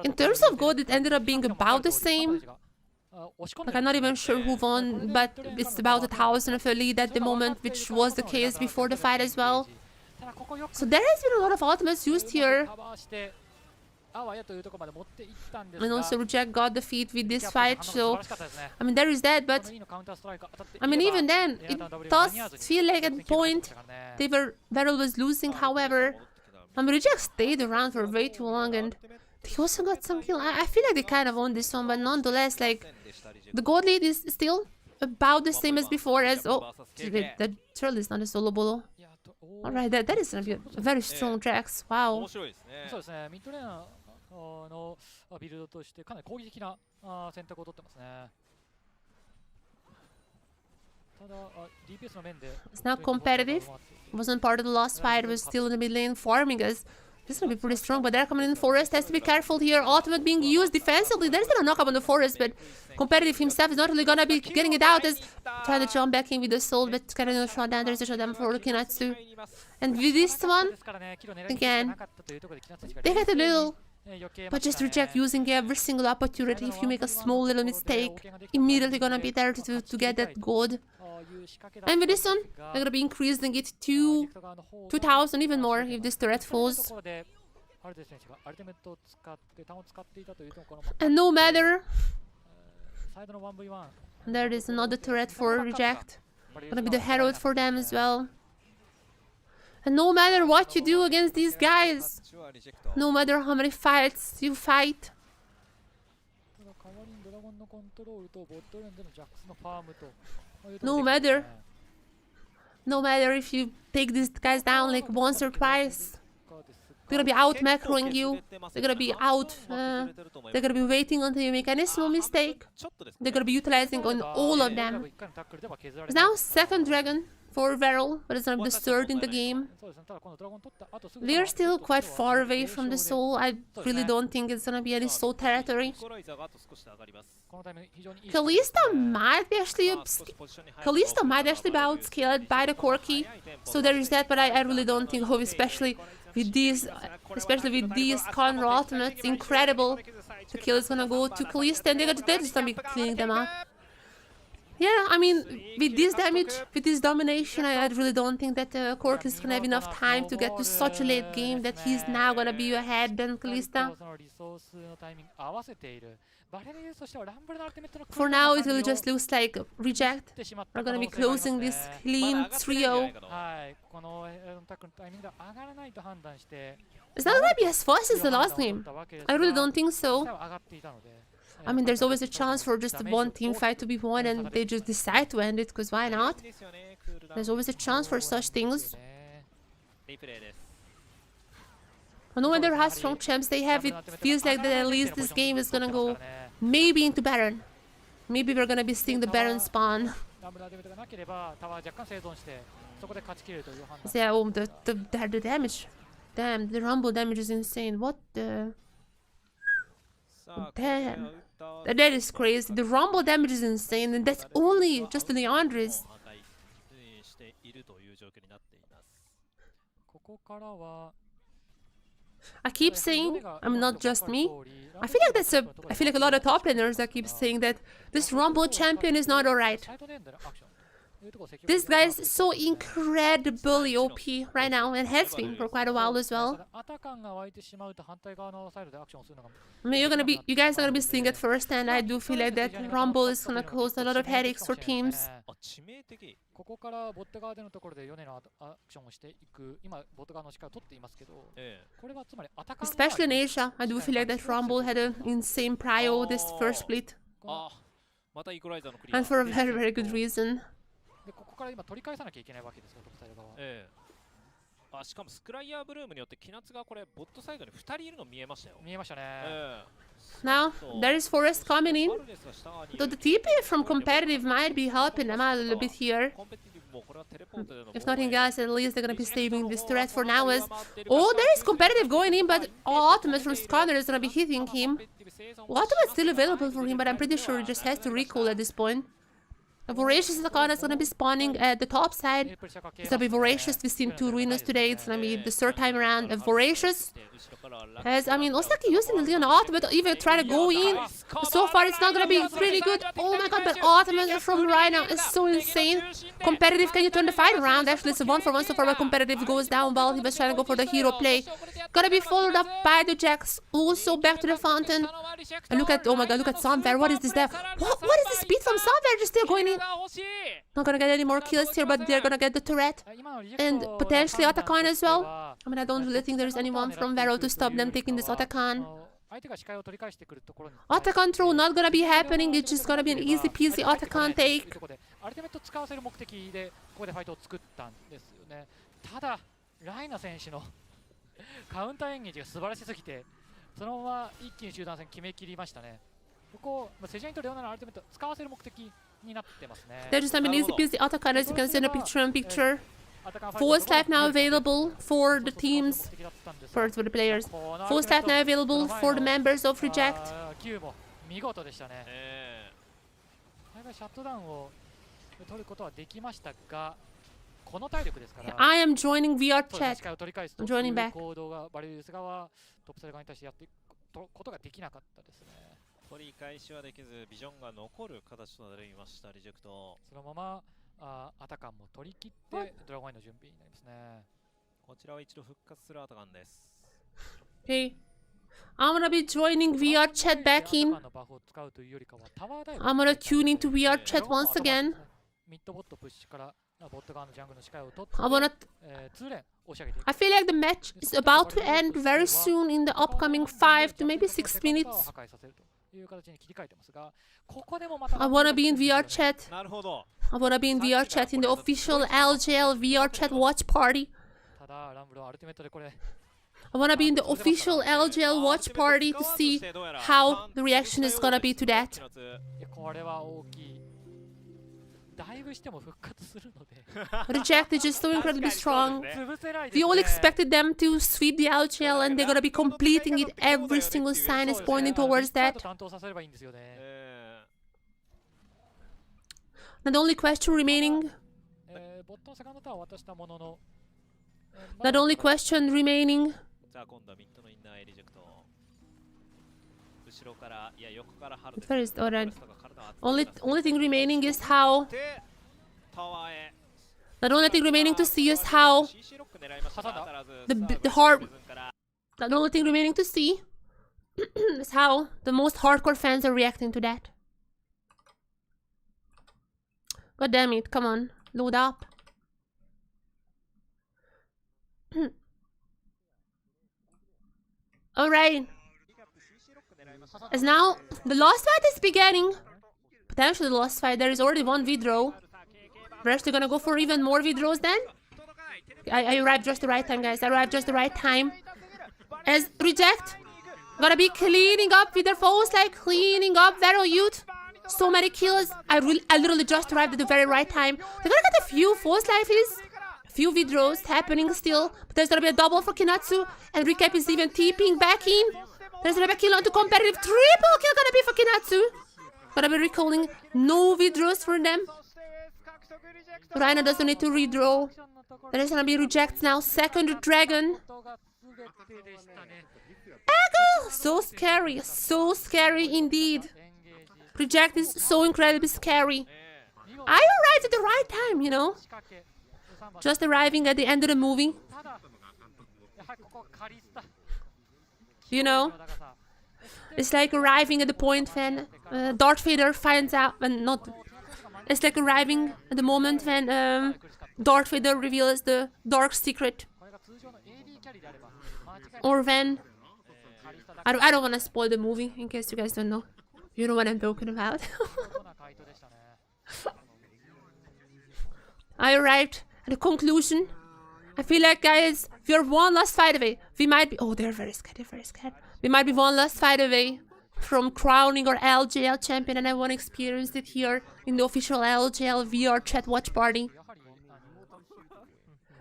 In terms of gold, it ended up being about the same. Like, I'm not even sure who won, but it's about 1,000 of a lead at the moment, which was the case before the fight as well. So there has been a lot of ultimates used here. And also Reject got the feat with this fight, so... I mean, there is that, but... I mean, even then, it does feel like at the point VARREL was losing, however... I mean, Reject stayed around for way too long, and... He also got some kill. I feel like they kind of won this one, but nonetheless, like, the gold lead is still about the same as before. As that turtle is not a solo bolo. All right, that is gonna be a very strong Jax. Wow. It's now competitive. Wasn't part of the last fight. Was still in the mid lane farming us. This is gonna be pretty strong, but they're coming in. Forest has to be careful here. Ultimate being used defensively. There's still a knock up on the Forest, but competitive himself is not really gonna be getting it out as trying to jump back in with the soul, but getting a shot down. There's a shot down for Kinatsu. And with this one, again, they had a little, but just Reject using every single opportunity. If you make a small little mistake, immediately gonna be there to get that gold. And with this one, they're gonna be increasing it to 2,000, even more if this turret falls. And no matter, there is another turret for Reject. Gonna be the Herald for them as well. And no matter what you do against these guys, no matter how many fights you fight, no matter if you take these guys down like once or twice, they're gonna be out macroing you. They're gonna be out. They're gonna be waiting until you make any small mistake. They're gonna be utilizing on all of them. Now second dragon for VARREL, but it's gonna be the third in the game. They're still quite far away from the soul. I really don't think it's gonna be any soul territory. Kalista might be actually be outscaled by the Corki, so there is that. But I really don't think, especially with these Conroe ultimates, incredible. The kill is gonna go to Kalista, and they're just gonna be cleaning them up. Yeah, I mean, with this damage, with this domination, I really don't think that Cork is gonna have enough time to get to such a late game that he's now gonna be ahead than Kalista. For now, it will just looks like Reject. We're gonna be closing this clean trio. It's not gonna be as fast as the last game. I really don't think so. I mean, there's always a chance for just one team fight to be won and they just decide to end it, because why not? There's always a chance for such things. But no matter how strong champs they have, it feels like that at least this game is gonna go maybe into Baron. Maybe we're gonna be seeing the Baron spawn. Yeah, oh, the damage. Damn, the Rumble damage is insane. What the... Damn. That is crazy. The Rumble damage is insane, and that's only just the Leandres. I keep saying, I mean, not just me. I feel like a lot of top laners that keep saying that this Rumble champion is not alright. This guy is so incredibly OP right now, and has been for quite a while as well. I mean, you guys are gonna be seeing it first, and I do feel like that Rumble is gonna cause a lot of headaches for teams. Especially in Asia, I do feel like that Rumble had an insane prio this first split. And for a very, very good reason. しかもスクライヤーブルームによってキナツがこれボットサイドに2人いるの見えましたよ。見えましたね。Now, there is Forest coming in. Though the TP from competitive might be helping them out a little bit here. If nothing else, at least they're gonna be saving this threat for now as... Oh, there is competitive going in, but ultimate from Skarner is gonna be hitting him. Ultimate still available for him, but I'm pretty sure he just has to recall at this point. A Voracious Sakana is gonna be spawning at the top side. It's gonna be Voracious. We've seen 2 Ruinas today. It's gonna be the third time around. A Voracious has, I mean, Osaki using the Leon ultimate, even try to go in. So far, it's not gonna be pretty good. Oh my god, but ultimate from right now is so insane. Competitive, can you turn the fight around? Actually, it's a 1-for-1 so far, but competitive goes down while he was trying to go for the hero play. Gonna be followed up by the Jax. Also back to the fountain. And look at, oh my god, look at Sunfire. What is this there? What is the speed from Sunfire just still going in? Not gonna get any more kills here, but they're gonna get the turret. And potentially Atakan as well. I mean, I don't really think there's anyone from VARREL to stop them taking this Atakan. Atakan throw not gonna be happening, it's just gonna be an easy peasy Atakan take. There's just an easy peasy Atakan, as you can see in the picture. Force life now available for the teams, for the players. Force life now available for the members of Reject. I am joining VR chat. I'm joining back. 取り返しはできず、ビジョンが残る形となりました、リジェクト。そのままアタカンも取り切ってドラゴンアイの準備になりますね。こちらは一度復活するアタカンです。Okay. I'm gonna be joining VR chat back in. I'm gonna tune into VR chat once again. I feel like the match is about to end very soon in the upcoming 5 to maybe 6 minutes. I wanna be in VR chat. I wanna be in VR chat in the official LJL VR chat watch party. I wanna be in the official LJL watch party to see how the reaction is gonna be to that. Reject is just so incredibly strong. We all expected them to sweep the LJL and they're gonna be completing it. Every single sign is pointing towards that. Now the only question remaining... Not only question remaining... Where is alright? Only thing remaining is how... The only thing remaining to see is how... The only thing remaining to see is how the most hardcore fans are reacting to that. God damn it, come on, load up. Alright. As now, the last fight is beginning. Potentially the last fight, there is already one V-draw. We're actually gonna go for even more V-draws then. I arrived just the right time, guys. I arrived just the right time. As Reject, gonna be cleaning up with their foes, like cleaning up VARREL youth. So many kills. I literally just arrived at the very right time. They're gonna get a few false lifes. A few V-draws happening still. But there's gonna be a double for Kinatsu. And Recap is even TPing back in. There's gonna be a kill onto competitive. Triple kill gonna be for Kinatsu. Gonna be recalling no V-draws for them. Rhino doesn't need to redraw. There is gonna be Rejects now. Second Dragon. Echo! So scary indeed. Reject is so incredibly scary. I arrived at the right time, you know. Just arriving at the end of the movie. You know. It's like arriving at the point when Darth Vader finds out, and not. It's like arriving at the moment when Darth Vader reveals the dark secret, or when I don't want to spoil the movie in case you guys don't know. You know what I'm talking about. I arrived at the conclusion. I feel like, guys, we're one last fight away. We might be... Oh, they're very scared. They're very scared. We might be one last fight away from crowning our LJL champion, and I want to experience it here in the official LJL VR chat watch party.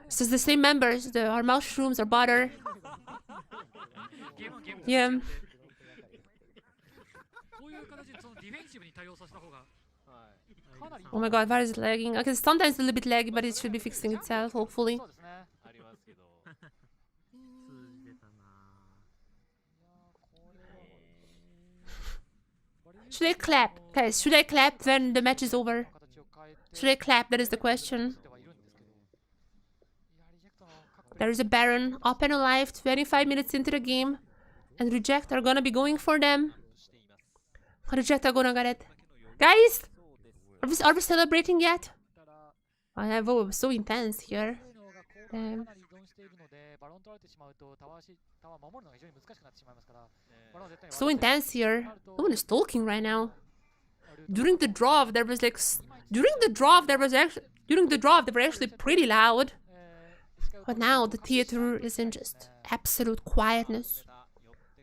So it's the same members, our mushrooms, our butter. Yeah. Oh my god, why is it lagging? Okay, sometimes it's a little bit laggy, but it should be fixing itself, hopefully. Should I clap? Guys, should I clap when the match is over? Should I clap? That is the question. There is a Baron up and alive, 25 minutes into the game. And Reject are gonna be going for them. Reject are gonna get it. Guys! Are we celebrating yet? Oh, so intense here. Damn. So intense here. No one is talking right now. During the draft, there was like... During the draft, they were actually pretty loud. But now the theater is in just absolute quietness.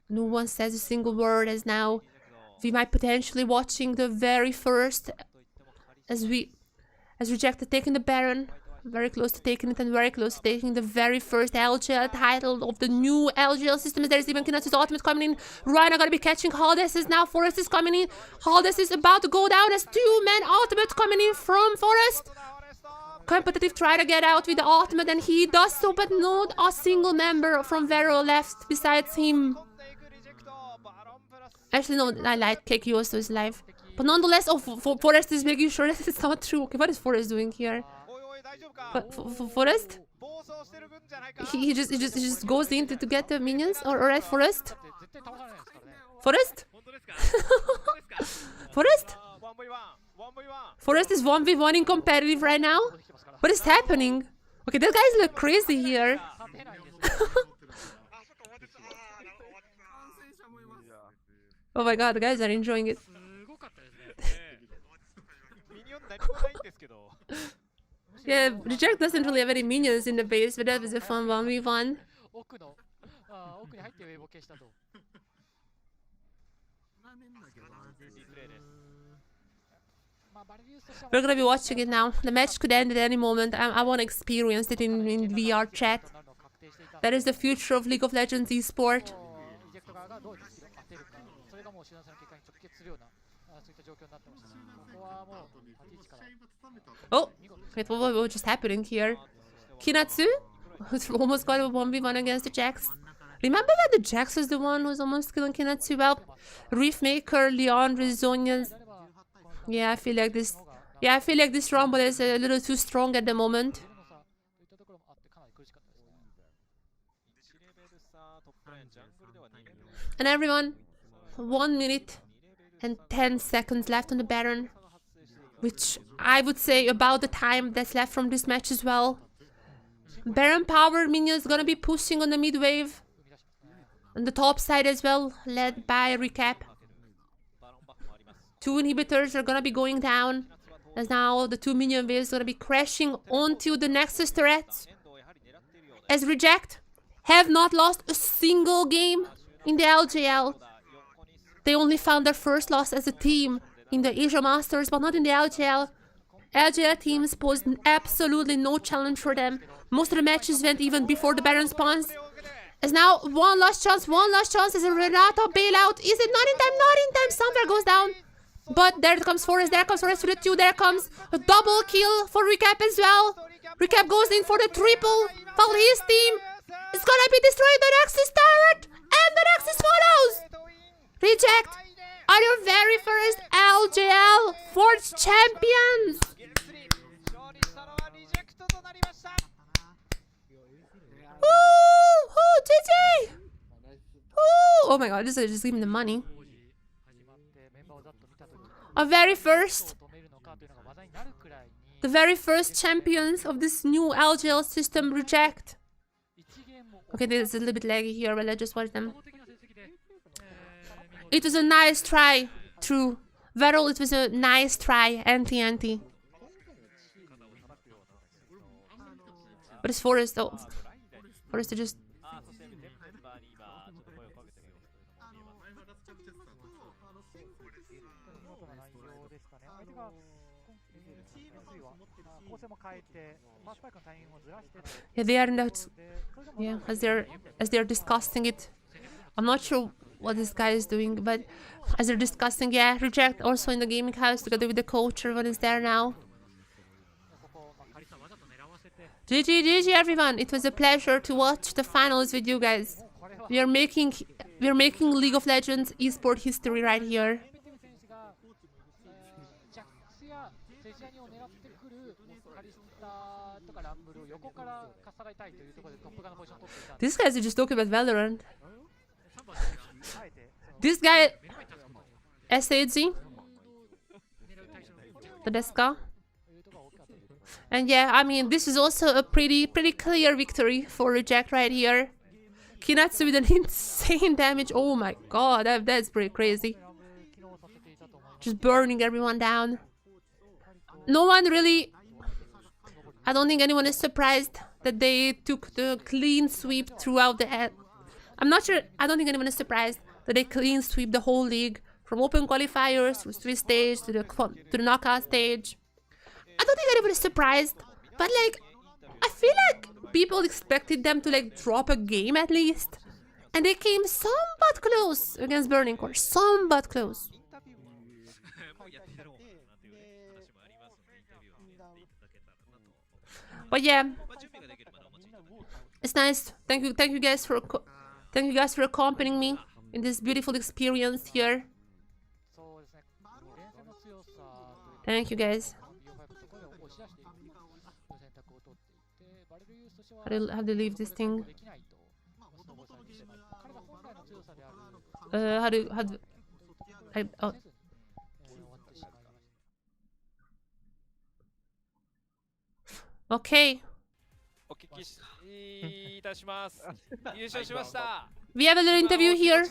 No one says a single word, as now we might potentially watching the very first... As Rejected taking the Baron, very close to taking it, and very close to taking the very first LJL title of the new LJL system. There's even Kinatsu's ultimate coming in. Rhino gonna be catching Haldes is now. Forest is coming in. Haldes is about to go down as two-man ultimate coming in from Forest. Competitive try to get out with the ultimate, and he does so, but not a single member from VARREL left besides him. Actually, no, I lied. Keiki also is live. But nonetheless, oh, Forest is making sure that it's not true. Okay, what is Forest doing here? But Forest? He just goes in to get the minions? Alright, Forest? Forest? Forest? Forest is 1v1 in competitive right now? What is happening? Okay, that guys look crazy here. Oh my god, the guys are enjoying it. Yeah, Reject doesn't really have any minions in the base, but that was a fun 1v1. We're gonna be watching it now. The match could end at any moment. I want to experience it in VR chat. That is the future of League of Legends esport. Oh, wait, what just happening here? Kinatsu almost got a 1v1 against the Jax. Remember when the Jax was the one who was almost killing Kinatsu? Well, Reefmaker, Leon, Rezonians. Yeah, I feel like this. Yeah, I feel like this Rumble is a little too strong at the moment. And everyone, 1 minute and 10 seconds left on the Baron, which I would say about the time that's left from this match as well. Baron power minions gonna be pushing on the mid wave, on the top side as well, led by Recap. 2 inhibitors are gonna be going down, as now the 2 minion waves gonna be crashing onto the Nexus turrets. As Reject have not lost a single game in the LJL. They only found their first loss as a team in the Asia Masters, but not in the LJL. LJL teams posed absolutely no challenge for them. Most of the matches went even before the Baron spawns. As now, one last chance as a Renato bailout. Is it not in time? Not in time. Somewhere goes down. But there comes Forest for the 2. There comes a double kill for Recap as well. Recap goes in for the triple. While his team is gonna be destroying the Nexus turret. And the Nexus follows. Reject are your very first LJL Forge champions. Ooh, GG! Ooh, oh my god, this is just giving the money. The very first champions of this new LJL system Reject. Okay, this is a little bit laggy here, but let's just watch them. It was a nice try, true. VARREL, it was a nice try, anti-anti. But it's Forest though. Forest to just... Yeah, they are in that... Yeah, as they're discussing it. I'm not sure what this guy is doing, but as they're discussing, yeah, Reject also in the gaming house together with the coach. Everyone is there now. GG everyone, it was a pleasure to watch the finals with you guys. We are making League of Legends esport history right here. These guys are just talking about Valorant. This guy, SAG, the Deska. And yeah, I mean, this is also a pretty clear victory for Reject right here. Kinatsu with an insane damage. Oh my god, that's pretty crazy. Just burning everyone down. No one really... I don't think anyone is surprised that they took the clean sweep throughout the... I'm not sure... I don't think anyone is surprised that they clean sweep the whole league. From open qualifiers to Swiss stage to the knockout stage. I don't think anyone is surprised. But like... I feel like people expected them to like drop a game at least. And they came somewhat close against Burning Core. Somewhat close. But yeah, it's nice. Thank you guys for accompanying me in this beautiful experience here. Thank you guys. How do you leave this thing? Oh. Okay. We have a little interview here.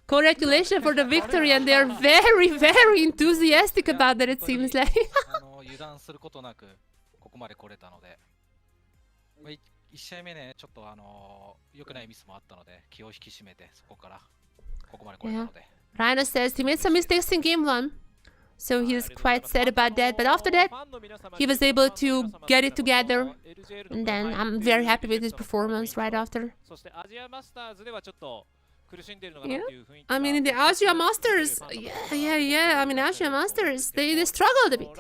Congratulations for the victory, and they are very enthusiastic about that, it seems like. 1試合目ね、ちょっと良くないミスもあったので、気を引き締めて、そこからここまで来れたので、Rhino says he made some mistakes in game 1. So he's quite sad about that. But after that, he was able to get it together. And then I'm very happy with his performance right after. Yeah. I mean, in the Asia Masters, yeah. I mean, Asia Masters, they struggled a bit.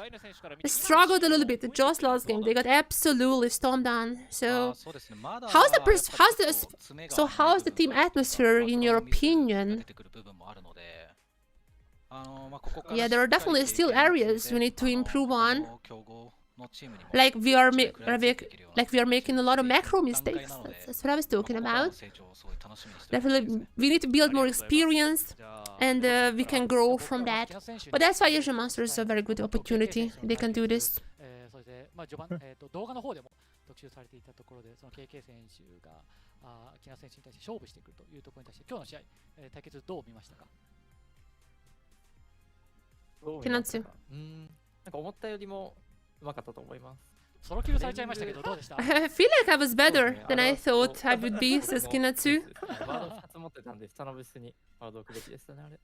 They struggled a little bit. The Jaws last game, they got absolutely stomped on. So, how's the team atmosphere in your opinion? Yeah, there are definitely still areas we need to improve on. Like we are making a lot of macro mistakes. That's what I was talking about. Definitely, we need to build more experience, and we can grow from that. But that's why Asia Masters is a very good opportunity. They can do this. 動画の方でも特集されていたところで、その KK 選手が木梨選手に対して勝負してくるというところに対して、今日の試合、対決どう見ましたか？木梨。なんか思ったよりもうまかったと思います。ソロキルされちゃいましたけどどうでした？ I feel like I was better than I thought I would be, says Kinatsu. ワード2つ持ってたんで、下のブースにワード置くべきでしたね、あれ。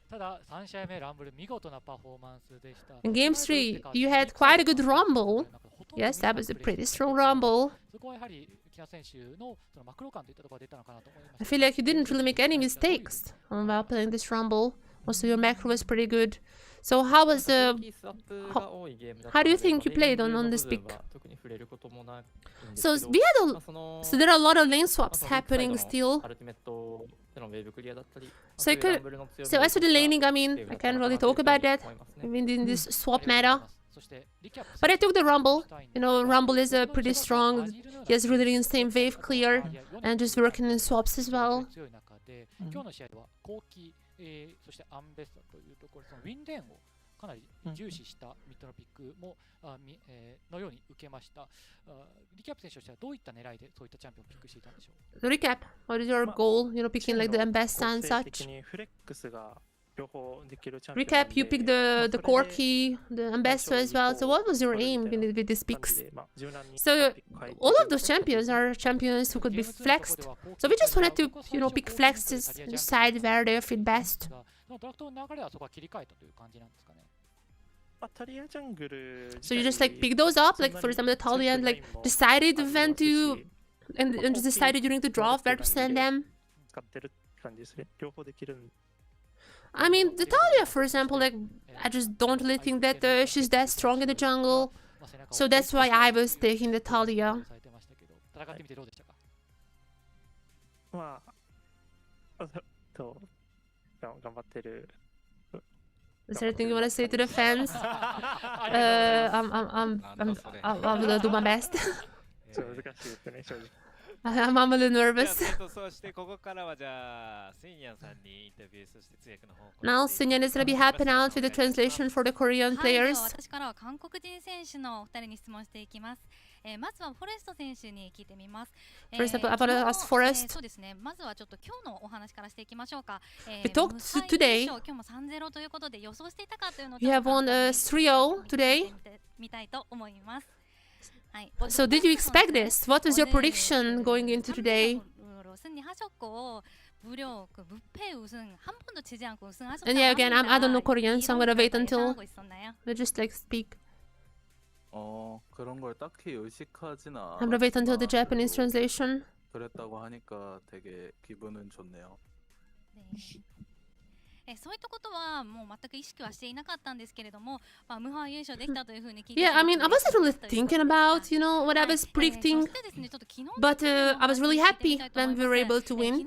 ただ3試合目ランブル見事なパフォーマンスでした。 In game 3, you had quite a good rumble. Yes, that was a pretty strong rumble. そこはやはり木梨選手のそのマクロ感といったところが出たのかなと思います。 I feel like you didn't really make any mistakes while playing this rumble. Also, your macro was pretty good. So how was how do you think you played on this pick? So there are a lot of lane swaps happening still. So as for the laning, I mean, I can't really talk about that. I mean, in this swap meta. But I took the Rumble. You know, Rumble is pretty strong. He has really insane wave clear and just working in swaps as well. 今日の試合では後期、そしてアンベッサというところ、そのウィンレーンをかなり重視したミッドのピックものように受けました。リキャップ選手としてはどういった狙いでそういったチャンピオンをピックしていたんでしょう？ Recap, what is your goal? You know, picking like the Ambessa and such. Recap, you picked the Corki, the Ambessa as well. So what was your aim with these picks? So all of those champions are champions who could be flexed. So we just wanted to, you know, pick flexes, decide where they fit best. So you just like pick those up, like for example the Talia, and like decided when to, and just decided during the draft where to send them. I mean, the Talia, for example, like I just don't really think that she's that strong in the jungle, so that's why I was taking the Talia. Is there anything you want to say to the fans? I'm gonna do my best. I'm a little nervous. Now Sunyan is gonna be helping out with the translation for the Korean players. For example, about us Forest. We talked today. You have won 3-0 today. So did you expect this? What was your prediction going into today? And yeah, again, I don't know Korean, so I'm gonna wait until they just like speak. I'm gonna wait until the Japanese translation. 그랬다고 하니까 되게 기분은 좋네요. そういったことはもう全く意識はしていなかったんですけれども、無敗優勝できたというふうに聞いて、 Yeah, I mean, I wasn't really thinking about, you know, what I was predicting, but I was really happy when we were able to win.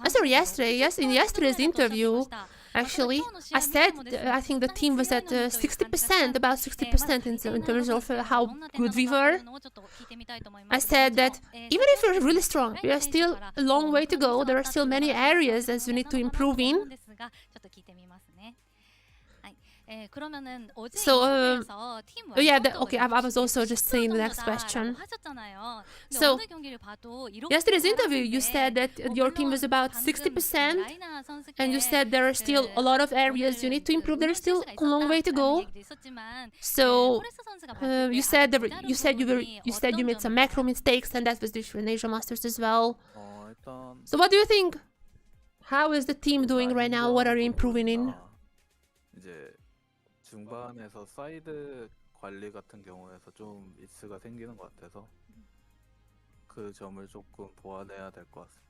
Sorry, in yesterday's interview, actually, I said I think the team was at 60%, about 60% in terms of how good we were. I said that even if we're really strong, we are still a long way to go. There are still many areas as we need to improve in. So, yeah, okay, I was also just saying the next question. So, yesterday's interview, you said that your team was about 60%, and you said there are still a lot of areas you need to improve. There is still a long way to go. So, you said you made some macro mistakes, and that was the issue in Asia Masters as well. So, what do you think? How is the team doing right now? What are you improving in? 이제 중반에서 사이드 관리 같은 경우에서 좀 미스가 생기는 것 같아서 그 점을 조금 보완해야 될 것 같습니다.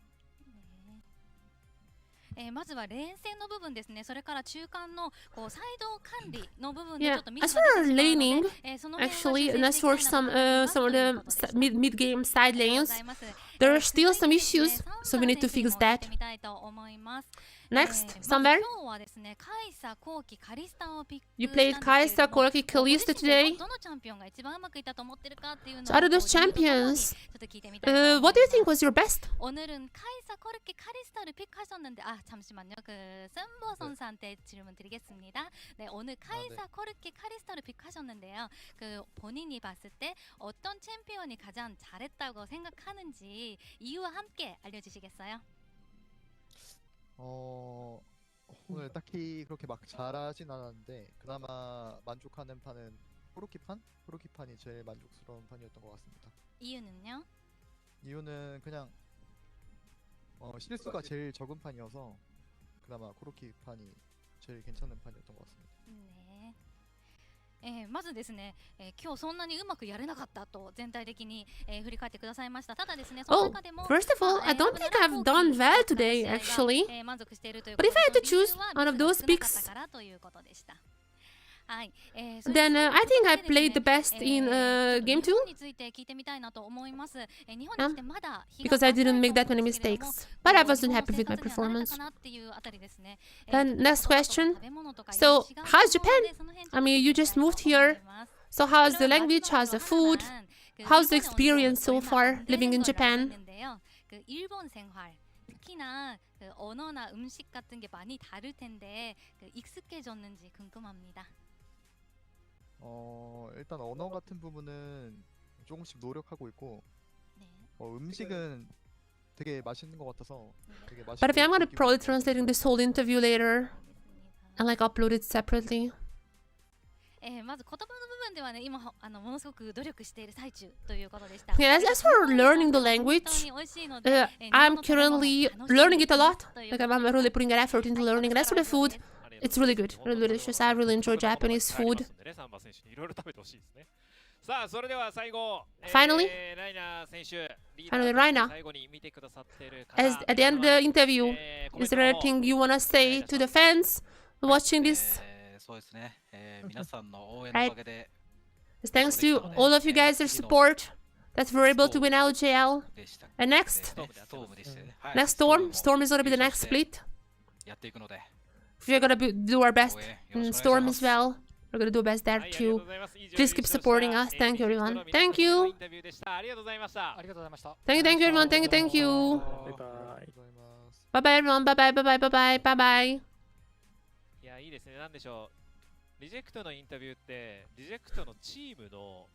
まずは連戦の部分ですね。それから中間のこうサイド管理の部分でち Yeah, ょっとミス as が for 出てしまう laning, ので、その辺は actually, 修 and 正 as してい for きたいなと思います some of という the ことでした mid-game side ありがとうご lanes, ざいます。 there are still 続い some てですね issues, so we need to サンバ fix ー選手にも聞い that. てみたいと思います。 Next, まず Samber, 今日はですね、カイサ、コウキ、カリスタをピック you したんです played けれ Kaisa, ども、 Koraki, ご Kalista 自身で today. どのチャンピオンが一番うまくいったと思ってるかっていうのを So out of こう those ユニットごとに champions, ちょっと聞いてみたいと思います。 what do you think was your best? 오늘은 카이사, 코르키, 카리스타를 픽하셨는데 잠시만요. 그 샘버선 씨한테 질문 드리겠습니다. 네, 오늘 카이사, 코르키, 카리스타를 픽하셨는데요. 그 본인이 봤을 때 어떤 챔피언이 가장 잘했다고 생각하는지 이유와 함께 알려주시겠어요? 오늘 딱히 그렇게 막 잘하진 않았는데 그나마 만족하는 판은 코르키판? 코르키판이 제일 만족스러운 판이었던 것 같습니다. 이유는요? 이유는 그냥 실수가 제일 적은 판이어서 그나마 코르키판이 제일 괜찮은 판이었던 것 같습니다. 네. まずですね、今日そんなにうまくやれなかったと全体的に、振り返ってくださいました。ただですね、その Oh, 中でも first of all, I don't think I've done well today, actually. 満足しているという But if I had to その理由 choose は one of ミスが those 少なかった picks, からということでした。はい、 then I think I played the best in game 2. 日本について聞いてみたいなと思います。日本に来てまだ日が Because I 浅いと didn't 思うん make that many ですけれども、 mistakes. But I こう wasn't 日本 happy with my 生活に慣れ performance. たかなっていうあたりですね。 Then 特に next 言葉とか question. 食べ物とか So, いろいろ違うと how's 思うの Japan? で、その辺ちょっと I mean, you just moved 聞いてみたい here. と思います。 So how's the language? How's the food? How's the experience so far living in Japan? 그 일본 생활 특히나 그 언어나 음식 같은 게 많이 다를 텐데 그 익숙해졌는지 궁금합니다. 일단 언어 같은 부분은 조금씩 노력하고 있고 네. 음식은 되게 맛있는 것 같아서 되게 맛있게 But if I'm gonna 느끼고 probably 있는 것 같아요. translating this whole interview later 알겠습니다. and like upload it separately. まず言葉の部分ではね、今ものすごく努力している最中ということでした。 Okay, as for learning the language, 本当に美味しいので、 I'm currently learning it a lot. という Like I'm really putting an effort into learning. And as for the food, it's really good, really delicious. I really enjoy Japanese food. サンバ選手にいろいろ食べてほしいですね。さあ、それでは最後、 Finally, ライナー選手、 finally, Raina, 最後に見てくださっている方 as at the end of the interview, is there anything you wanna say to the fans watching this? そうですね。皆さんの応援のおかげで Thanks to all of you guys' support that we're able to win LJL. でした。 And next, ストームでしたよね。はい next Storm. Storm is gonna be the next split. やっていくので、 We're gonna do our best 応援よ in ろしくお Storm 願い as します。 well. We're gonna do our best there はい、ありがとう too. ございます。以上 Please keep supporting us. Thank you, everyone. Thank you. インタビューでしたありがとうございましたありがとうございました。 Thank you, thank you, everyone. Thank you, thank you. バイバイ。ありがとうございます。 Bye bye, everyone. Bye bye, bye bye, bye bye, bye bye. いや、いいですね。なんでしょう。リジェクトのインタビューって、リジェクトのチームの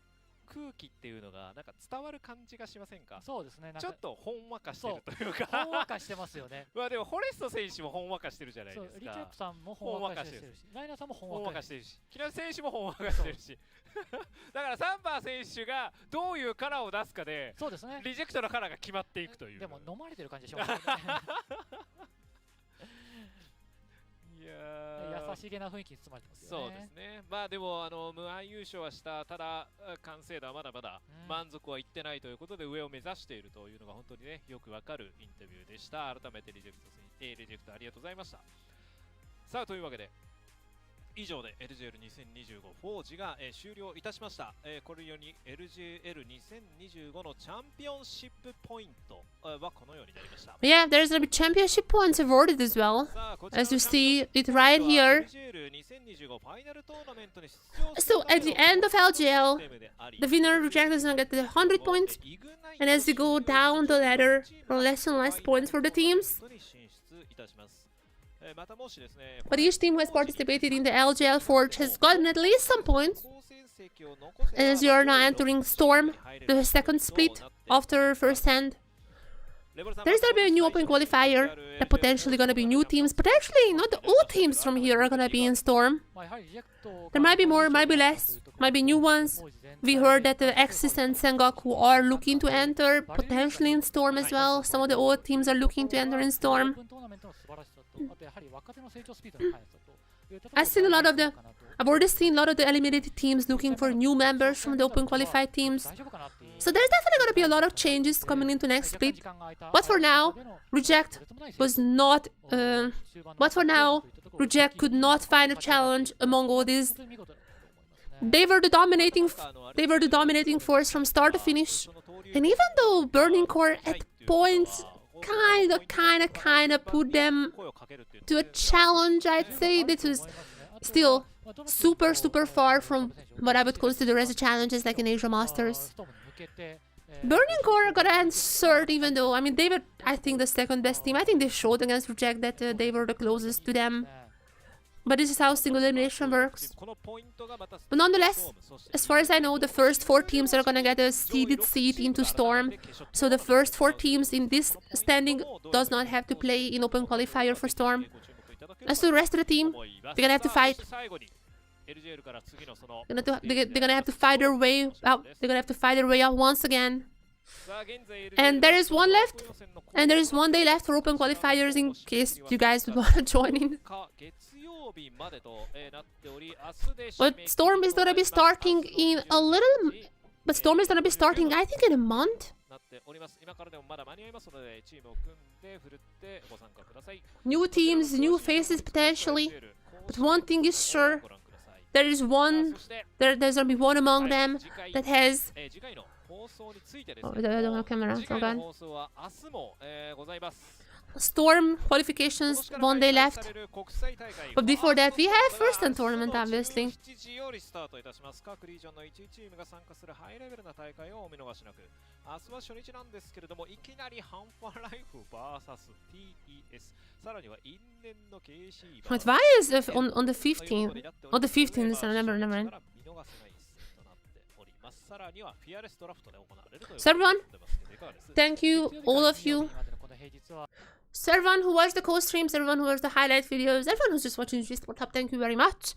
空気っていうのがなんか伝わる感じがしませんか？そうですね。なんかちょっとほんわかしてるというか、ほんわかしてますよね。まあでもフォレスト選手もほんわかしてるじゃないですか。そう、リチェプさんもほんわかしてるし、ライナーさんもほんわかしてるし、木梨選手もほんわかしてるし、だからサンバー選手がどういうカラーを出すかで、そうですね。リジェクトのカラーが決まっていくという。でも飲まれてる感じしますよね。いやー優しげな雰囲気に包まれてますよね。そうですね。まあでも無敗優勝はした、ただ完成度はまだまだ満足はいってないということで上を目指しているというのが本当にねよくわかるインタビューでした。改めてリジェクトありがとうございました。さあというわけで以上で LJL2025 フォージが、終了いたしました。これより LJL2025 のチャンピオンシップポイントはこのようになりました。 Yeah, there's gonna be championship points awarded as well. さあこちらの As you チャンピオン see it right here. LJL2025 ファイナルトーナメントに出場す So るため at the の end of LJL, システムであり the winner rejected is gonna get the 100 points. And as you go down the ladder, for less and less points for the teams. But each team who has participated in the LJL Forge has gotten at least some points. As you are now entering Storm, the second split after first hand. There's gonna be a new open qualifier. There potentially gonna be new teams. Potentially not the old teams from here are gonna be in Storm. There might be more, might be less, might be new ones. We heard that the Axis and Sengoku are looking to enter, potentially in Storm as well. Some of the old teams are looking to enter in Storm. I've already seen a lot of the eliminated teams looking for new members from the open qualified teams. So there's definitely going to be a lot of changes coming into next split. But for now, Reject was not... but for now, Reject could not find a challenge among all these. They were the dominating force from start to finish. And even though Burning Core at points kinda put them to a challenge, I'd say this was still super far from what I would consider as a challenges like in Asia Masters. Burning Core got answered, even though, I mean, they were, I think, the second best team. I think they showed against Reject that they were the closest to them. But this is how single elimination works. But nonetheless, as far as I know, the first 4 teams are gonna get a seeded seat into Storm. So the first 4 teams in this standing does not have to play in open qualifier for Storm. As to the rest of the team, they're gonna have to fight. They're gonna have to fight their way out. They're gonna have to fight their way out once again. And there is one left. And there is 1 day left for open qualifiers in case you guys would want to join in. But Storm is gonna be starting in a little... But Storm is gonna be starting, I think, in a month. New teams, new faces potentially. But one thing is sure. There's gonna be one among them that has... Oh, I don't have camera, hold on. Storm qualifications, 1 day left. But before that, we have first and tournament, obviously. But why is it on the 15th? On the 15th, never mind. So everyone, thank you, all of you. So everyone who watched the co-streams, everyone who watched the highlight videos, everyone who's just watching Jesport Hub, thank you very much.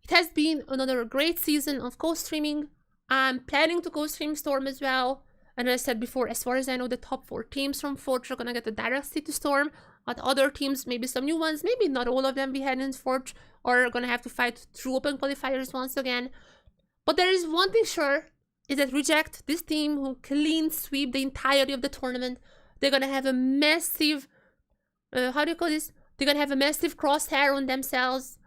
It has been another great season of co-streaming. I'm planning to co-stream Storm as well. And as I said before, as far as I know, the top 4 teams from Forge are gonna get a direct seat to Storm. But other teams, maybe some new ones, maybe not all of them we had in Forge, are gonna have to fight through open qualifiers once again. But there is one thing sure, is that Reject, this team who clean sweep the entirety of the tournament, they're gonna have a massive... how do you call this? They're gonna have a massive crosshair on themselves.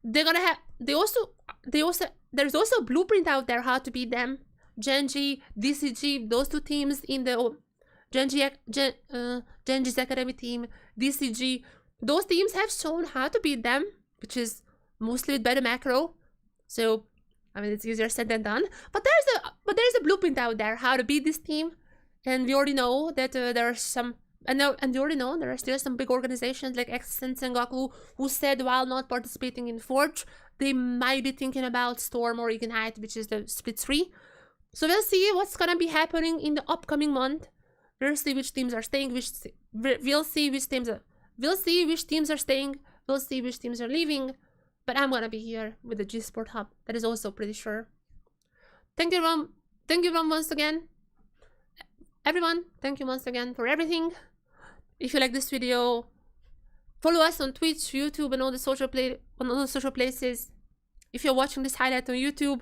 They're gonna have... There's also a blueprint out there how to beat them. Genji, DCG, those 2 teams in the... Genji's Academy team, DCG. Those teams have shown how to beat them, which is mostly with better macro. So, I mean, it's easier said than done. But there's a blueprint out there how to beat this team. And we already know that there are some... And you already know there are still some big organizations like Axis and Sengoku who said while not participating in Forge, they might be thinking about Storm or Ignite, which is the split 3. So we'll see what's gonna be happening in the upcoming month. We'll see which teams are staying, we'll see which teams are staying, we'll see which teams are leaving. But I'm gonna be here with the Jesport Hub. That is also pretty sure. Thank you everyone once again. Everyone, thank you once again for everything. If you like this video, follow us on Twitch, YouTube, and all the social places. If you're watching this highlight on YouTube,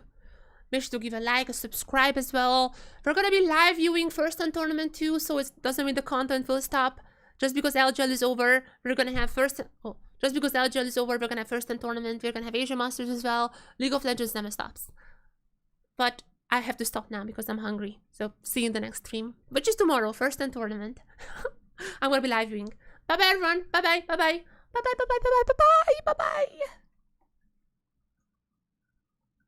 make sure to give a like, a subscribe as well. We're gonna be live viewing first and tournament too, so it doesn't mean the content will stop. Just because LJL is over, we're gonna have first. Just because LJL is over, we're gonna have first and tournament. We're gonna have Asia Masters as well. League of Legends never stops. But I have to stop now because I'm hungry. So see you in the next stream, which is tomorrow, first and tournament. I'm gonna be live viewing. Bye bye everyone. Bye bye. Bye bye. Bye bye. Bye bye. Bye bye. Bye bye.